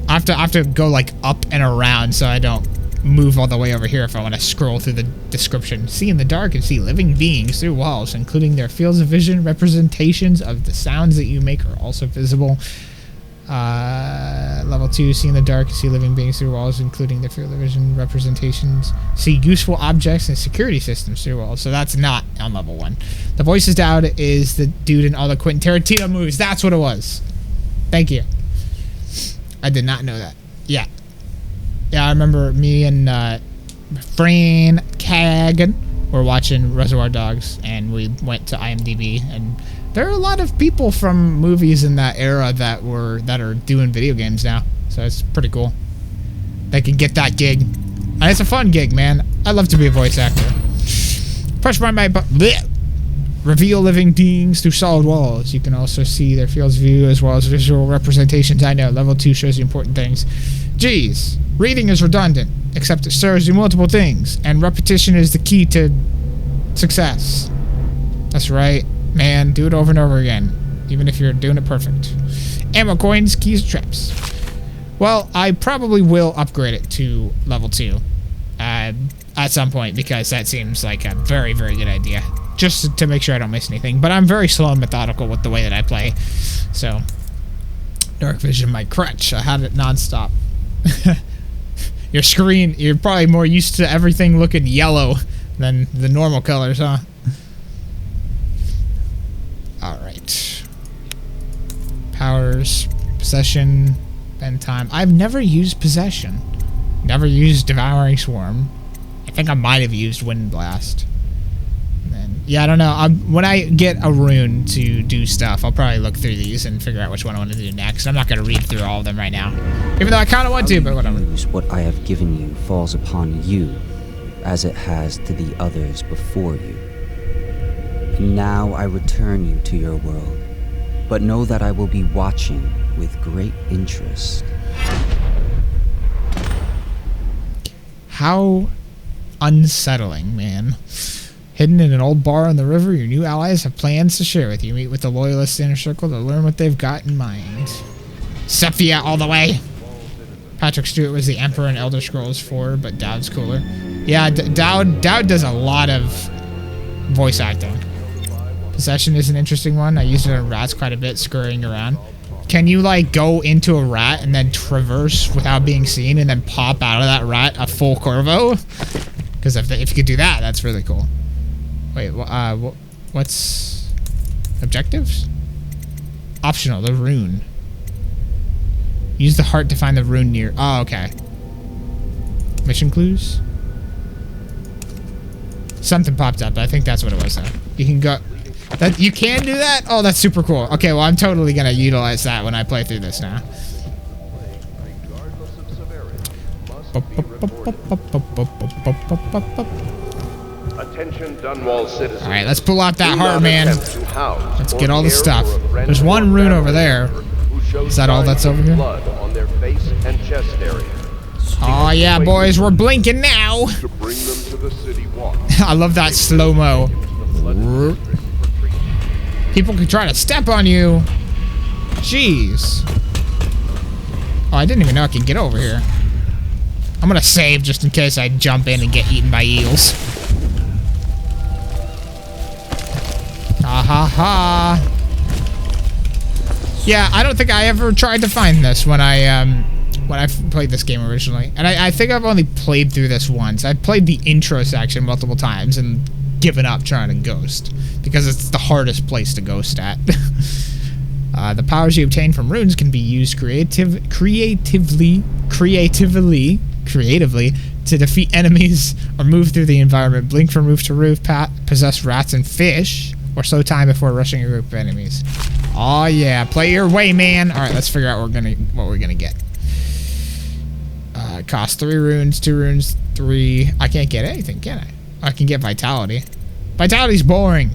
S1: I have to go like up and around so I don't move all the way over here if I want to scroll through the description. See in the dark and see living beings through walls, including their fields of vision. Representations of the sounds that you make are also visible. Level 2, see in the dark and see living beings through walls, including their field of vision. Representations. See useful objects and security systems through walls. So that's not on level 1. The voices down is the dude in all the Quentin Tarantino movies. That's what it was. Thank you. I did not know that. Yeah. Yeah, I remember me and Fran Kagan were watching Reservoir Dogs, and we went to IMDb, and there are a lot of people from movies in that era that are doing video games now. So it's pretty cool. They can get that gig. And it's a fun gig, man. I love to be a voice actor. Press my button. Reveal living beings through solid walls. You can also see their fields of view as well as visual representations. I know, level 2 shows you important things. Geez, reading is redundant, except it serves you multiple things, and repetition is the key to success. That's right, man, do it over and over again, even if you're doing it perfect. Ammo coins, keys, traps. Well, I probably will upgrade it to level 2 at some point, because that seems like a very, very good idea. Just to make sure I don't miss anything. But I'm very slow and methodical with the way that I play. So, dark vision, my crutch. I had it nonstop. Your screen, you're probably more used to everything looking yellow than the normal colors, huh? Alright. Powers, possession, spend time. I've never used possession. Never used devouring swarm. I think I might have used wind blast. Yeah, I don't know. When I get a rune to do stuff, I'll probably look through these and figure out which one I want to do next. I'm not going to read through all of them right now. Even though I kind of want to, but whatever.
S7: What I have given you falls upon you, as it has to the others before you. And now I return you to your world, but know that I will be watching with great interest.
S1: How unsettling, man. Hidden in an old bar on the river, your new allies have plans to share with you. Meet with the Loyalist Inner Circle to learn what they've got in mind. Sepia all the way! Patrick Stewart was the Emperor in Elder Scrolls 4, but Dowd's cooler. Yeah, Dowd does a lot of voice acting. Possession is an interesting one. I used it on rats quite a bit, scurrying around. Can you, like, go into a rat and then traverse without being seen and then pop out of that rat a full Corvo? Because if you could do that, that's really cool. Wait, what's objectives? Optional, the rune. Use the heart to find the rune near. Oh, okay. Mission clues? Something popped up. I think that's what it was, though. You can go... That, you can do that? Oh, that's super cool. Okay, well, I'm totally going to utilize that when I play through this now.
S5: Attention Dunwall citizens.
S1: Alright, let's pull out that heart, man. Let's get all the stuff. There's one rune over there. Is that all that's over here? Oh yeah, boys, we're blinking now. I love that slow-mo. People can try to step on you. Jeez. Oh, I didn't even know I could get over here. I'm gonna save just in case I jump in and get eaten by eels. Ha ha ha. Yeah, I don't think I ever tried to find this when I played this game originally. And I think I've only played through this once. I've played the intro section multiple times and given up trying to ghost. Because it's the hardest place to ghost at. The powers you obtain from runes can be used creatively to defeat enemies or move through the environment. Blink from roof to roof, possess rats and fish, or slow time before rushing a group of enemies. Oh yeah, play your way, man. All right, let's figure out what we're gonna get. Cost 3 runes, 2 runes, 3. I can't get anything, can I? I can get vitality. Vitality's boring.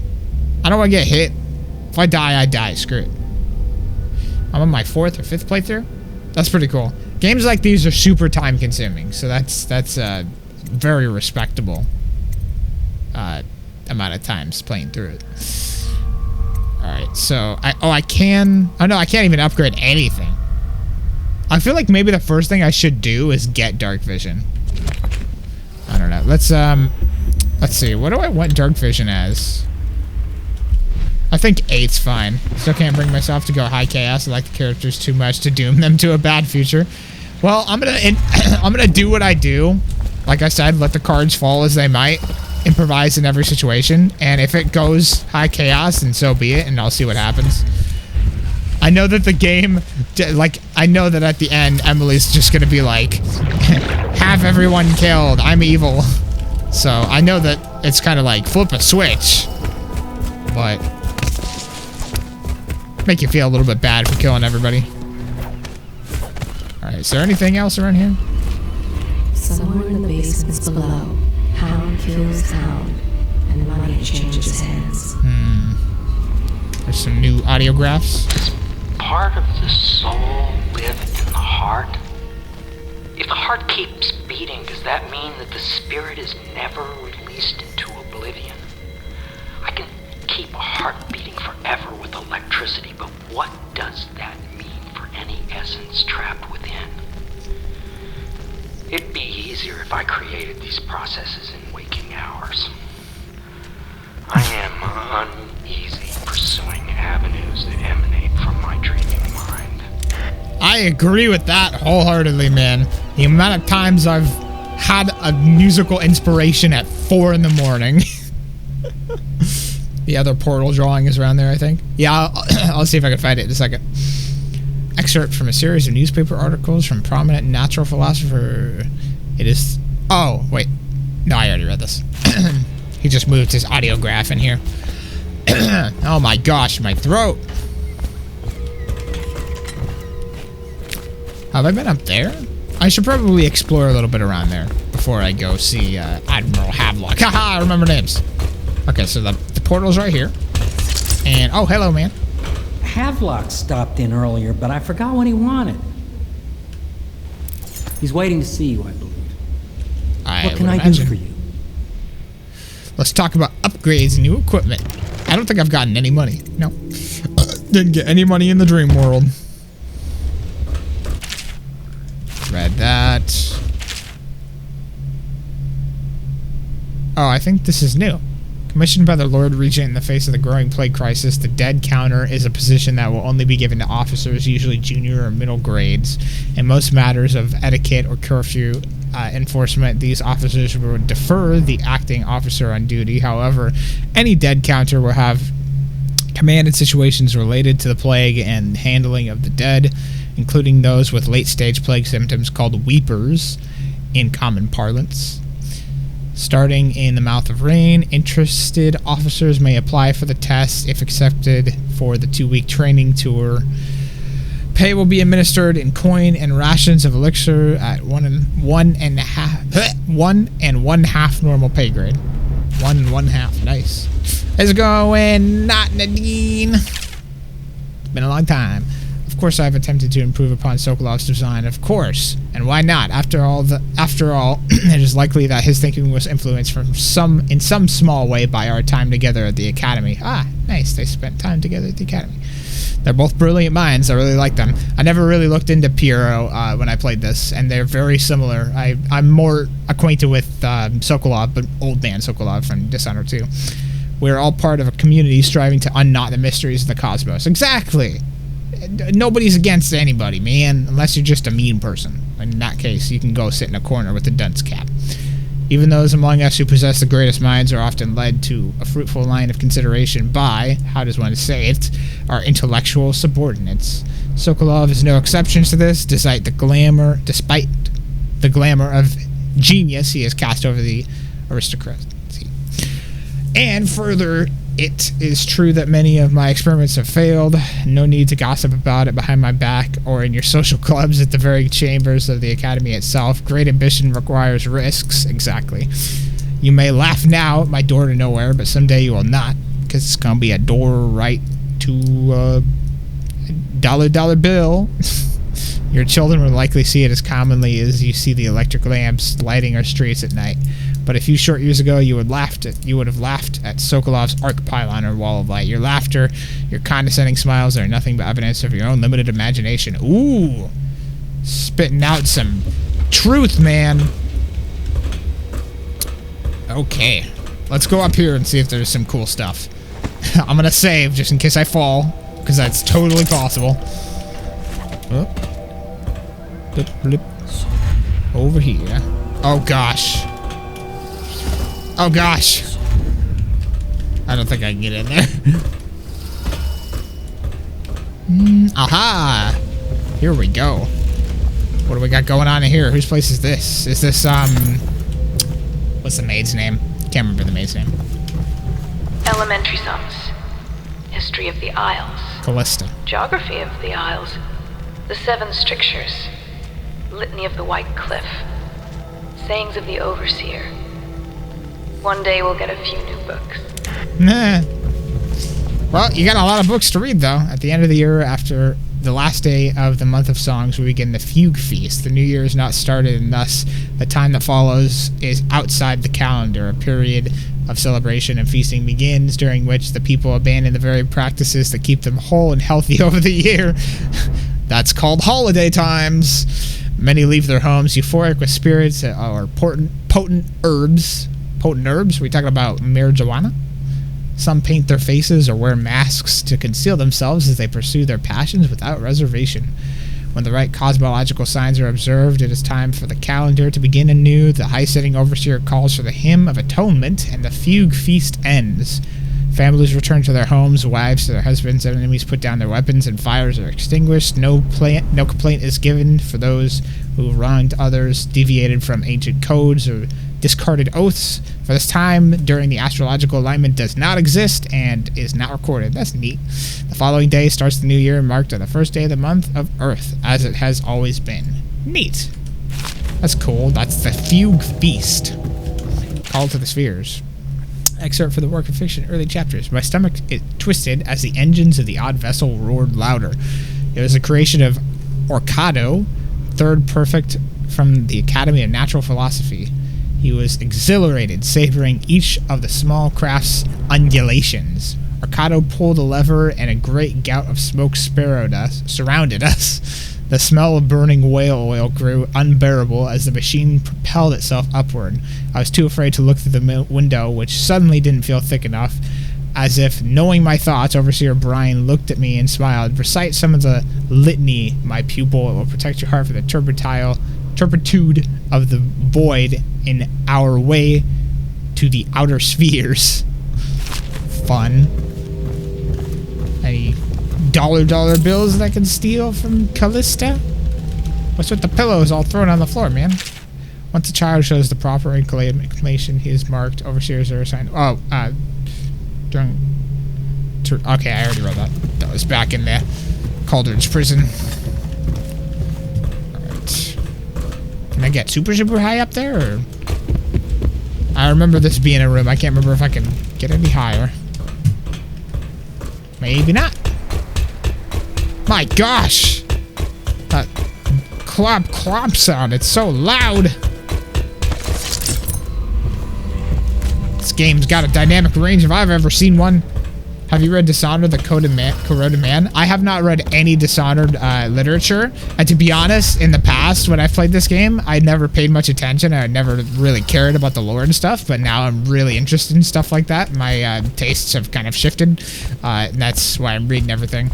S1: I don't want to get hit. If I die, I die. Screw it. I'm on my 4th or 5th playthrough. That's pretty cool. Games like these are super time consuming, so that's very respectable amount of times playing through it. Alright, so I can't even upgrade anything. I feel like maybe the first thing I should do is get dark vision. I don't know. Let's see. What do I want dark vision as? I think 8's fine. Still can't bring myself to go high chaos. I like the characters too much to doom them to a bad future. Well, I'm gonna do what I do. Like I said, let the cards fall as they might. Improvise in every situation. And if it goes high chaos, then so be it, and I'll see what happens. I know that the game, I know that at the end, Emily's just gonna be like, have everyone killed, I'm evil. So I know that it's kind of like flip a switch, but make you feel a little bit bad for killing everybody. Alright, is there anything else around here?
S8: Somewhere in the basements below, hound kills hound, and money changes hands.
S1: There's some new audiographs.
S21: Does part of the soul live in the heart? If the heart keeps beating, does that mean that the spirit is never released into oblivion? I can keep a heart beating forever with electricity, but what does that mean for any essence trapped within? It'd be easier if I created these processes in waking hours. I am uneasy pursuing avenues that emanate from my dreaming mind.
S1: I agree with that wholeheartedly, man. The amount of times I've had a musical inspiration at 4 in the morning. The other portal drawing is around there, I think. Yeah, I'll see if I can find it in a second. Excerpt from a series of newspaper articles from prominent natural philosopher. It is... Oh, wait. No, I already read this. He just moved his audiograph in here. Oh my gosh, my throat. Have I been up there? I should probably explore a little bit around there before I go see Admiral Havelock. Haha, I remember names. Okay, so the portal's right here. And, oh, hello, man.
S4: Havelock stopped in earlier, but I forgot what he wanted. He's waiting to see you, I believe. What can I do for you?
S1: Let's talk about upgrades and new equipment. I don't think I've gotten any money. No. Didn't get any money in the dream world. Read that. Oh, I think this is new. Commissioned by the Lord Regent in the face of the growing plague crisis, the dead counter is a position that will only be given to officers, usually junior or middle grades. In most matters of etiquette or curfew enforcement, these officers will defer the acting officer on duty. However, any dead counter will have command in situations related to the plague and handling of the dead. including those with late-stage plague symptoms called weepers in common parlance. Starting in the mouth of rain, interested officers may apply for the test if accepted for the 2-week training tour. Pay will be administered in coin and rations of elixir at 1 1.5 normal pay grade. 1 1/2, nice. How's it going? Not Nadine. Been a long time. Of course, I've attempted to improve upon Sokolov's design, of course. And why not? After all, it is likely that his thinking was influenced in some small way by our time together at the Academy. Ah, nice. They spent time together at the Academy. They're both brilliant minds. I really like them. I never really looked into Piero when I played this, and they're very similar. I'm more acquainted with Sokolov, but old man Sokolov from Dishonored 2. We're all part of a community striving to unknot the mysteries of the cosmos. Exactly. Nobody's against anybody, man, unless you're just a mean person. In that case, you can go sit in a corner with a dunce cap. Even those among us who possess the greatest minds are often led to a fruitful line of consideration by, how does one say it, our intellectual subordinates. Sokolov is no exception to this, despite the glamour of genius he has cast over the aristocracy. And further, it is true that many of my experiments have failed. No need to gossip about it behind my back or in your social clubs at the very chambers of the Academy itself. Great ambition requires risks. Exactly. You may laugh now at my door to nowhere, but someday you will not, because it's going to be a door right to a dollar bill. Your children will likely see it as commonly as you see the electric lamps lighting our streets at night. But a few short years ago, you would have laughed at Sokolov's arc pylon or wall of light. Your laughter, your condescending smiles are nothing but evidence of your own limited imagination. Ooh, spitting out some truth, man. Okay, let's go up here and see if there's some cool stuff. I'm gonna save just in case I fall, because that's totally possible. Oh. Blip, blip. Over here. Oh gosh. Oh gosh. I don't think I can get in there. Aha! Here we go. What do we got going on in here? Whose place is this? Is this, what's the maid's name? Can't remember the maid's name.
S8: Elementary sums. History of the Isles.
S1: Callista.
S8: Geography of the Isles. The 7 strictures. Litany of the White Cliff. Sayings of the Overseer. One day we'll get a few new books.
S1: Nah. Well, you got a lot of books to read, though. At the end of the year, after the last day of the month of songs, we begin the Fugue Feast. The new year is not started, and thus the time that follows is outside the calendar. A period of celebration and feasting begins, during which the people abandon the very practices that keep them whole and healthy over the year. That's called holiday times. Many leave their homes euphoric with spirits or potent herbs. Potent herbs? Are we talking about marijuana? Some paint their faces or wear masks to conceal themselves as they pursue their passions without reservation. When the right cosmological signs are observed, it is time for the calendar to begin anew. The high-setting overseer calls for the hymn of atonement, and the fugue feast ends. Families return to their homes, wives to their husbands, enemies put down their weapons, and fires are extinguished. No complaint is given for those who wronged others, deviated from ancient codes, or discarded oaths. For this time during the astrological alignment does not exist and is not recorded. That's neat. The following day starts the new year, marked on the first day of the month of Earth, as it has always been. Neat. That's cool. That's the Fugue Feast. Call to the Spheres. Excerpt for the work of fiction, early chapters. My stomach twisted as the engines of the odd vessel roared louder. It was a creation of Orcado, third prefect from the Academy of Natural Philosophy. He was exhilarated, savoring each of the small craft's undulations. Orcado pulled a lever, and a great gout of smoke surrounded us. The smell of burning whale oil grew unbearable as the machine propelled itself upward. I was too afraid to look through the window, which suddenly didn't feel thick enough. As if knowing my thoughts, Overseer Brian looked at me and smiled. Recite some of the litany, my pupil. It will protect your heart from the turpitude of the void in our way to the outer spheres. Fun. Any dollar bills that I can steal from Callista? What's with the pillows all thrown on the floor, man? Once a child shows the proper inclination, he is marked. Overseers are assigned. Oh, okay, I already wrote that. That was back in the Cauldron's prison. Alright. Can I get super high up there, or? I remember this being a room. I can't remember if I can get any higher. Maybe not. My gosh! That clomp sound, it's so loud! This game's got a dynamic range if I've ever seen one. Have you read Dishonored, the Corroded Man? I have not read any Dishonored literature. And to be honest, in the past, when I played this game, I never paid much attention. I never really cared about the lore and stuff. But now I'm really interested in stuff like that. My tastes have kind of shifted. And that's why I'm reading everything.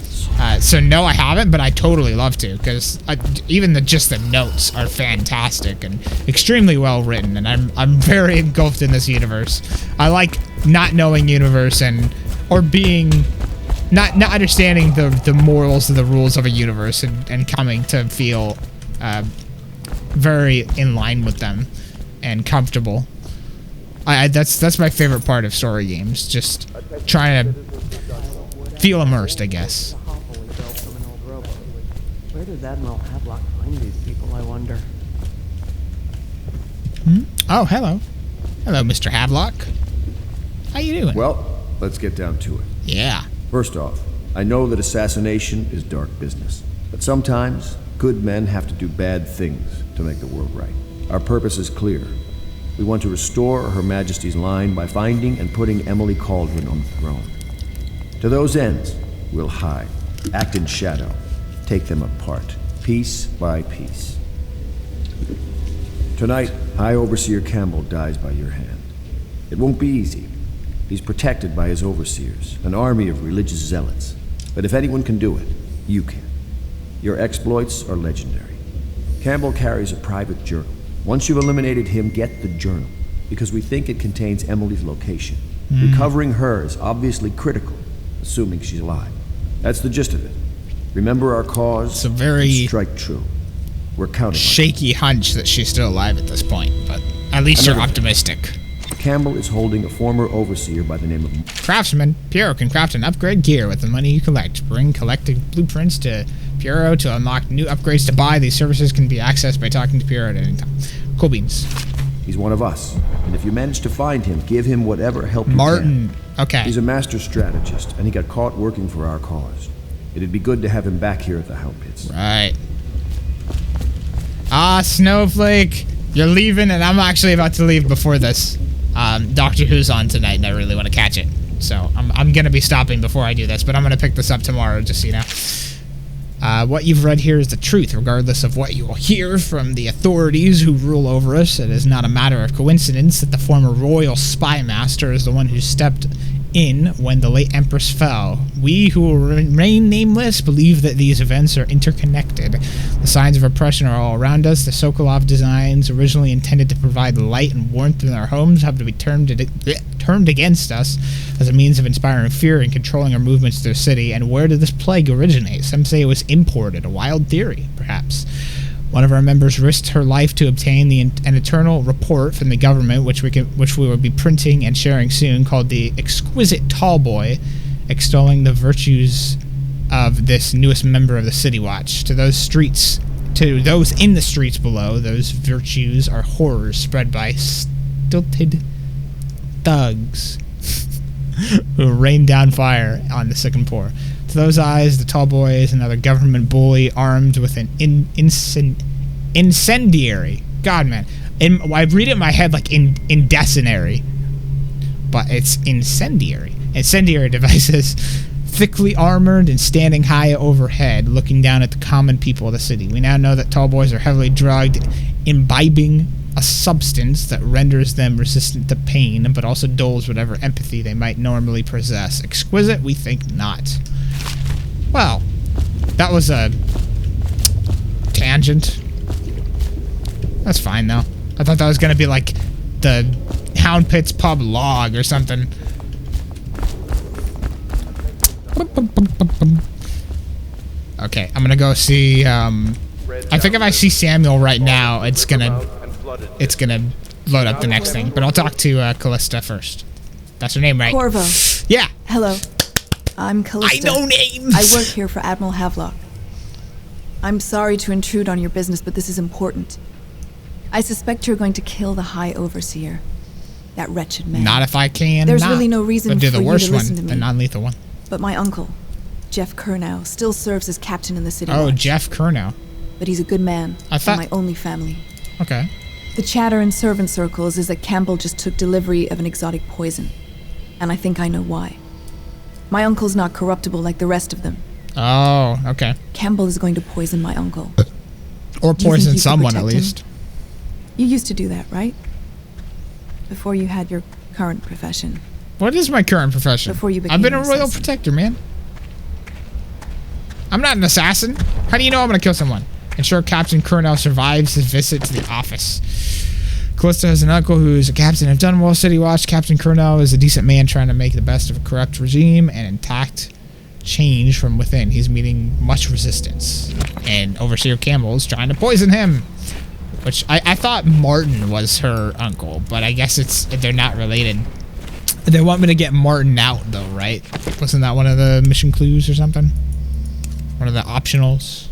S1: So no, I haven't, but I totally love to. Because even just the notes are fantastic and extremely well written. And I'm very engulfed in this universe. I like not knowing universe or being not understanding the morals and the rules of a universe and coming to feel very in line with them and comfortable. That's my favorite part of story games, just trying to feel immersed, I guess.
S10: Where does Admiral Havelock find these people, I wonder?
S1: Oh, hello, Mr. Havelock. How you doing?
S17: Well, let's get down to it.
S1: Yeah.
S17: First off, I know that assassination is dark business, but sometimes good men have to do bad things to make the world right. Our purpose is clear. We want to restore Her Majesty's line by finding and putting Emily Cauldron on the throne. To those ends, we'll hide, act in shadow, take them apart, piece by piece. Tonight, High Overseer Campbell dies by your hand. It won't be easy. He's protected by his overseers, an army of religious zealots. But if anyone can do it, you can. Your exploits are legendary. Campbell carries a private journal. Once you've eliminated him, get the journal, because we think it contains Emily's location. Recovering her is obviously critical, assuming she's alive. That's the gist of it. Remember our cause.
S1: It's a very
S17: strike true. We're counting
S1: shaky hunch that she's still alive at this point, but at least you're optimistic.
S17: Campbell is holding a former overseer by the name of
S1: Craftsman. Piero can craft and upgrade gear with the money you collect. Bring collected blueprints to Piero to unlock new upgrades to buy. These services can be accessed by talking to Piero at any time. Cool beans.
S17: He's one of us, and if you manage to find him, give him whatever help you
S1: Martin.
S17: can.
S1: Okay.
S17: He's a master strategist, and he got caught working for our cause. It'd be good to have him back here at the Hound Pits.
S1: Right. Ah, Snowflake, you're leaving, and I'm actually about to leave before this. Doctor Who's on tonight, and I really want to catch it. So I'm going to be stopping before I do this, but I'm going to pick this up tomorrow, just so you know. What you've read here is the truth, regardless of what you will hear from the authorities who rule over us. It is not a matter of coincidence that the former royal spy master is the one who stepped in when the late Empress fell. We who will remain nameless believe that these events are interconnected. The signs of oppression are all around us. The Sokolov designs, originally intended to provide light and warmth in our homes, have to be turned against us as a means of inspiring fear and controlling our movements through the city. And where did this plague originate? Some say it was imported, a wild theory, perhaps. One of our members risked her life to obtain an eternal report from the government, which we will be printing and sharing soon, called the Exquisite Tallboy, extolling the virtues of this newest member of the City Watch. To those in the streets below, those virtues are horrors spread by stilted thugs who rain down fire on the sick and poor. To those eyes, the Tallboy is another government bully armed with an incendiary. God, man. I read it in my head like indecenary, but it's incendiary. Incendiary devices, thickly armored and standing high overhead, looking down at the common people of the city. We now know that Tallboys are heavily drugged, imbibing a substance that renders them resistant to pain, but also dulls whatever empathy they might normally possess. Exquisite? We think not. Well, that was a tangent. That's fine, though. I thought that was going to be like the Hound Pits pub log or something. Okay, I'm gonna go see, I think if I see Samuel right now, it's gonna load up the next thing. But I'll talk to Callista first. That's her name, right?
S9: Corvo.
S1: Yeah.
S9: Hello. I'm Callista.
S1: I know names!
S9: I work here for Admiral Havelock. I'm sorry to intrude on your business, but this is important. I suspect you're going to kill the High Overseer. That wretched man.
S1: Not if I can.
S9: There's really no reason for
S1: do
S9: you
S1: the
S9: to
S1: worst
S9: listen
S1: one,
S9: to me.
S1: the non-lethal one.
S9: But my uncle, Jeff Kernow, still serves as captain in the city.
S1: Oh,
S9: watch.
S1: Jeff Kernow.
S9: But he's a good man.
S1: I thought-
S9: And my only family.
S1: Okay.
S9: The chatter in servant circles is that Campbell just took delivery of an exotic poison. And I think I know why. My uncle's not corruptible like the rest of them.
S1: Oh, okay.
S9: Campbell is going to poison my uncle.
S1: Or
S9: Do you think
S1: poison
S9: you could
S1: someone, at
S9: protect him?
S1: least.
S9: You used to do that, right? Before you had your current profession.
S1: What is my current profession?
S9: Before you
S1: I've been
S9: became
S1: a
S9: an
S1: royal
S9: assassin.
S1: protector, man. I'm not an assassin. How do you know I'm gonna kill someone? Ensure Captain Kernow survives his visit to the office. Callista has an uncle who is a captain of Dunwall City Watch. Captain Kernow is a decent man trying to make the best of a corrupt regime and intact change from within. He's meeting much resistance. And Overseer Campbell is trying to poison him. Which I thought Martin was her uncle, but I guess they're not related. They want me to get Martin out, though, right? Wasn't that one of the mission clues or something? One of the optionals?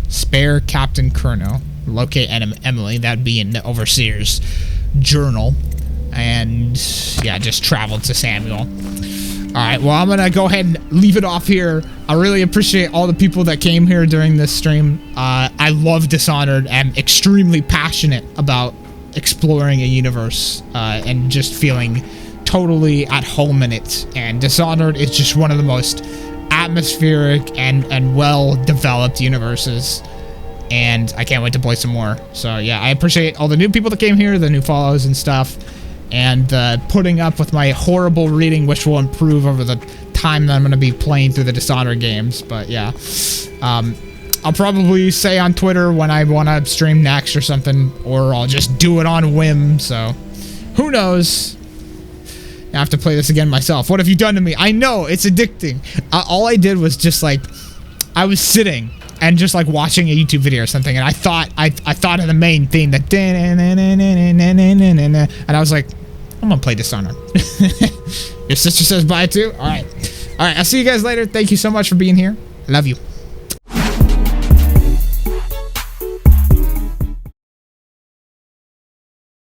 S1: Spare Captain Kernow. Locate Emily. That'd be in the Overseer's journal. And, yeah, just travel to Samuel. Alright, well, I'm gonna go ahead and leave it off here. I really appreciate all the people that came here during this stream. I love Dishonored. I'm extremely passionate about exploring a universe and just feeling totally at home in it. And Dishonored is just one of the most atmospheric and well-developed universes. And I can't wait to play some more. So, yeah, I appreciate all the new people that came here, the new follows and stuff. And putting up with my horrible reading, which will improve over the time that I'm going to be playing through the Dishonored games. But yeah, I'll probably say on Twitter when I want to stream next or something, or I'll just do it on whim. So who knows? I have to play this again myself. What have you done to me? I know, it's addicting. All I did was just like, I was sitting and just like watching a YouTube video or something, and I thought of the main theme, that and I was like, I'm gonna play Dishonored. Your sister says bye too? Alright, I'll see you guys later. Thank you so much for being here. I love you.